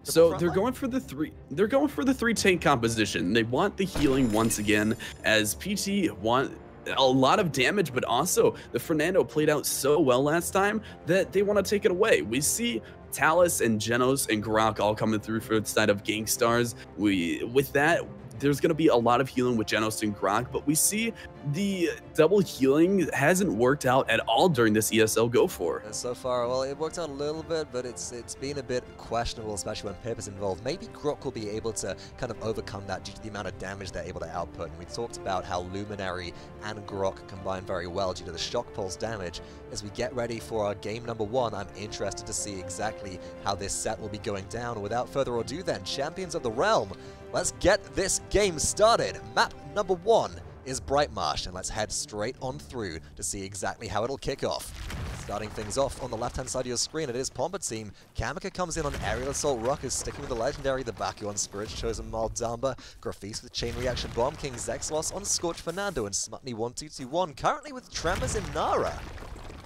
Speaker 3: So they're going for the three tank composition. They want the healing once again, as PT want a lot of damage, but also the Fernando played out so well last time that they want to take it away. We see Talus and Genos and Grok all coming through for the side of Gangstars. With that, there's going to be a lot of healing with Genos and Grok, but we see the double healing hasn't worked out at all during this ESL Go4.
Speaker 2: And so far, well, it worked out a little bit, but it's been a bit questionable, especially when Pip is involved. Maybe Grok will be able to kind of overcome that due to the amount of damage they're able to output. And we talked about how Luminary and Grok combine very well due to the shock pulse damage. As we get ready for our game number 1, I'm interested to see exactly how this set will be going down. Without further ado then, Champions of the Realm, let's get this game started. Map number 1 is Brightmarsh, and let's head straight on through to see exactly how it'll kick off. Starting things off on the left-hand side of your screen, it is Pompa team. Kamika comes in on Aerial Assault Ruckus, sticking with the Legendary, the Baku on Spirit's Chosen Maldamba, Grafis with Chain Reaction Bomb King, Zexlos on Scorch Fernando, and Smutney1221, currently with Tremors in Nara.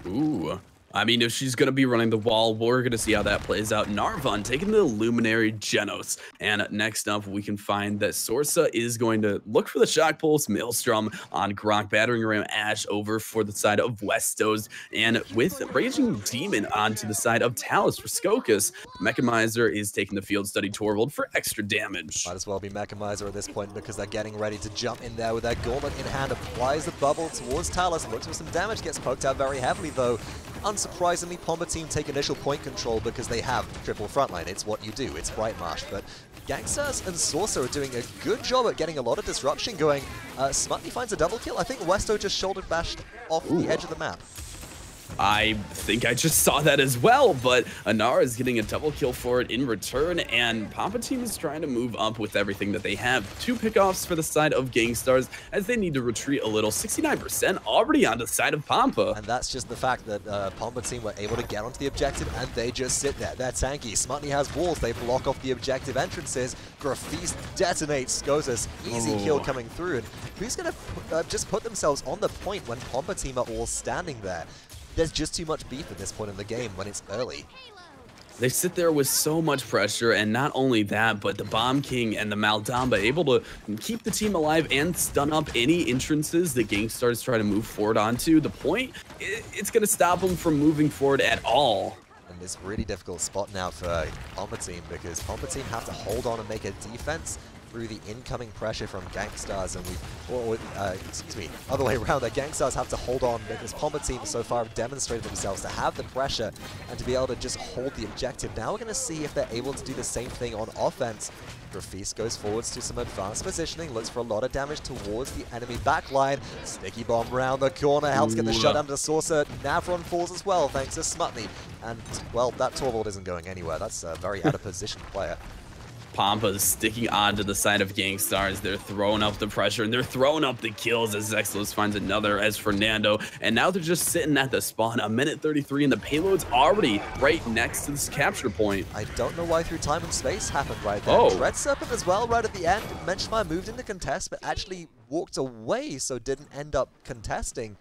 Speaker 3: Ooh. I mean, if she's going to be running the wall, we're going to see how that plays out. Narvan taking the Luminary Genos. And next up, we can find that Sorsa is going to look for the Shock Pulse Maelstrom on Grok, Battering Ram Ashe over for the side of Westos. And with Raging Demon onto the side of Talus for Skokas, Mechanizer is taking the Field Study Torvald for extra damage.
Speaker 2: Might as well be Mechanizer at this point because they're getting ready to jump in there with their Gauntlet in hand, applies the bubble towards Talus, looks for some damage, gets poked out very heavily though. Unsurprisingly, Pompa team take initial point control because they have triple frontline. It's what you do. It's Brightmarsh. But Gangsters and Saucer are doing a good job at getting a lot of disruption going. Smutney finds a double kill. I think Westo just shoulder bashed off the edge of the map.
Speaker 3: I think I just saw that as well, but Anara is getting a double kill for it in return, and Pampa team is trying to move up with everything that they have. 2 pickoffs for the side of Gangstars as they need to retreat a little. 69% already on the side of Pampa.
Speaker 2: And that's just the fact that Pampa team were able to get onto the objective and they just sit there. They're tanky. Smutny has walls. They block off the objective entrances. Grafis detonates. Gozas, easy kill coming through. And who's going to just put themselves on the point when Pampa team are all standing there? There's just too much beef at this point in the game when it's early.
Speaker 3: They sit there with so much pressure, and not only that, but the Bomb King and the Maldamba able to keep the team alive and stun up any entrances that Gangstars try to move forward onto. The point, it's going to stop them from moving forward at all.
Speaker 2: And this really difficult spot now for Pampa team, because Pampa team have to hold on and make a defense through the incoming pressure from Gangstars, and excuse me, other way around, the Gangstars have to hold on because Pampa team so far have demonstrated themselves to have the pressure and to be able to just hold the objective. Now we're going to see if they're able to do the same thing on offense. Grafis goes forwards to some advanced positioning, looks for a lot of damage towards the enemy backline. Sticky bomb round the corner, helps get the shutdown to Saucer. Navron falls as well, thanks to Smutny. And, well, that Torvald isn't going anywhere. That's a very out-of-position player.
Speaker 3: Pampa's sticking onto the side of Gangstars. They're throwing up the pressure and they're throwing up the kills as Zexlos finds another as Fernando. And now they're just sitting at the spawn. A minute 33 and the payload's already right next to this capture point.
Speaker 2: I don't know why through time and space happened right there.
Speaker 3: Oh.
Speaker 2: Dread Serpent as well right at the end. Menschmeyer moved into contest but actually walked away, so didn't end up contesting.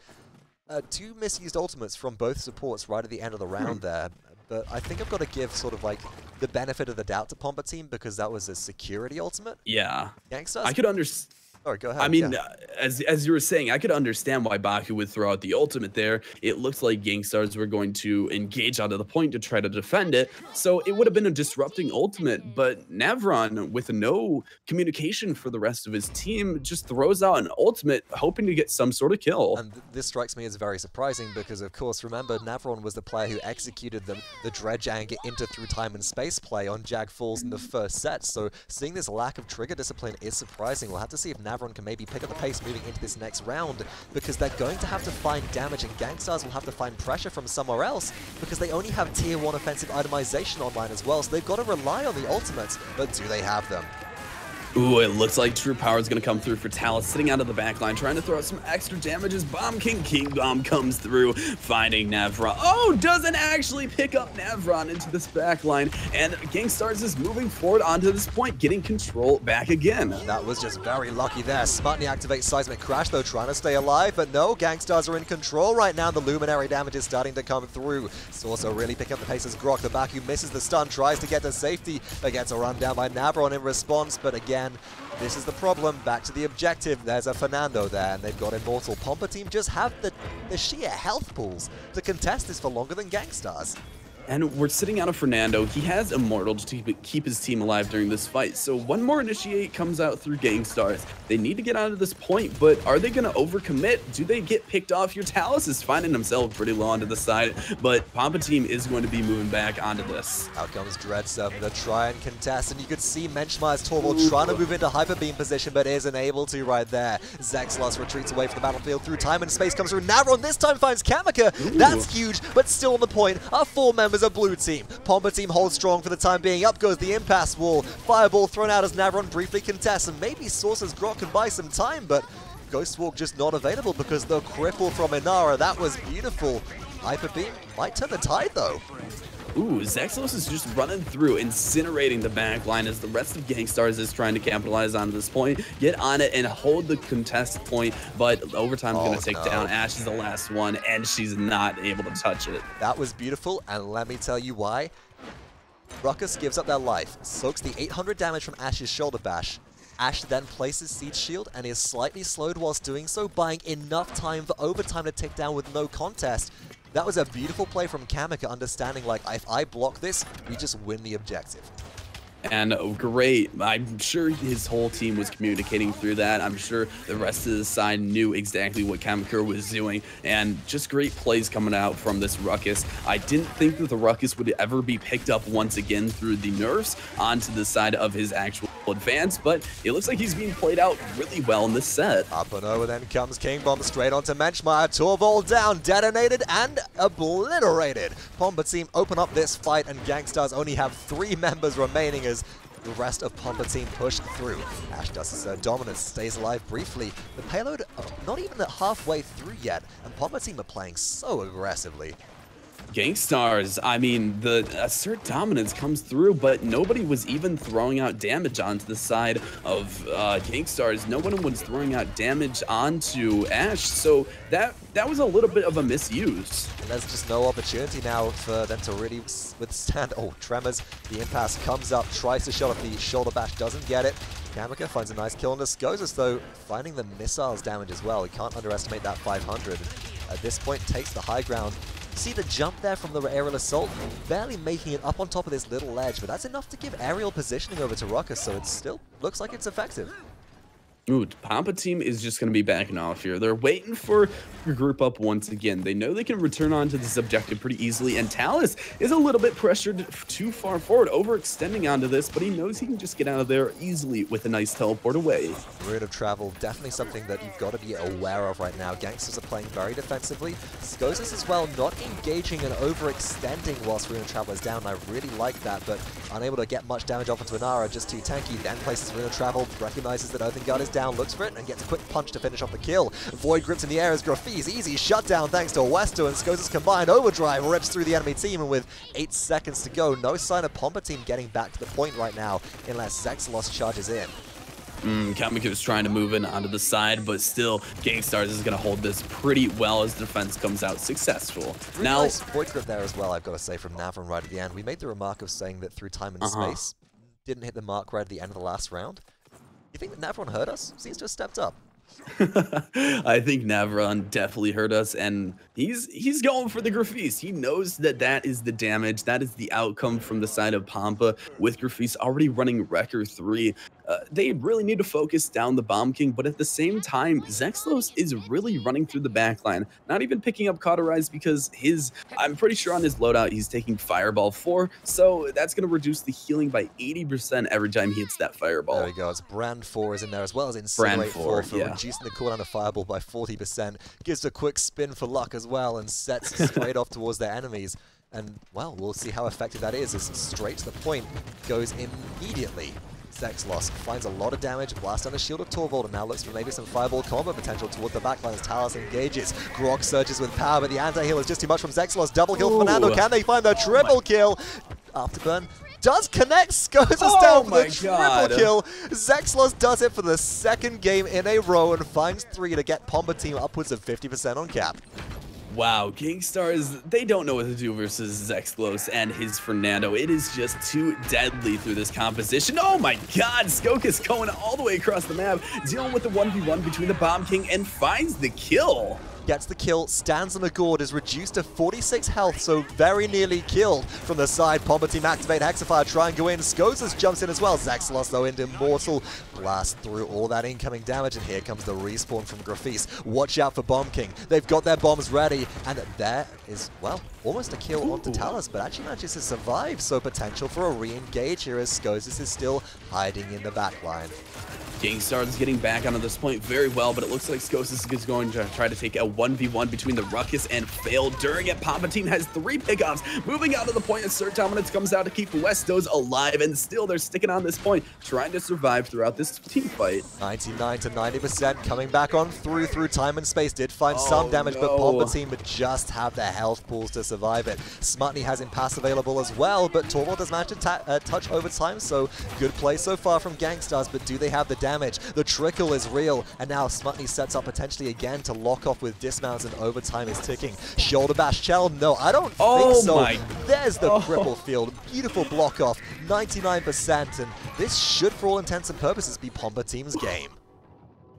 Speaker 2: 2 misused ultimates from both supports right at the end of the round there. But I think I've got to give sort of like the benefit of the doubt to Pampa team because that was a security ultimate.
Speaker 3: Yeah.
Speaker 2: Gangstars?
Speaker 3: I could understand.
Speaker 2: Oh, go ahead.
Speaker 3: I mean, as you were saying, I could understand why Baku would throw out the ultimate there. It looked like Gangstars were going to engage out of the point to try to defend it, so it would have been a disrupting ultimate, but Navron, with no communication for the rest of his team, just throws out an ultimate, hoping to get some sort of kill.
Speaker 2: And this strikes me as very surprising because, of course, remember, Navron was the player who executed the Dredge Anger into through time and space play on Jag Falls in the first set, so seeing this lack of trigger discipline is surprising. We'll have to see if Navron can maybe pick up the pace moving into this next round, because they're going to have to find damage and Gangstars will have to find pressure from somewhere else because they only have tier 1 offensive itemization online as well, so they've got to rely on the ultimates, but do they have them?
Speaker 3: Ooh, it looks like True Power is going to come through for Talus, sitting out of the back line, trying to throw out some extra damage as Bomb King Bomb comes through, finding Navron. Oh, doesn't actually pick up Navron into this back line, and Gangstars is moving forward onto this point, getting control back again.
Speaker 2: That was just very lucky there. Smutny activates Seismic Crash, though, trying to stay alive, but no, Gangstars are in control right now. The Luminary damage is starting to come through. Saucer really picking up the pace as Grok, the Baku misses the stun, tries to get to safety, but gets a run down by Navron in response, but again, this is the problem. Back to the objective. There's a Fernando there, and they've got Immortal. Pampa team just have the sheer health pools to contest this for longer than Gangstars.
Speaker 3: And we're sitting out of Fernando. He has Immortal to keep his team alive during this fight. So one more Initiate comes out through Gangstars. They need to get out of this point, but are they going to overcommit? Do they get picked off? Your Talus is finding himself pretty low onto the side, but Pampa team is going to be moving back onto this.
Speaker 2: Out comes Dread Serpent to try and contest, and you could see Menschmeyer's Torvald trying to move into Hyper Beam position, but isn't able to right there. Zexlos retreats away from the battlefield through time and space, comes through. Navron this time finds Kamika. That's huge, but still on the point. Our 4 members of blue team. Pampa team holds strong for the time being. Up goes the impasse wall. Fireball thrown out as Navron briefly contests, and maybe Saucer's Grok can buy some time, but Ghost Walk just not available because the cripple from Inara, that was beautiful. Hyper Beam might turn the tide though.
Speaker 3: Ooh, Zexlos is just running through, incinerating the backline as the rest of Gangstars is trying to capitalize on this point, get on it and hold the contest point, but Overtime is going to take down. Ash is the last one, and she's not able to touch it.
Speaker 2: That was beautiful, and let me tell you why. Ruckus gives up their life, soaks the 800 damage from Ash's shoulder bash. Ash then places Siege Shield and is slightly slowed whilst doing so, buying enough time for Overtime to take down with no contest. That was a beautiful play from Kamika, understanding like, if I block this, we just win the objective.
Speaker 3: And great. I'm sure his whole team was communicating through that. I'm sure the rest of the side knew exactly what Kamakura was doing, and just great plays coming out from this Ruckus. I didn't think that the Ruckus would ever be picked up once again through the nerfs onto the side of his actual advance, but it looks like he's being played out really well in this set.
Speaker 2: Up and over then comes King Bomb straight onto Menschmeyer. Torvald down, detonated and obliterated. Pomba team open up this fight, and Gangstars only have 3 members remaining as the rest of Pomba team push through. Ash does his dominance, stays alive briefly. The payload not even at halfway through yet, and Pomba team are playing so aggressively.
Speaker 3: Gangstars, I mean, the assert dominance comes through, but nobody was even throwing out damage onto the side of Gangstars. No one was throwing out damage onto Ash, so that was a little bit of a misuse.
Speaker 2: And there's just no opportunity now for them to really withstand. Oh, Tremors, the impasse comes up, tries to shut off the shoulder bash, doesn't get it. Kamika finds a nice kill on this. Goes as though finding the missiles damage as well. We can't underestimate that 500. At this point, takes the high ground. See the jump there from the aerial assault, barely making it up on top of this little ledge, but that's enough to give aerial positioning over to Ruckus, so it still looks like it's effective.
Speaker 3: Ooh, Pomba team is just going to be backing off here. They're waiting for a group up once again. They know they can return onto this objective pretty easily, and Talus is a little bit pressured too far forward, overextending onto this, but he knows he can just get out of there easily with a nice teleport away.
Speaker 2: Route of travel, definitely something that you've got to be aware of right now. Gangsters are playing very defensively. Skoses as well, not engaging and overextending whilst Route of travel is down. I really like that, but unable to get much damage off into Inara, just too tanky. Then places Route of travel, recognizes that Earthengard is down, looks for it, and gets a quick punch to finish off the kill. Void grips in the air as Graffi's easy shutdown thanks to Westo, and Skoses combined overdrive rips through the enemy team, and with 8 seconds to go, no sign of Pomba team getting back to the point right now unless Zexlos charges in.
Speaker 3: Kamika is trying to move in onto the side, but still, Gangstars is going to hold this pretty well as defense comes out successful.
Speaker 2: Really
Speaker 3: now,
Speaker 2: nice void grip there as well, I've got to say, from Navran right at the end. We made the remark of saying that through time and space, didn't hit the mark right at the end of the last round. You think that Navran heard us? Seems to have stepped up.
Speaker 3: I think Navran definitely hurt us, and he's going for the Graffice. He knows that that is the damage, that is the outcome from the side of Pomba, with Graffice already running Wrecker 3. They really need to focus down the Bomb King, but at the same time, Zexlos is really running through the backline, not even picking up Cauterize because I'm pretty sure on his loadout he's taking Fireball 4, so that's going to reduce the healing by 80% every time he hits that Fireball.
Speaker 2: There we go, it's Brand 4 is in there as well as Incinerate 4 for
Speaker 3: yeah.
Speaker 2: reducing the cooldown of Fireball by 40%, gives a quick spin for luck as well, and sets straight off towards their enemies. And, well, we'll see how effective that is, as straight to the point goes immediately. Zexlos finds a lot of damage, blast down the shield of Torvald, and now looks for maybe some fireball combo potential toward the backline as Talus engages. Grog surges with power, but the anti-heal is just too much from Zexlos. Double kill for Fernando. Can they find the triple kill? Afterburn does connect, Skoses down for the triple kill. Zexlos does it for the 2nd game in a row and finds 3 to get Pomba team upwards of 50% on cap.
Speaker 3: Wow, Gangstars, they don't know what to do versus Zexlos and his Fernando. It is just too deadly through this composition. Oh my god, Skok is going all the way across the map, dealing with the 1v1 between the Bomb King and finds the kill.
Speaker 2: Gets the kill, stands on a gourd, is reduced to 46 health, so very nearly killed. From the side, Pomba team activate Hexafire, try and go in. Skoses jumps in as well. Zexlos, though, into Immortal. Blast through all that incoming damage, and here comes the respawn from Graffice. Watch out for Bomb King. They've got their bombs ready, and there is, well, almost a kill onto Talus, but actually manages to survive, so potential for a re-engage here as Skoses is still hiding in the backline.
Speaker 3: Gangstars getting back onto this point very well, but it looks like Skoses is going to try to take a 1v1 between the Ruckus and fail during it. Pomba team has 3 pickoffs, moving out of the point as Sir Dominance comes out to keep Westos alive, and still they're sticking on this point, trying to survive throughout this team fight.
Speaker 2: 99 to 90% coming back on through time and space. Did find some damage, but Pomba team would just have their health pools to survive it. Smutney has Impasse available as well, but Torvald does manage to touch overtime, so good play so far from Gangstars, but do they have the damage? The trickle is real, and now Smutney sets up potentially again to lock off with dismounts, and overtime is ticking. Shoulder bash Chell, no, I don't think so. There's the cripple field, beautiful block off, 99%, and this should, for all intents and purposes, be Pomba team's game.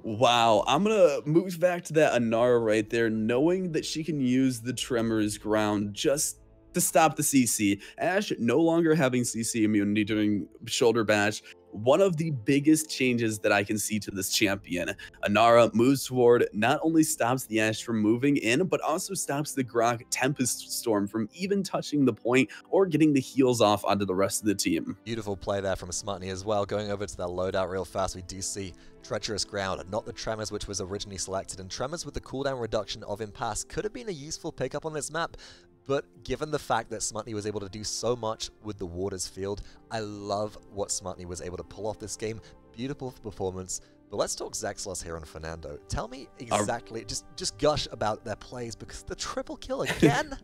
Speaker 3: Wow, I'm gonna move back to that Inara right there, knowing that she can use the Tremors ground just to stop the CC. Ashe no longer having CC immunity during shoulder bash. One of the biggest changes that I can see to this champion. Inara moves forward, not only stops the Ashe from moving in, but also stops the Grok Tempest Storm from even touching the point or getting the heals off onto the rest of the team.
Speaker 2: Beautiful play there from Smutny as well. Going over to that loadout real fast, we do see Treacherous Ground, not the Tremors which was originally selected, and Tremors with the cooldown reduction of Impasse could have been a useful pickup on this map. But given the fact that Smutny was able to do so much with the Waters field, I love what Smutny was able to pull off this game. Beautiful performance. But let's talk Zexlos here and Fernando. Tell me exactly, just gush about their plays, because the triple kill again?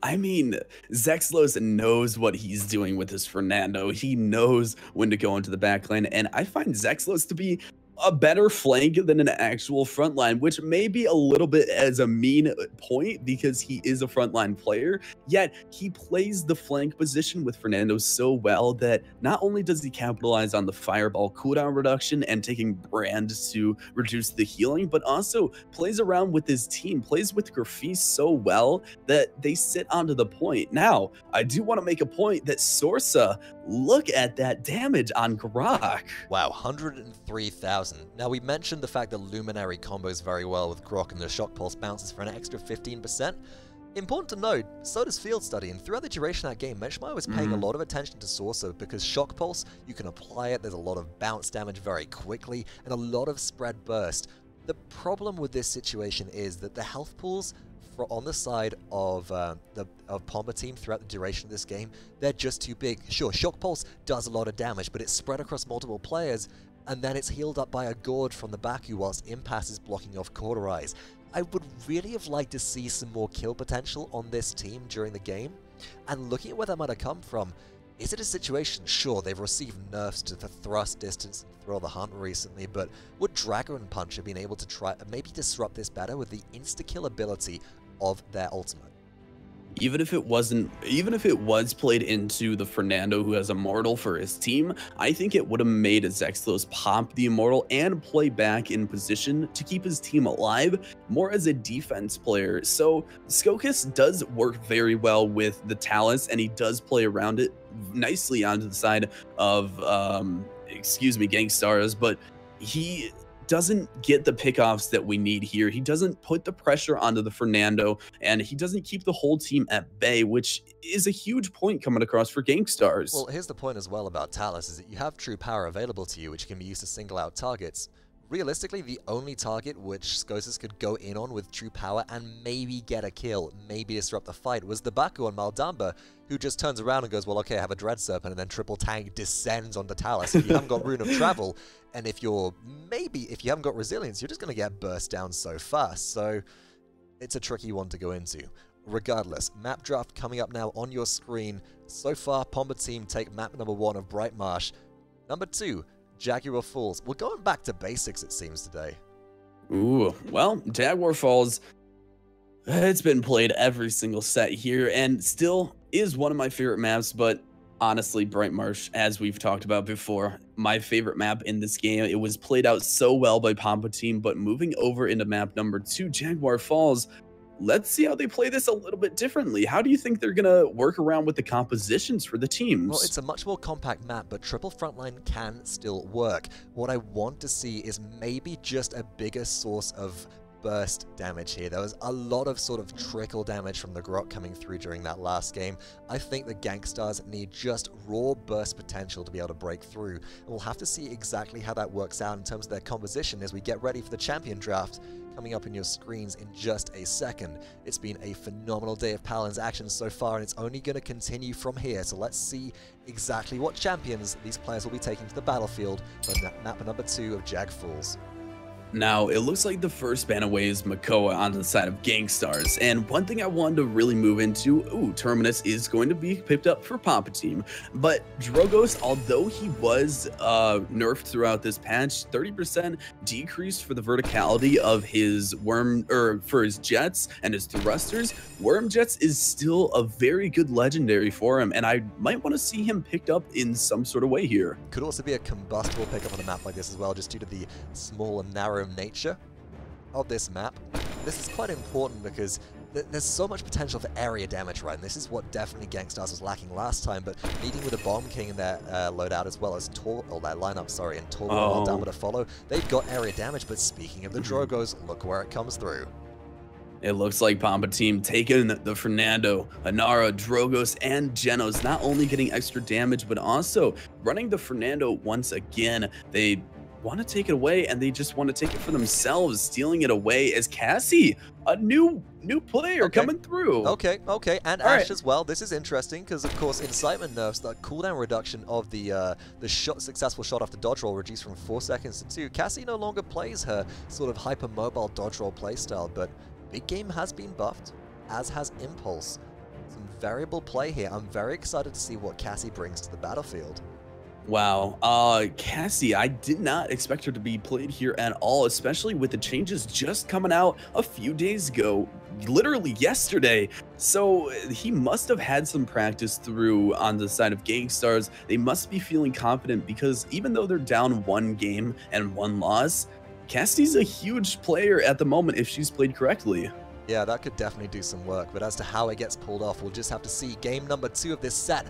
Speaker 3: I mean, Zexlos knows what he's doing with his Fernando. He knows when to go into the backline, and I find Zexlos to be a better flank than an actual frontline, which may be a little bit as a mean point because he is a frontline player, yet he plays the flank position with Fernando so well that not only does he capitalize on the fireball cooldown reduction and taking Brand to reduce the healing, but also plays around with his team, plays with Grafis so well that they sit onto the point. Now, I do want to make a point that Sorsa, look at that damage on Grok.
Speaker 2: Wow, 103,000. Now, we mentioned the fact that Luminary combos very well with Grok, and the Shock Pulse bounces for an extra 15%. Important to note, so does Field Study, and throughout the duration of that game, Menschmeyer was paying a lot of attention to Sorsa because Shock Pulse, you can apply it, there's a lot of bounce damage very quickly, and a lot of spread burst. The problem with this situation is that the health pools on the side of Pomba team throughout the duration of this game, they're just too big. Sure, Shock Pulse does a lot of damage, but it's spread across multiple players, and then it's healed up by a Gorge from the Baku whilst Impasse is blocking off Cauterize. I would really have liked to see some more kill potential on this team during the game, and looking at where that might have come from, is it a situation? Sure, they've received nerfs to the thrust distance and throw the hunt recently, but would Dragon Punch have been able to try maybe disrupt this better with the insta-kill ability of their ultimate?
Speaker 3: Even if it was played into the Fernando who has Immortal for his team, I think it would have made Zexlos pop the Immortal and play back in position to keep his team alive more as a defense player. So Skokas does work very well with the Talus, and he does play around it nicely onto the side of Gangstars, but he doesn't get the pickoffs that we need here. He doesn't put the pressure onto the Fernando, and he doesn't keep the whole team at bay, which is a huge point coming across for Gangstars.
Speaker 2: Well, here's the point as well about Talus, is that you have true power available to you, which can be used to single out targets. Realistically, the only target which Skosis could go in on with true power and maybe get a kill, maybe disrupt the fight, was the Baku on Maldamba, who just turns around and goes, well, okay, I have a Dread Serpent, and then triple tank descends onto Talus. If you haven't got Rune of Travel, and if you haven't got Resilience, you're just going to get burst down so fast. So it's a tricky one to go into. Regardless, map draft coming up now on your screen. So far, Pomba team take map number 1 of Bright Marsh. Number 2, Jaguar Falls. We're going back to basics, it seems, today.
Speaker 3: Ooh, well, Jaguar Falls, it's been played every single set here, and still is one of my favorite maps, but honestly, Bright Marsh, as we've talked about before, my favorite map in this game. It was played out so well by Pomba team, but moving over into map number 2, Jaguar Falls, let's see how they play this a little bit differently. How do you think they're going to work around with the compositions for the teams?
Speaker 2: Well, it's a much more compact map, but triple frontline can still work. What I want to see is maybe just a bigger source of burst damage here. There was a lot of sort of trickle damage from the Grok coming through during that last game. I think the Gangstars need just raw burst potential to be able to break through. And we'll have to see exactly how that works out in terms of their composition as we get ready for the champion draft coming up in your screens in just a second. It's been a phenomenal day of Paladins action so far, and it's only going to continue from here. So let's see exactly what champions these players will be taking to the battlefield for map number 2 of Jag Falls.
Speaker 3: Now, it looks like the first ban away is Makoa onto the side of Gangstars, and one thing I wanted to really move into, Terminus is going to be picked up for Pomba team, but Drogos, although he was nerfed throughout this patch, 30% decreased for the verticality of his for his jets and his thrusters. Worm Jets is still a very good legendary for him, and I might want to see him picked up in some sort of way here.
Speaker 2: Could also be a combustible pickup on a map like this as well, just due to the small and narrow nature of this map. This is quite important because there's so much potential for area damage, right? And this is what definitely Gangstars was lacking last time, but leading with a Bomb King in their loadout as well as their lineup, sorry, and Torwall down with a follow, they've got area damage, but speaking of the Drogos, look where it comes through.
Speaker 3: It looks like Pampa Team taking the Fernando, Hanara, Drogos, and Genos, not only getting extra damage, but also running the Fernando once again. They want to take it away, and they just want to take it for themselves, stealing it away as Cassie, a new player coming through.
Speaker 2: Okay, and Ash as well. This is interesting because, of course, incitement nerfs, the cooldown reduction of the successful shot after dodge roll reduced from 4 seconds to 2. Cassie no longer plays her sort of hyper-mobile dodge roll playstyle, but Big Game has been buffed, as has Impulse. Some variable play here. I'm very excited to see what Cassie brings to the battlefield.
Speaker 3: Wow, Cassie, I did not expect her to be played here at all, especially with the changes just coming out a few days ago, literally yesterday. So he must have had some practice through on the side of Gangstars. They must be feeling confident because even though they're down 1 game and 1 loss, Cassie's a huge player at the moment if she's played correctly.
Speaker 2: Yeah, that could definitely do some work, but as to how it gets pulled off, we'll just have to see. Game number 2 of this set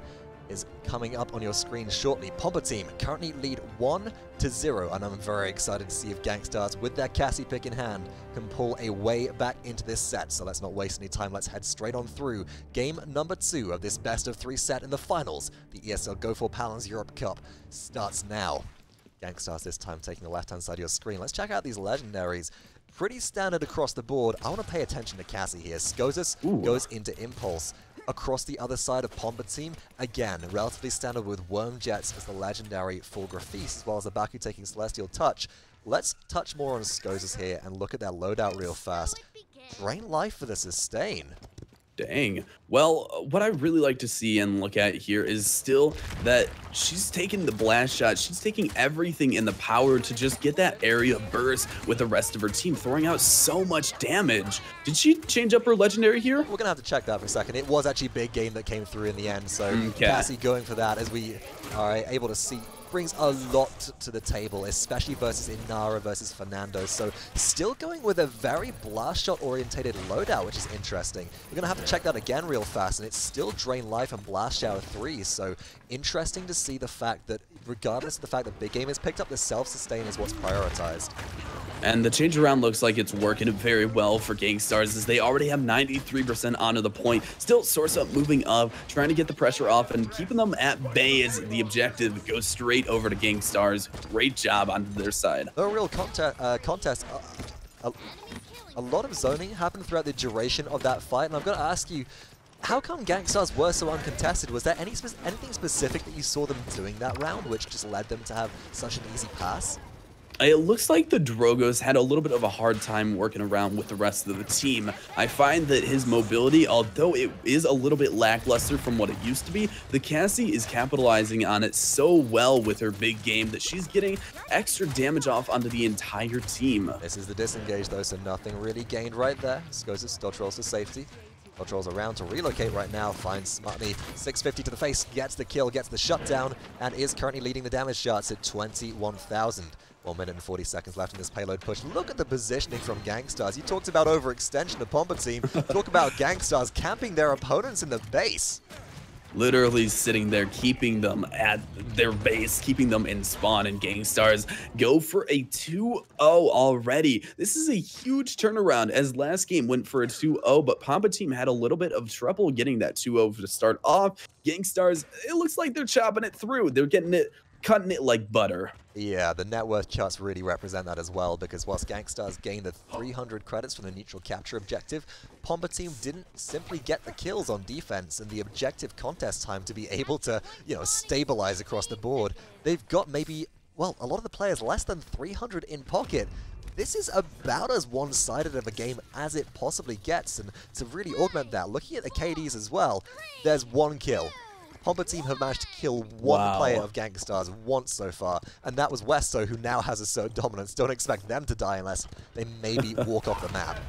Speaker 2: is coming up on your screen shortly. Pampa Team currently lead 1-0, and I'm very excited to see if Gangstars, with their Cassie pick in hand, can pull a way back into this set. So let's not waste any time, let's head straight on through. Game number 2 of this best of 3 set in the finals. The ESL Go4Paladins Europe Cup starts now. Gangstars this time taking the left-hand side of your screen. Let's check out these legendaries. Pretty standard across the board. I want to pay attention to Cassie here. Skoses goes into Impulse. Across the other side of Pampa Team, again, relatively standard with Worm Jets as the legendary for Grafis, as well as the Baku taking Celestial Touch. Let's touch more on Skoses here and look at their loadout real fast. Drain life for the sustain.
Speaker 3: Dang. Well, what I really like to see and look at here is still that she's taking the blast shot. She's taking everything in the power to just get that area burst with the rest of her team, throwing out so much damage. Did she change up her legendary here?
Speaker 2: We're going to have to check that for a second. It was actually Big Game that came through in the end, so Cassie going for that, as we are able to see, brings a lot to the table, especially versus Inara versus Fernando. So still going with a very blast shot orientated loadout, which is interesting. We're going to have to check that again real fast, and it's still Drain Life and Blast Shower 3. So interesting to see the fact that regardless of the fact that Big Game has picked up, the self-sustain is what's prioritized.
Speaker 3: And the change around looks like it's working very well for Gangstars as they already have 93% onto the point. Still, Source Up moving up, trying to get the pressure off and keeping them at bay as the objective goes straight over to Gangstars. Great job onto their side.
Speaker 2: No real contest. A lot of zoning happened throughout the duration of that fight, and I've got to ask you, how come Gangstars were so uncontested? Was there anything specific that you saw them doing that round which just led them to have such an easy pass?
Speaker 3: It looks like the Drogos had a little bit of a hard time working around with the rest of the team. I find that his mobility, although it is a little bit lackluster from what it used to be, the Cassie is capitalizing on it so well with her big game that she's getting extra damage off onto the entire team.
Speaker 2: This is the disengage though, so nothing really gained right there. Skoses dodge rolls to safety. Dodge rolls around to relocate right now, finds smartly 650 to the face, gets the kill, gets the shutdown, and is currently leading the damage shots at 21,000. 1 minute and 40 seconds left in this payload push. Look at the positioning from Gangstars. You talked about overextension of Pampa Team. Talk about Gangstars camping their opponents in the base.
Speaker 3: Literally sitting there, keeping them at their base, keeping them in spawn, and Gangstars go for a 2-0 already. This is a huge turnaround as last game went for a 2-0, but Pampa Team had a little bit of trouble getting that 2-0 to start off. Gangstars, it looks like they're chopping it through. They're getting it, cutting it like butter.
Speaker 2: Yeah, the net worth charts really represent that as well, because whilst Gangstars gained the 300 credits from the neutral capture objective, Pampa Team didn't simply get the kills on defense and the objective contest time to be able to, stabilize across the board. They've got maybe, well, a lot of the players less than 300 in pocket. This is about as one-sided of a game as it possibly gets, and to really augment that, looking at the KDs as well, there's 1 kill. Pampa Team have managed to kill one player of Gangstars once so far, and that was Westo, who now has a Assert Dominance. Don't expect them to die unless they maybe walk off the map.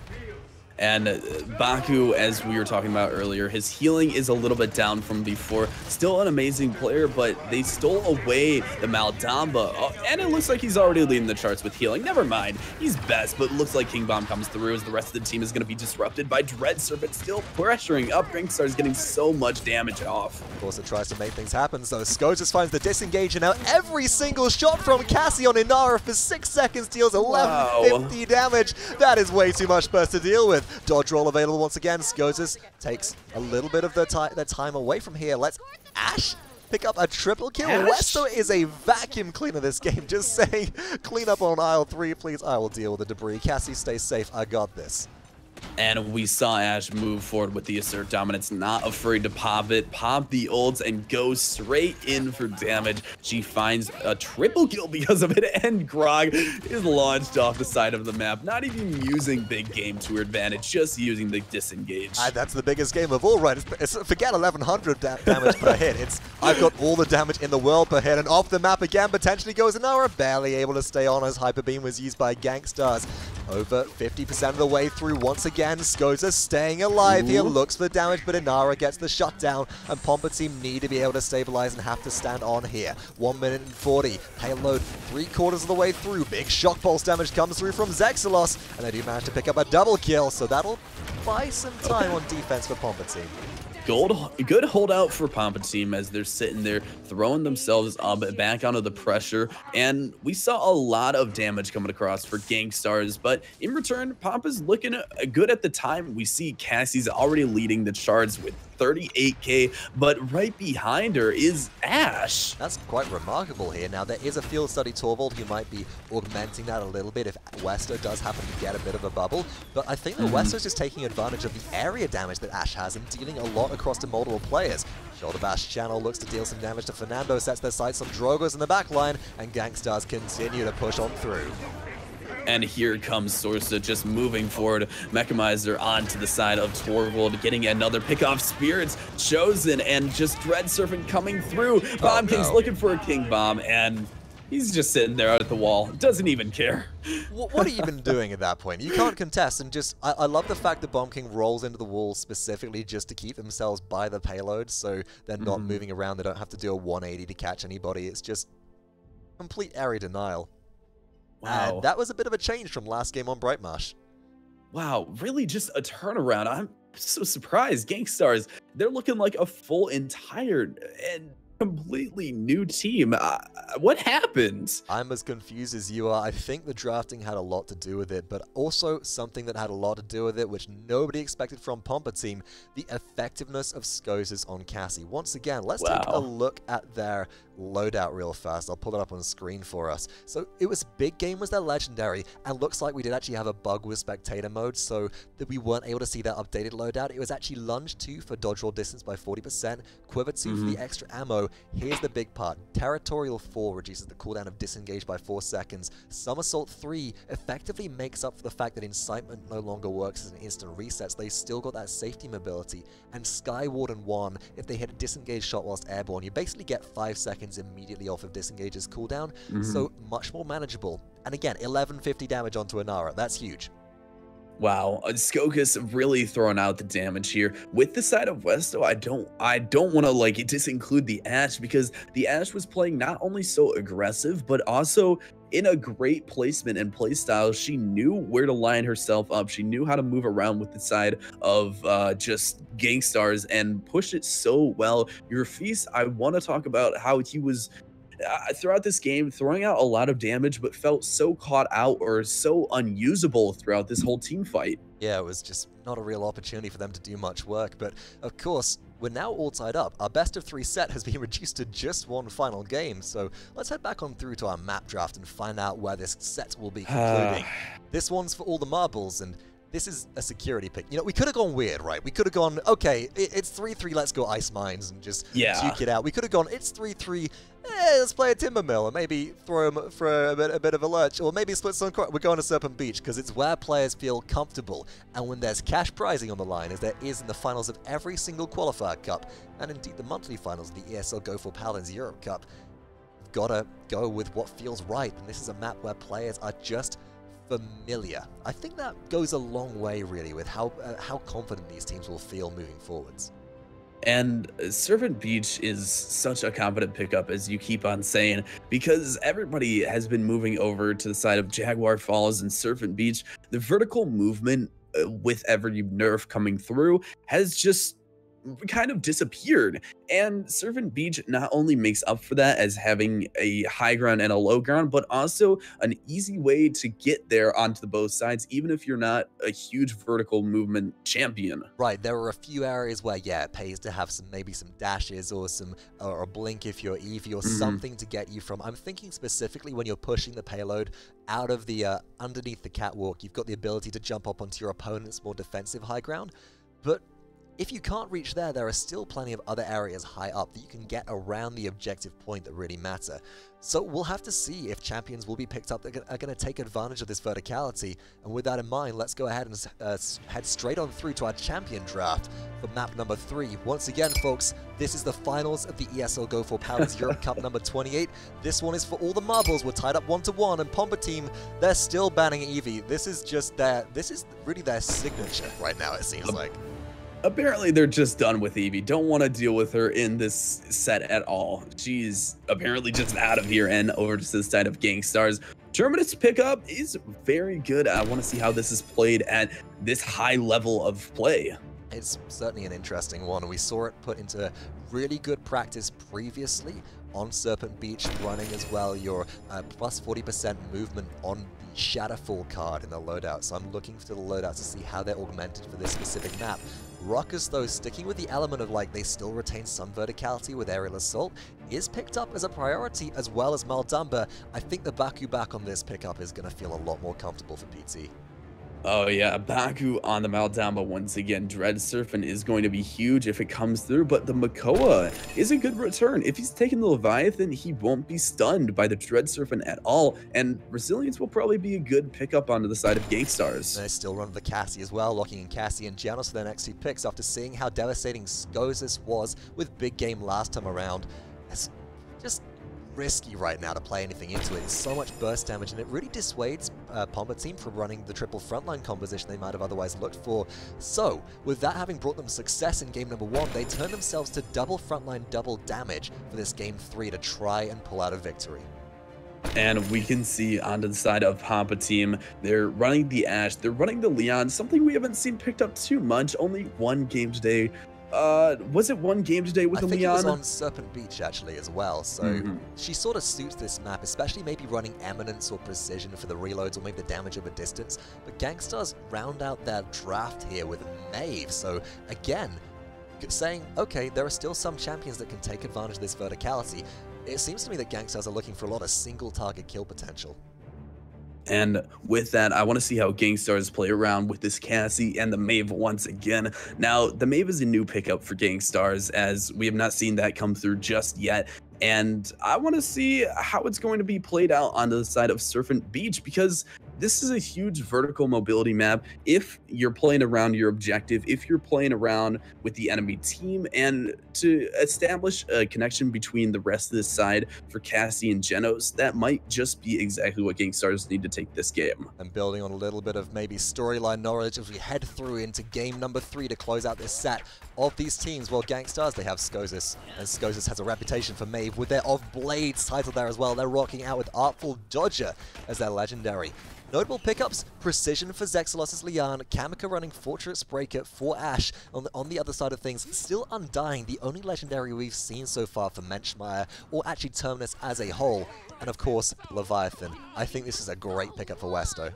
Speaker 3: And Baku, as we were talking about earlier, his healing is a little bit down from before. Still an amazing player, but they stole away the Maldamba. And it looks like he's already leading the charts with healing. Never mind, he's best, but it looks like King Bomb comes through as the rest of the team is going to be disrupted by Dread Serpent still pressuring up. Gangstar is getting so much damage off.
Speaker 2: Of course, it tries to make things happen, so Sko just finds the disengage, and now every single shot from Cassie on Inara for 6 seconds deals 1150 damage. That is way too much burst to deal with. Dodge roll available once again. Skoses takes a little bit of their time away from here. Let's Ash pick up a triple kill. Westo is a vacuum cleaner this game. Just saying, clean up on aisle 3, please. I will deal with the debris. Cassie, stay safe. I got this.
Speaker 3: And we saw Ash move forward with the assert dominance, not afraid to pop it, pop the ults, and go straight in for damage. She finds a triple kill because of it, and Grog is launched off the side of the map, not even using big game to her advantage, just using the disengage.
Speaker 2: That's the biggest game of all, right? Forget 1100 damage per hit. I've got all the damage in the world per hit, and off the map again potentially goes Inara, barely able to stay on as Hyper Beam was used by Gangstars. Over 50% of the way through once again. Skoza staying alive here, looks for the damage, but Inara gets the shutdown, and Pompa team need to be able to stabilize and have to stand on here. 1 minute and 40. Payload 3/4 of the way through. Big shock pulse damage comes through from Zexalos, and they do manage to pick up a double kill, so that'll buy some time on defense for Pompa team.
Speaker 3: Good holdout for Pompa team as they're sitting there throwing themselves up back onto the pressure, and we saw a lot of damage coming across for Gangstars, but in return Pompa's looking good at the time. We see Cassie's already leading the charts with 38k, but right behind her is Ash.
Speaker 2: That's quite remarkable here. Now, there is a field study Torvald who might be augmenting that a little bit if Westo does happen to get a bit of a bubble, but I think that Westo's just taking advantage of the area damage that Ash has and dealing a lot across to multiple players. Shoulder Bash channel looks to deal some damage to Fernando, sets their sights on Drogo's in the back line, and Gangstars continue to push on through.
Speaker 3: And here comes Sorsa just moving forward. Mechamizer onto the side of Torvald, getting another pick off Spirits chosen, and just Dread Serpent coming through. Bomb King's looking for a King Bomb, and he's just sitting there at the wall. Doesn't even care.
Speaker 2: What are you even doing at that point? You can't contest, and just, I love the fact that Bomb King rolls into the wall specifically just to keep themselves by the payload, so they're not moving around. They don't have to do a 180 to catch anybody. It's just complete area denial.
Speaker 3: Wow.
Speaker 2: And that was a bit of a change from last game on Brightmarsh.
Speaker 3: Wow, really just a turnaround. I'm so surprised. Gangstars, they're looking like a full entire and completely new team. What happened?
Speaker 2: I'm as confused as you are. I think the drafting had a lot to do with it, but also something that had a lot to do with it, which nobody expected from Pompa team, the effectiveness of Skoses on Cassie. Once again, let's take a look at their loadout real fast. I'll pull it up on the screen for us. So it was Big Game was their legendary, and looks like we did actually have a bug with spectator mode, so that we weren't able to see that updated loadout. It was actually Lunge 2 for dodge roll distance by 40%, Quiver 2 for the extra ammo. Here's the big part. Territorial 4 reduces the cooldown of disengage by 4 seconds. Somersault 3 effectively makes up for the fact that Incitement no longer works as an instant reset, so they still got that safety mobility. And Skywarden 1, if they hit a disengage shot whilst airborne, you basically get 5 seconds immediately off of disengage's cooldown, so much more manageable. And again, 1150 damage onto Inara. That's huge.
Speaker 3: Wow, Skokus really throwing out the damage here. With the side of Westo, I don't want to like disinclude the Ash, because the Ash was playing not only so aggressive, but also in a great placement and playstyle. She knew where to line herself up. She knew how to move around with the side of just Gangstars and push it so well. Your Feast, I want to talk about how he was throughout this game throwing out a lot of damage, but felt so caught out or so unusable throughout this whole team fight.
Speaker 2: Yeah, it was just not a real opportunity for them to do much work, but of course, we're now all tied up. Our best of 3 set has been reduced to just one final game, so let's head back on through to our map draft and find out where this set will be concluding. This one's for all the marbles, and this is a security pick. You know, we could have gone weird, right? We could have gone, okay, it's 3-3, let's go Ice Mines and just duke it out. We could have gone, it's 3-3, let's play a Timber Mill and maybe throw him for a bit of a lurch, or maybe split some. We're going to Serpent Beach because it's where players feel comfortable, and when there's cash prizing on the line, as there is in the finals of every single qualifier cup, and indeed the monthly finals of the ESL Go4Paladins Europe Cup, you've got to go with what feels right, and this is a map where players are just familiar. I think that goes a long way, really, with how confident these teams will feel moving forwards.
Speaker 3: And Serpent Beach is such a confident pickup, as you keep on saying, because everybody has been moving over to the side of Jaguar Falls and Serpent Beach. The vertical movement with every nerf coming through has just kind of disappeared, and Serpent Beach not only makes up for that as having a high ground and a low ground, but also an easy way to get there onto the both sides, even if you're not a huge vertical movement champion.
Speaker 2: Right, there are a few areas where, yeah, it pays to have maybe some dashes or or a blink if you're Eevee or something to get you from. I'm thinking specifically when you're pushing the payload out of the underneath the catwalk, you've got the ability to jump up onto your opponent's more defensive high ground, but if you can't reach there, there are still plenty of other areas high up that you can get around the objective point that really matter. So we'll have to see if champions will be picked up that are going to take advantage of this verticality. And with that in mind, let's go ahead and head straight on through to our champion draft for map number 3. Once again, folks, this is the finals of the ESL Go4Paladins Europe Cup number 28. This one is for all the marbles. We're tied up 1-1, and Pomba team, they're still banning Eevee. This is really their signature right now, it seems like.
Speaker 3: Apparently, they're just done with Eevee. Don't want to deal with her in this set at all. She's apparently just out of here and over to the side of Gangstars. Terminus pickup is very good. I want to see how this is played at this high level of play.
Speaker 2: It's certainly an interesting one. We saw it put into really good practice previously on Serpent Beach, running as well your plus 40% movement on the Shadowfall card in the loadout. So I'm looking for the loadout to see how they're augmented for this specific map. Ruckus, though, sticking with the element of, like, they still retain some verticality with Aerial Assault, is picked up as a priority, as well as Maldumba. I think the Baku back on this pickup is going to feel a lot more comfortable for PT.
Speaker 3: Oh yeah, Baku on the Maldamba once again. Dread Serpent is going to be huge if it comes through, but the Makoa is a good return. If he's taking the Leviathan, he won't be stunned by the Dread Serpent at all, and Resilience will probably be a good pickup onto the side of Gangstars.
Speaker 2: They still run the Cassie as well, locking in Cassie and Janos for their next 2 picks after seeing how devastating Skosis was with Big Game last time around. It's just risky right now to play anything into it. It's so much burst damage, and it really dissuades Pomba team from running the triple frontline composition they might have otherwise looked for. So, with that having brought them success in game number 1, they turn themselves to double frontline, double damage for this game 3 to try and pull out a victory.
Speaker 3: And we can see onto the side of Pomba team, they're running the Ashe, they're running the Leon, something we haven't seen picked up too much. Only one game today. Was it one game today with the Leon?
Speaker 2: I think it was on Serpent Beach actually as well, so she sort of suits this map, especially maybe running Eminence or Precision for the reloads or maybe the damage over distance. But Gangstars round out their draft here with Maeve, so again, saying, okay, there are still some champions that can take advantage of this verticality. It seems to me that Gangstars are looking for a lot of single target kill potential.
Speaker 3: And with that, I want to see how Gangstars play around with this Cassie and the Maeve once again. Now, the Maeve is a new pickup for Gangstars, as we have not seen that come through just yet. And I want to see how it's going to be played out onto the side of Serpent Beach, because this is a huge vertical mobility map if you're playing around your objective, if you're playing around with the enemy team, and to establish a connection between the rest of this side for Cassie and Genos, that might just be exactly what Gangstars need to take this game.
Speaker 2: And building on a little bit of maybe storyline knowledge as we head through into game number 3 to close out this set of these teams. Well, Gangstars, they have Skosis, and Skosis has a reputation for Maeve with their Of Blades title there as well. They're rocking out with Artful Dodger as their legendary. Notable pickups, Precision for Zexalos' Lian, Kamika running Fortress Breaker for Ashe. On the other side of things, still Undying, the only legendary we've seen so far for Menschmeyer, or actually Terminus as a whole. And of course, Leviathan. I think this is a great pickup for Westo.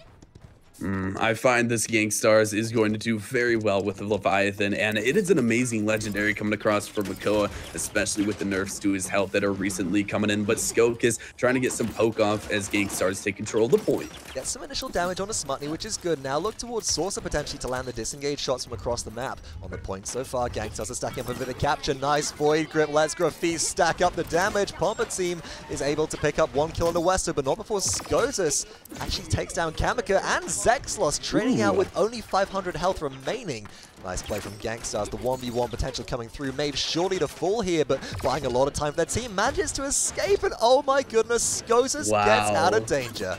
Speaker 3: I find this Gangstars is going to do very well with the Leviathan, and it is an amazing legendary coming across for Makoa, especially with the nerfs to his health that are recently coming in. But Skoke is trying to get some poke off as Gangstars take control of the point.
Speaker 2: Get some initial damage on a Smutney, which is good. Now look towards Saucer potentially to land the disengaged shots from across the map. On the point so far, Gangstars are stacking up a bit of capture. Nice Void Grip, let's Graffice stack up the damage. Pompa team is able to pick up 1 kill on the Westo, but not before Skotus actually takes down Kamika and Zexlos, trading out with only 500 health remaining. Nice play from Gangstars, the 1v1 potential coming through. Maeve surely to fall here, but buying a lot of time for their team, manages to escape, and oh my goodness, Skotus gets out of danger.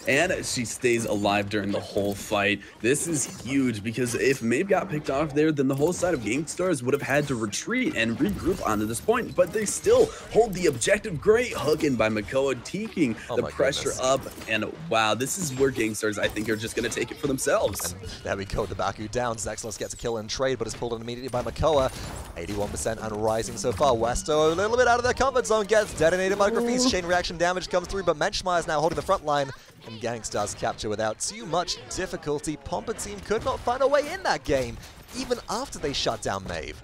Speaker 3: and she stays alive during the whole fight. This is huge because if Maeve got picked off there, then the whole side of GameStars would have had to retreat and regroup onto this point, but they still hold the objective. Great hook in by Makoa, taking the pressure up, and wow, this is where GameStars, I think, are just going to take it for themselves.
Speaker 2: And there we go, the Baku down. Zexlos gets a kill and trade, but is pulled in immediately by Makoa. 81% and rising so far. Westo a little bit out of their comfort zone, gets detonated by Graffice. Chain reaction damage comes through, but Menschmeyer is now holding the front line, and GameStars capture without too much difficulty. Pompa team could not find a way in that game, even after they shut down Maeve.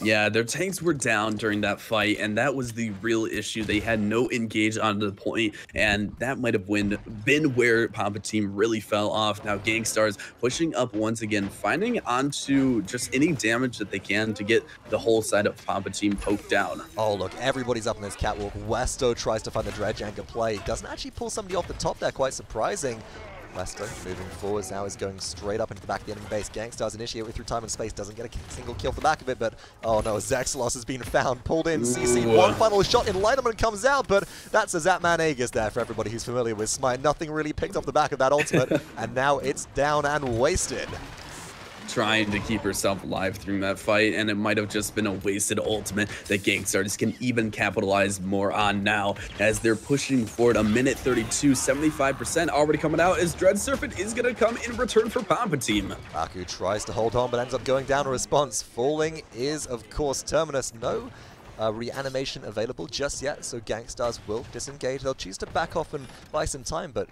Speaker 3: Yeah, their tanks were down during that fight, and that was the real issue. They had no engage onto the point, and that might have been where Pompa team really fell off. Now GameStars pushing up once again, finding onto just any damage that they can to get the whole side of Pompa team poked down.
Speaker 2: Oh look, everybody's up in this catwalk. Westo tries to find the dredge anchor play. Doesn't actually pull somebody off the top there, quite surprising. Westo moving forwards now is going straight up into the back of the enemy base. GameStars initiate through time and space, doesn't get a single kill off the back of it, but oh no, Zexlos has been found, pulled in, CC, one final shot, Enlightenment comes out, but that's a Zapman Aegis there for everybody who's familiar with Smite. Nothing really picked off the back of that ultimate, and now it's down and wasted.
Speaker 3: Trying to keep herself alive through that fight, and it might have just been a wasted ultimate that GameStars can even capitalize more on now as they're pushing forward. A minute 32, 75% already coming out as Dread Serpent is going to come in return for Pompa team.
Speaker 2: Baku tries to hold on but ends up going down a response. Falling is, of course, Terminus. No reanimation available just yet, so GameStars will disengage. They'll choose to back off and buy some time, but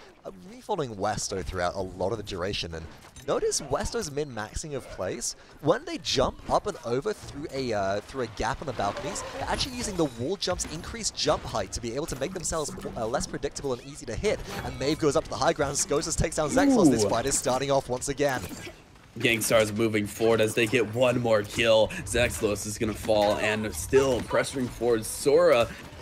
Speaker 2: following Westo throughout a lot of the duration. And notice Westo's min-maxing of plays. When they jump up and over through a gap on the balconies, they're actually using the wall jump's increased jump height to be able to make themselves less predictable and easy to hit. And Maeve goes up to the high ground, Skosas takes down Zexlos. This fight is starting off once again.
Speaker 3: GameStars moving forward as they get one more kill. Zexlos is going to fall and still pressuring forward.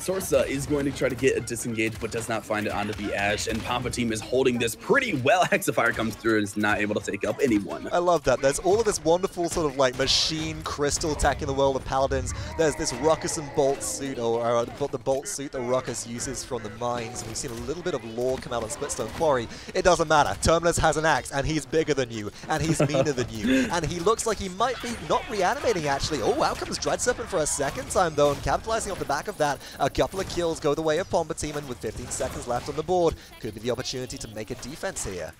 Speaker 3: Sorsa is going to try to get a disengage, but does not find it onto the Ash, and Pompa team is holding this pretty well. Hexafire comes through and is not able to take up anyone.
Speaker 2: I love that. There's all of this wonderful sort of like machine crystal tech in the world of Paladins. There's this Ruckus and Bolt suit, or the Bolt suit that Ruckus uses from the mines. We've seen a little bit of lore come out on Splitstone Quarry. It doesn't matter. Terminus has an axe, and he's bigger than you, and he's meaner than you, and he looks like he might be not reanimating, actually. Oh, out comes Dread Serpent for a second time, though, and capitalizing off the back of that, a couple of kills go the way of Pompa team, and with 15 seconds left on the board, could be the opportunity to make a defense here.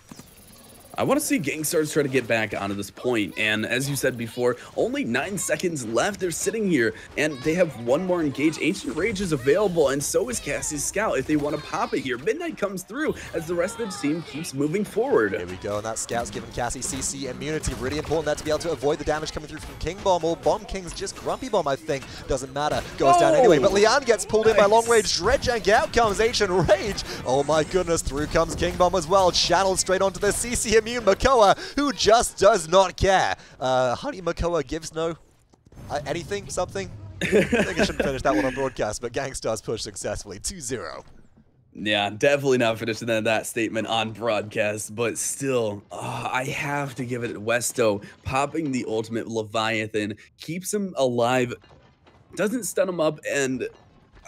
Speaker 3: I want to see GameStars try to get back onto this point, and as you said before, only 9 seconds left. They're sitting here, and they have one more engage. Ancient Rage is available, and so is Cassie's Scout if they want to pop it here. Midnight comes through as the rest of the team keeps moving forward.
Speaker 2: Here we go, and that Scout's giving Cassie CC immunity. Really important that to be able to avoid the damage coming through from King Bomb, or Bomb King's just Grumpy Bomb, I think. Doesn't matter. Goes down anyway, but Lian gets pulled in by Long Range Dredge, and out comes Ancient Rage. Oh my goodness, through comes King Bomb as well. Channeled straight onto the CC immune Makoa, who just does not care. Honey Makoa gives no anything, something. I think I shouldn't finish that one on broadcast, but GameStars push successfully, 2-0.
Speaker 3: Yeah, definitely not finishing that statement on broadcast, but still, I have to give it Westo. Popping the ultimate Leviathan keeps him alive, doesn't stun him up, and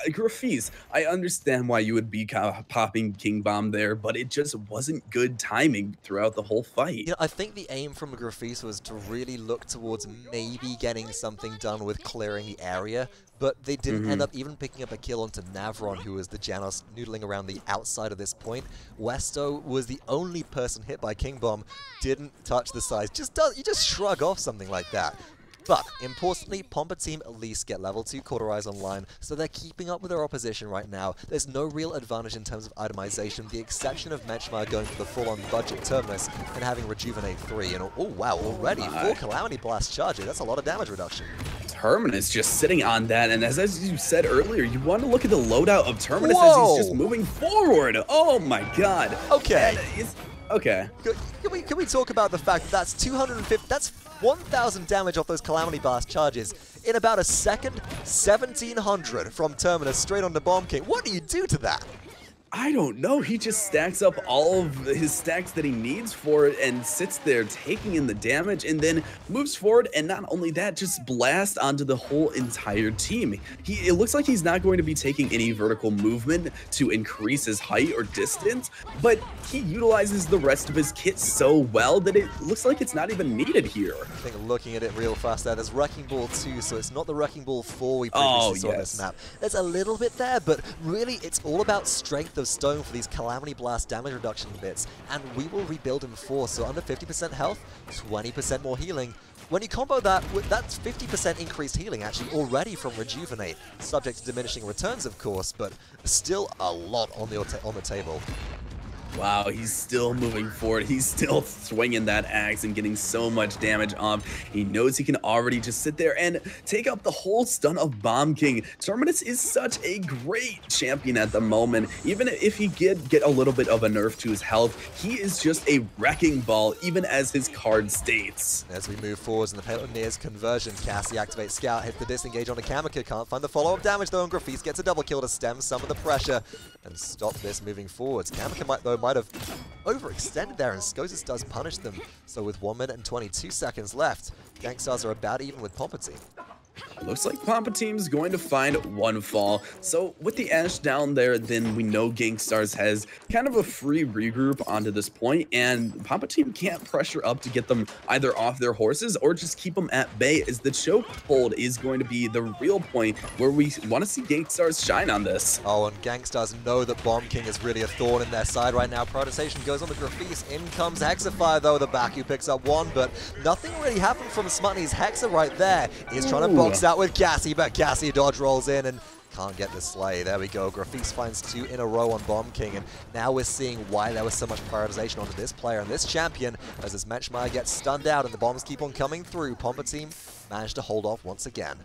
Speaker 3: Graffice, I understand why you would be popping King Bomb there, but it just wasn't good timing throughout the whole fight.
Speaker 2: You know, I think the aim from Graffice was to really look towards maybe getting something done with clearing the area, but they didn't end up even picking up a kill onto Navron, who was the Janos noodling around the outside of this point. Westo was the only person hit by King Bomb, didn't touch the sides. You just shrug off something like that. But, importantly, Pompa team at least get level 2 Cauterize online, so they're keeping up with their opposition right now. There's no real advantage in terms of itemization, the exception of Menschmeyer going for the full-on budget Terminus and having Rejuvenate 3. And oh wow, already 4 Calamity Blast charges. That's a lot of damage reduction.
Speaker 3: Terminus just sitting on that, and as you said earlier, you want to look at the loadout of Terminus as he's just moving forward. Oh my god.
Speaker 2: Okay.
Speaker 3: Okay.
Speaker 2: Can we talk about the fact that that's 250, that's 1,000 damage off those Calamity Blast charges in about a second? 1,700 from Terminus straight onto Bomb King. What do you do to that?
Speaker 3: I don't know. He just stacks up all of his stacks that he needs for it and sits there taking in the damage and then moves forward. And not only that, just blast onto the whole entire team. It looks like he's not going to be taking any vertical movement to increase his height or distance, but he utilizes the rest of his kit so well that it looks like it's not even needed here.
Speaker 2: I think looking at it real fast there, there's Wrecking Ball 2, so it's not the Wrecking Ball 4 we previously saw on this map. There's a little bit there, but really it's all about strength of stone for these Calamity Blast damage reduction bits, and we will rebuild in 4, so under 50% health, 20% more healing. When you combo that, that's 50% increased healing actually already from Rejuvenate, subject to diminishing returns of course, but still a lot on the table.
Speaker 3: Wow, he's still moving forward. He's still swinging that axe and getting so much damage off. He knows he can already just sit there and take up the whole stun of Bomb King. Terminus is such a great champion at the moment. Even if he did get a little bit of a nerf to his health, he is just a wrecking ball, even as his card states.
Speaker 2: As we move forwards and the payload nears conversion, Cassie activates Scout, hits the disengage on the Kamika, can't find the follow-up damage though, and Grafis gets a double kill to stem some of the pressure and stop this moving forwards. Kamika might have overextended there, and Skoses does punish them. So with 1 minute and 22 seconds left, Gangstars are about even with Palpatine.
Speaker 3: Looks like Palpatine's going to find one fall. So with the Ashe down there, then we know Gangstars has kind of a free regroup onto this point, and Palpatine can't pressure up to get them either off their horses or just keep them at bay, as the chokehold is going to be the real point where we want to see Gangstars shine on this.
Speaker 2: Oh, and Gangstars know that Bomb King is really a thorn in their side right now. Prioritization goes on the Grafis. In comes Hexafire though, the Baku picks up one, but nothing really happened from Smutney's Hexa right there. He's trying to box out with Cassie, but Cassie dodge rolls in and can't get the slay. There we go. Grafis finds 2 in a row on Bomb King, and now we're seeing why there was so much prioritization onto this player and this champion, as this Menschmeyer gets stunned out and the bombs keep on coming through. Palpatine managed to hold off once again.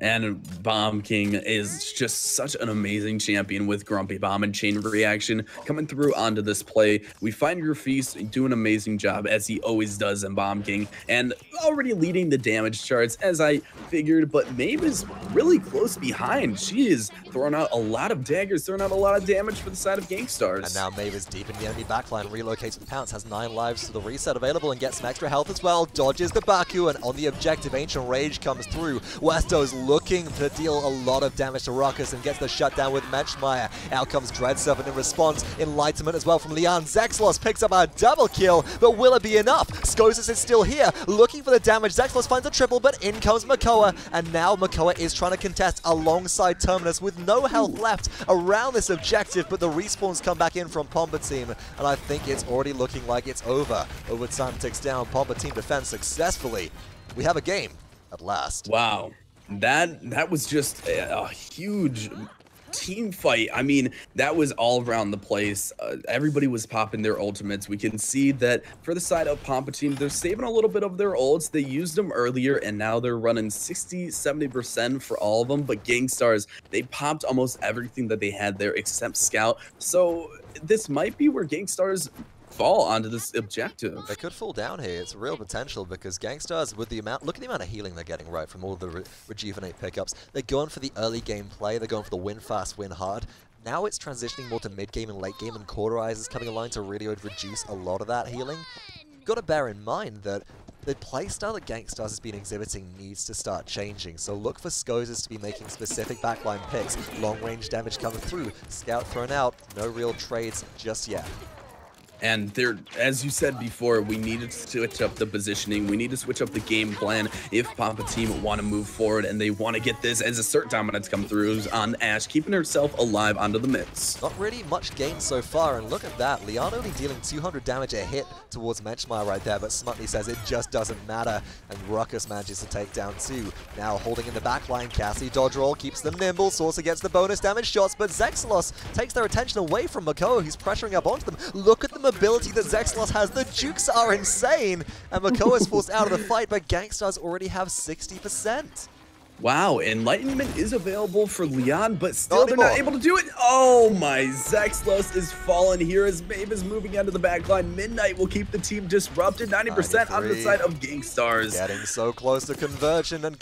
Speaker 3: And Bomb King is just such an amazing champion with Grumpy Bomb and Chain Reaction coming through onto this play. We find Grafis do an amazing job, as he always does in Bomb King, and already leading the damage charts as I figured, but Maeve is really close behind. She is throwing out a lot of daggers, throwing out a lot of damage for the side of Gangstars.
Speaker 2: And now Maeve is deep in the enemy backline, relocates with Pounce, has 9 lives to the reset available and gets some extra health as well. Dodges the Baku, and on the objective, Ancient Rage comes through. Westo's looking to deal a lot of damage to Ruckus and gets the shutdown with Menschmeyer. Out comes Dread Serpent in response. Enlightenment as well from Leon. Zexlos picks up a double kill, but will it be enough? Skoses is still here, looking for the damage. Zexlos finds a triple, but in comes Makoa, and now Makoa is trying to contest alongside Terminus with no health left around this objective, but the respawns come back in from Palpatine, and I think it's already looking like it's over. Time ticks down, Palpatine defends successfully. We have a game at last.
Speaker 3: Wow. That was just a huge team fight. I mean, that was all around the place. Everybody was popping their ultimates. We can see that for the side of Palpatine, they're saving a little bit of their ults. They used them earlier, and now they're running 60-70% for all of them. But Gangstars, they popped almost everything that they had there except Scout. So this might be where Gangstars fall onto this objective.
Speaker 2: They could fall down here. It's real potential, because Gangstars, with the amount, look at the amount of healing they're getting right from all the Rejuvenate pickups. They're going for the early game play. They're going for the win fast, win hard. Now it's transitioning more to mid game and late game, and Cauterize is coming along to really reduce a lot of that healing. Got to bear in mind that the playstyle that Gangstars has been exhibiting needs to start changing, so look for Skoses to be making specific backline picks. Long range damage coming through, Scout thrown out, no real trades just yet.
Speaker 3: And there, as you said before, we need to switch up the positioning. We need to switch up the game plan if Palpatine want to move forward and they want to get this as Assert Dominance come through on Ashe, keeping herself alive onto the midst.
Speaker 2: Not really much gain so far, and look at that. Leon only dealing 200 damage a hit towards Menschmeyer right there, but Smutney says it just doesn't matter, and Ruckus manages to take down 2. Now holding in the backline, Cassie dodge roll, keeps them nimble. Saucer gets the bonus damage shots, but Zexlos takes their attention away from Makoa, who's pressuring up onto them. Look at the ability that Zexlos has. The jukes are insane, and Makoa is forced out of the fight, but Gangstars already have 60%.
Speaker 3: Wow, Enlightenment is available for Leon, but still
Speaker 2: Not
Speaker 3: they're not
Speaker 2: anymore.
Speaker 3: able to do it. Oh my, Zexlos is fallen here as Maeve is moving into the backline. Midnight will keep the team disrupted, 90% on the
Speaker 2: 93.
Speaker 3: side of Gangstars.
Speaker 2: Getting so close to conversion, and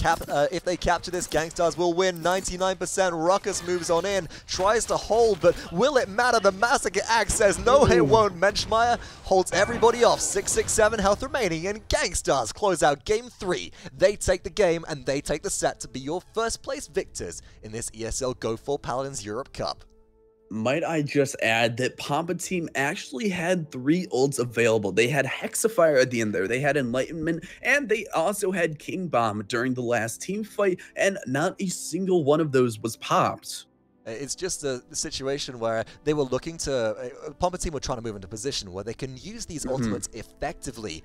Speaker 2: if they capture this, Gangstars will win 99%. Ruckus moves on in, tries to hold, but will it matter? The Massacre Axe says no, it won't. Menschmeyer holds everybody off, 667 health remaining, and Gangstars close out game 3. They take the game, and they take the set to be your first place victors in this ESL Go4Paladins Europe Cup.
Speaker 3: Might I just add that Pampa team actually had 3 ults available. They had Hexafire at the end there, they had Enlightenment, and they also had King Bomb during the last team fight, and not a single one of those was popped.
Speaker 2: It's just a situation where they were looking to... Pampa team were trying to move into a position where they can use these ultimates effectively.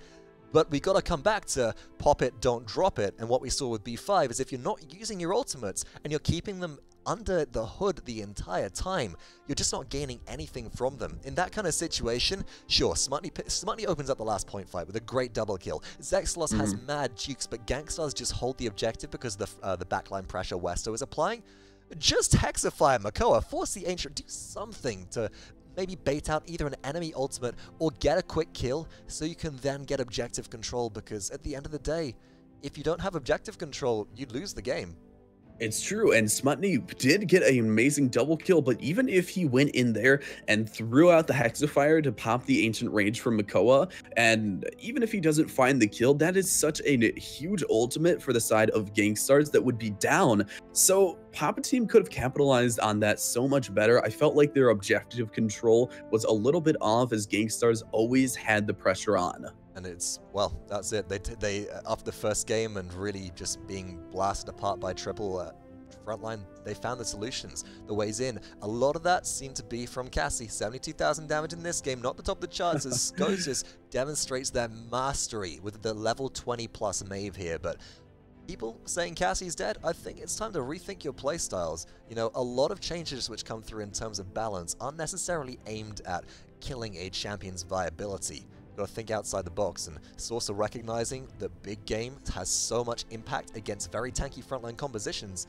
Speaker 2: But we got to come back to pop it, don't drop it. And what we saw with B5 is if you're not using your ultimates and you're keeping them under the hood the entire time, you're just not gaining anything from them. In that kind of situation, sure, Smutny opens up the last point fight with a great double kill. Zexlos has mad jukes, but Gangstars just hold the objective because the backline pressure Westo is applying. Just Hexafire Makoa, force the Ancient, do something to maybe bait out either an enemy ultimate or get a quick kill so you can then get objective control, because at the end of the day, if you don't have objective control, you lose the game.
Speaker 3: It's true, and Smutny did get an amazing double kill, but even if he went in there and threw out the Hexafire to pop the Ancient Rage from Makoa, and even if he doesn't find the kill, that is such a huge ultimate for the side of Gangstars that would be down. So Papa team could have capitalized on that so much better. I felt like their objective control was a little bit off, as Gangstars always had the pressure on.
Speaker 2: And it's, well, that's it. They after the first game and really just being blasted apart by triple frontline, they found the solutions, the ways in. A lot of that seemed to be from Cassie. 72,000 damage in this game, not the top of the charts, as Scotus demonstrates their mastery with the level 20 plus Maeve here. But people saying Cassie's dead, I think it's time to rethink your playstyles. You know, a lot of changes which come through in terms of balance aren't necessarily aimed at killing a champion's viability. Got to think outside the box, and it's also recognizing that big game has so much impact against very tanky frontline compositions.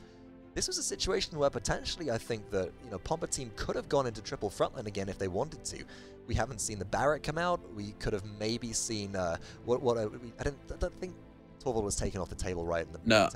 Speaker 2: This was a situation where potentially I think that, you know, Pampa team could have gone into triple frontline again if they wanted to. We haven't seen the Barrett come out. We could have maybe seen I don't think Torvald was taken off the table, right?
Speaker 3: No,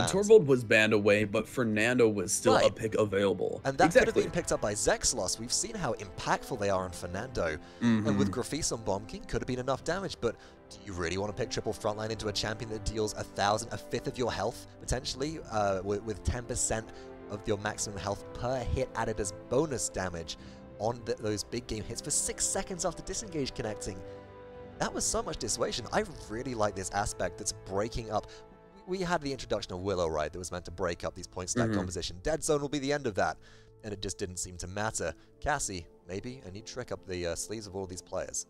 Speaker 3: Torvald was banned away, but Fernando was still a pick available.
Speaker 2: And that could have been picked up by Zexlos. We've seen how impactful they are on Fernando. And with Grafis on Bomb King, could have been enough damage, but do you really want to pick triple frontline into a champion that deals 1,000, a fifth of your health, potentially, with 10% of your maximum health per hit added as bonus damage on those big game hits for 6 seconds after disengage connecting? That was so much dissuasion. I really like this aspect that's breaking up. We had the introduction of Willow, right, that was meant to break up these point stack composition. Dead Zone will be the end of that, and it just didn't seem to matter. Cassie, maybe, and you trick up the sleeves of all of these players.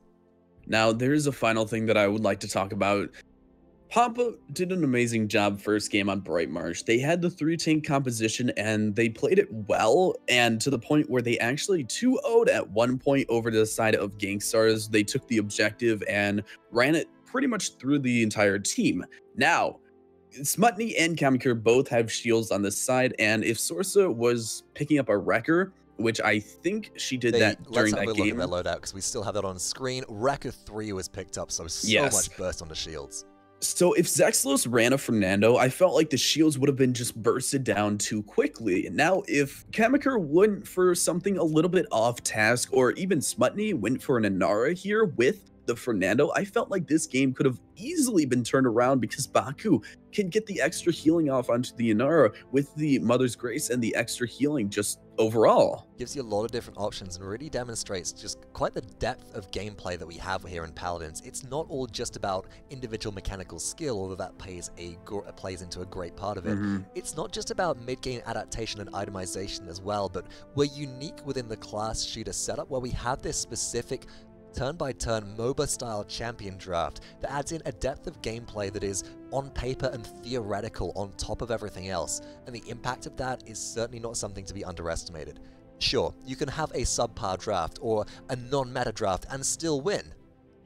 Speaker 3: Now, there is a final thing that I would like to talk about. Pampa did an amazing job first game on Bright Marsh. They had the 3-tank composition and they played it well, and to the point where they actually 2-0'd at one point over to the side of Gangstars. They took the objective and ran it pretty much through the entire team. Now, Smutny and Kamikir both have shields on this side, and if Sorsa was picking up a Wrecker, which I think she did that during that game. Let's have a look at
Speaker 2: their loadout, because we still have that on screen. Wrecker 3 was picked up, so much burst on the shields.
Speaker 3: So if Zexlos ran a Fernando, I felt like the shields would have been just bursted down too quickly. Now, if Kamikir went for something a little bit off task, or even Smutny went for an Inara here with the Fernando, I felt like this game could have easily been turned around, because Baku can get the extra healing off onto the Inara with the Mother's Grace and the extra healing just overall.
Speaker 2: Gives you a lot of different options and really demonstrates just quite the depth of gameplay that we have here in Paladins. It's not all just about individual mechanical skill, although that plays into a great part of it. It's not just about mid-game adaptation and itemization as well, but we're unique within the class shooter setup where we have this specific turn-by-turn MOBA-style champion draft that adds in a depth of gameplay that is on paper and theoretical on top of everything else, and the impact of that is certainly not something to be underestimated. Sure, you can have a subpar draft or a non-meta draft and still win,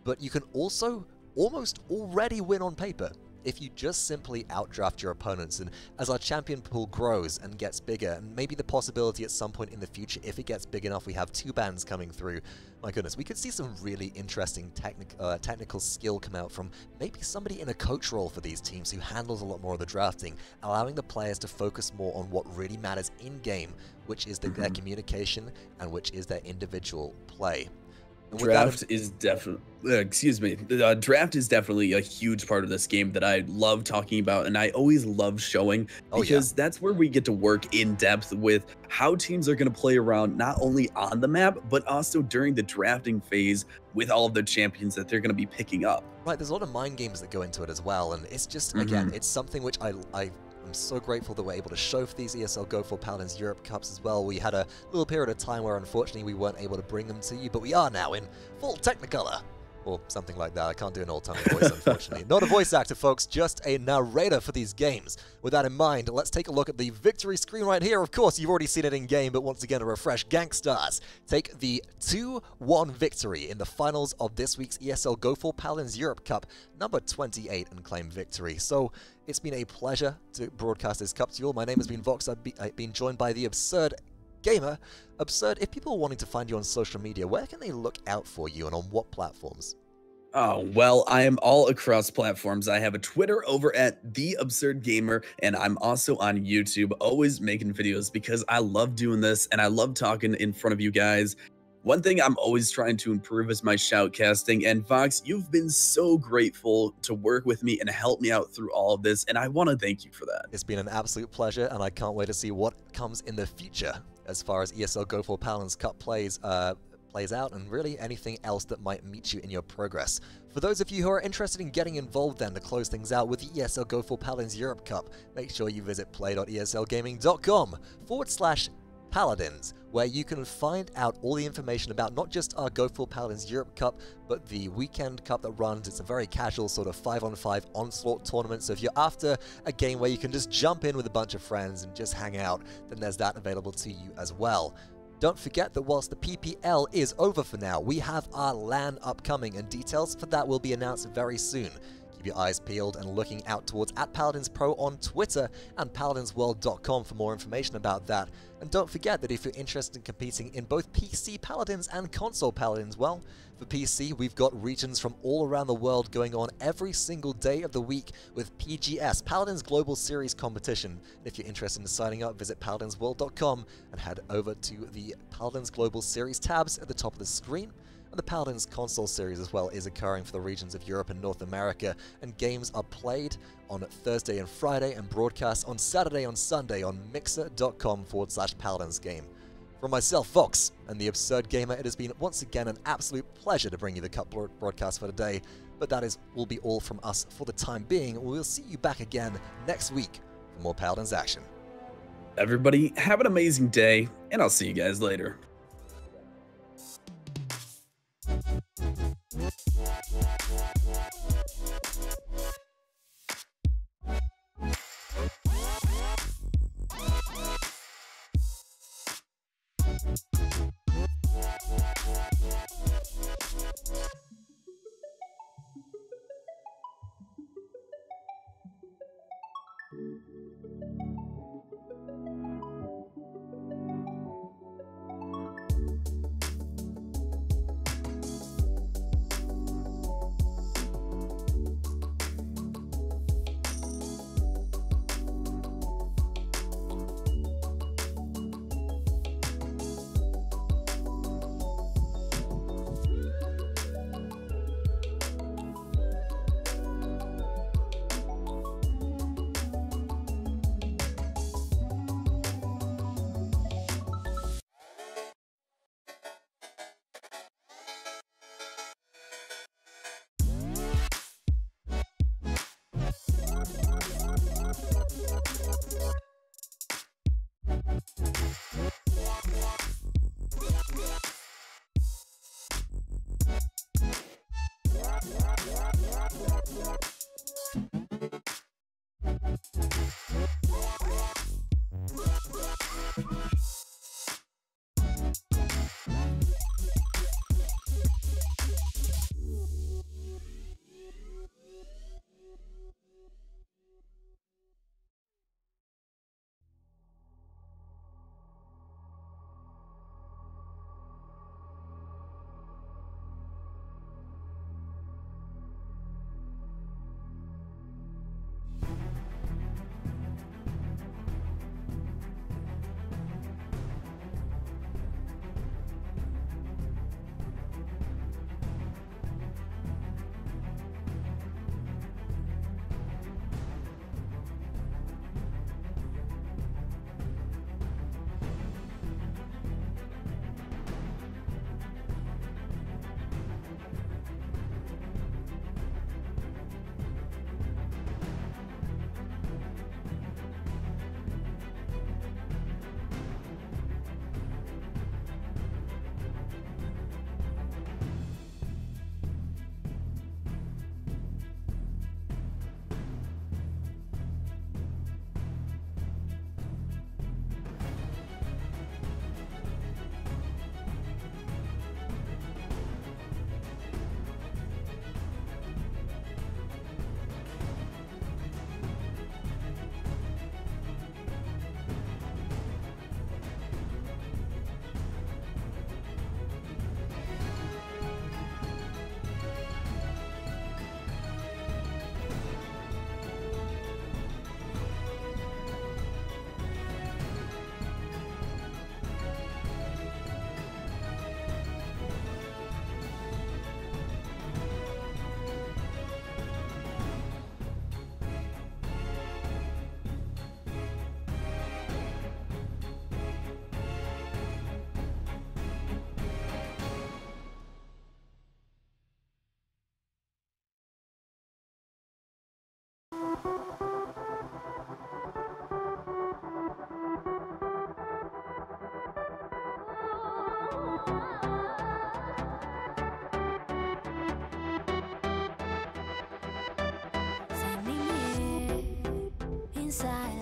Speaker 2: but you can also almost already win on paper. if you just simply outdraft your opponents. And as our champion pool grows and gets bigger, and maybe the possibility at some point in the future, if it gets big enough, we have 2 bans coming through, my goodness, we could see some really interesting technical skill come out from maybe somebody in a coach role for these teams who handles a lot more of the drafting, allowing the players to focus more on what really matters in-game, which is their communication and which is their individual play.
Speaker 3: Draft is definitely, draft is definitely a huge part of this game that I love talking about, and I always love showing, because that's where we get to work in depth with how teams are going to play around, not only on the map, but also during the drafting phase with all of the champions that they're going to be picking up.
Speaker 2: Right, there's a lot of mind games that go into it as well, and it's just, again, it's something which I'm so grateful that we're able to show for these ESL Go4Paladins Europe Cups as well. We had a little period of time where unfortunately we weren't able to bring them to you, but we are now in full Technicolor. Or something like that. I can't do an old-timey voice, unfortunately. Not a voice actor, folks, just a narrator for these games. With that in mind, let's take a look at the victory screen right here. Of course, you've already seen it in-game, but once again, a refresh. Gangstars take the 2-1 victory in the finals of this week's ESL Go4Paladins Europe Cup, number 28, and claim victory. So, it's been a pleasure to broadcast this cup to you all. My name has been Vox. I've been joined by the Absurd Gamer. Absurd, if people are wanting to find you on social media, where can they look out for you and on what platforms?
Speaker 3: Oh, well, I am all across platforms. I have a Twitter over at The Absurd Gamer, and I'm also on YouTube, always making videos because I love doing this and I love talking in front of you guys. One thing I'm always trying to improve is my shoutcasting, and Vox, you've been so grateful to work with me and help me out through all of this, and I want to thank you for that.
Speaker 2: It's been an absolute pleasure, and I can't wait to see what comes in the future as far as ESL Go4Paladins Cup plays out, and really anything else that might meet you in your progress. For those of you who are interested in getting involved then to close things out with the ESL Go4Paladins Europe Cup, make sure you visit play.eslgaming.com/Paladins, where you can find out all the information about not just our Go4Paladins Europe Cup, but the weekend cup that runs. It's a very casual sort of 5-on-5 onslaught tournament, so if you're after a game where you can just jump in with a bunch of friends and just hang out, then there's that available to you as well. Don't forget that whilst the PPL is over for now, we have our LAN upcoming, and details for that will be announced very soon. Keep your eyes peeled and looking out towards @PaladinsPro on Twitter and paladinsworld.com for more information about that. And don't forget that if you're interested in competing in both PC Paladins and console Paladins, well, for PC, we've got regions from all around the world going on every single day of the week with PGS, Paladins Global Series competition. If you're interested in signing up, visit paladinsworld.com and head over to the Paladins Global Series tabs at the top of the screen. And the Paladins console series as well is occurring for the regions of Europe and North America, and games are played on Thursday and Friday and broadcast on Saturday and Sunday on mixer.com/PaladinsGame. From myself, Vox, and the Absurd Gamer, it has been once again an absolute pleasure to bring you the Cup broadcast for today, but that will be all from us for the time being. We'll see you back again next week for more Paladins action.
Speaker 3: Everybody, have an amazing day, and I'll see you guys later.
Speaker 4: inside.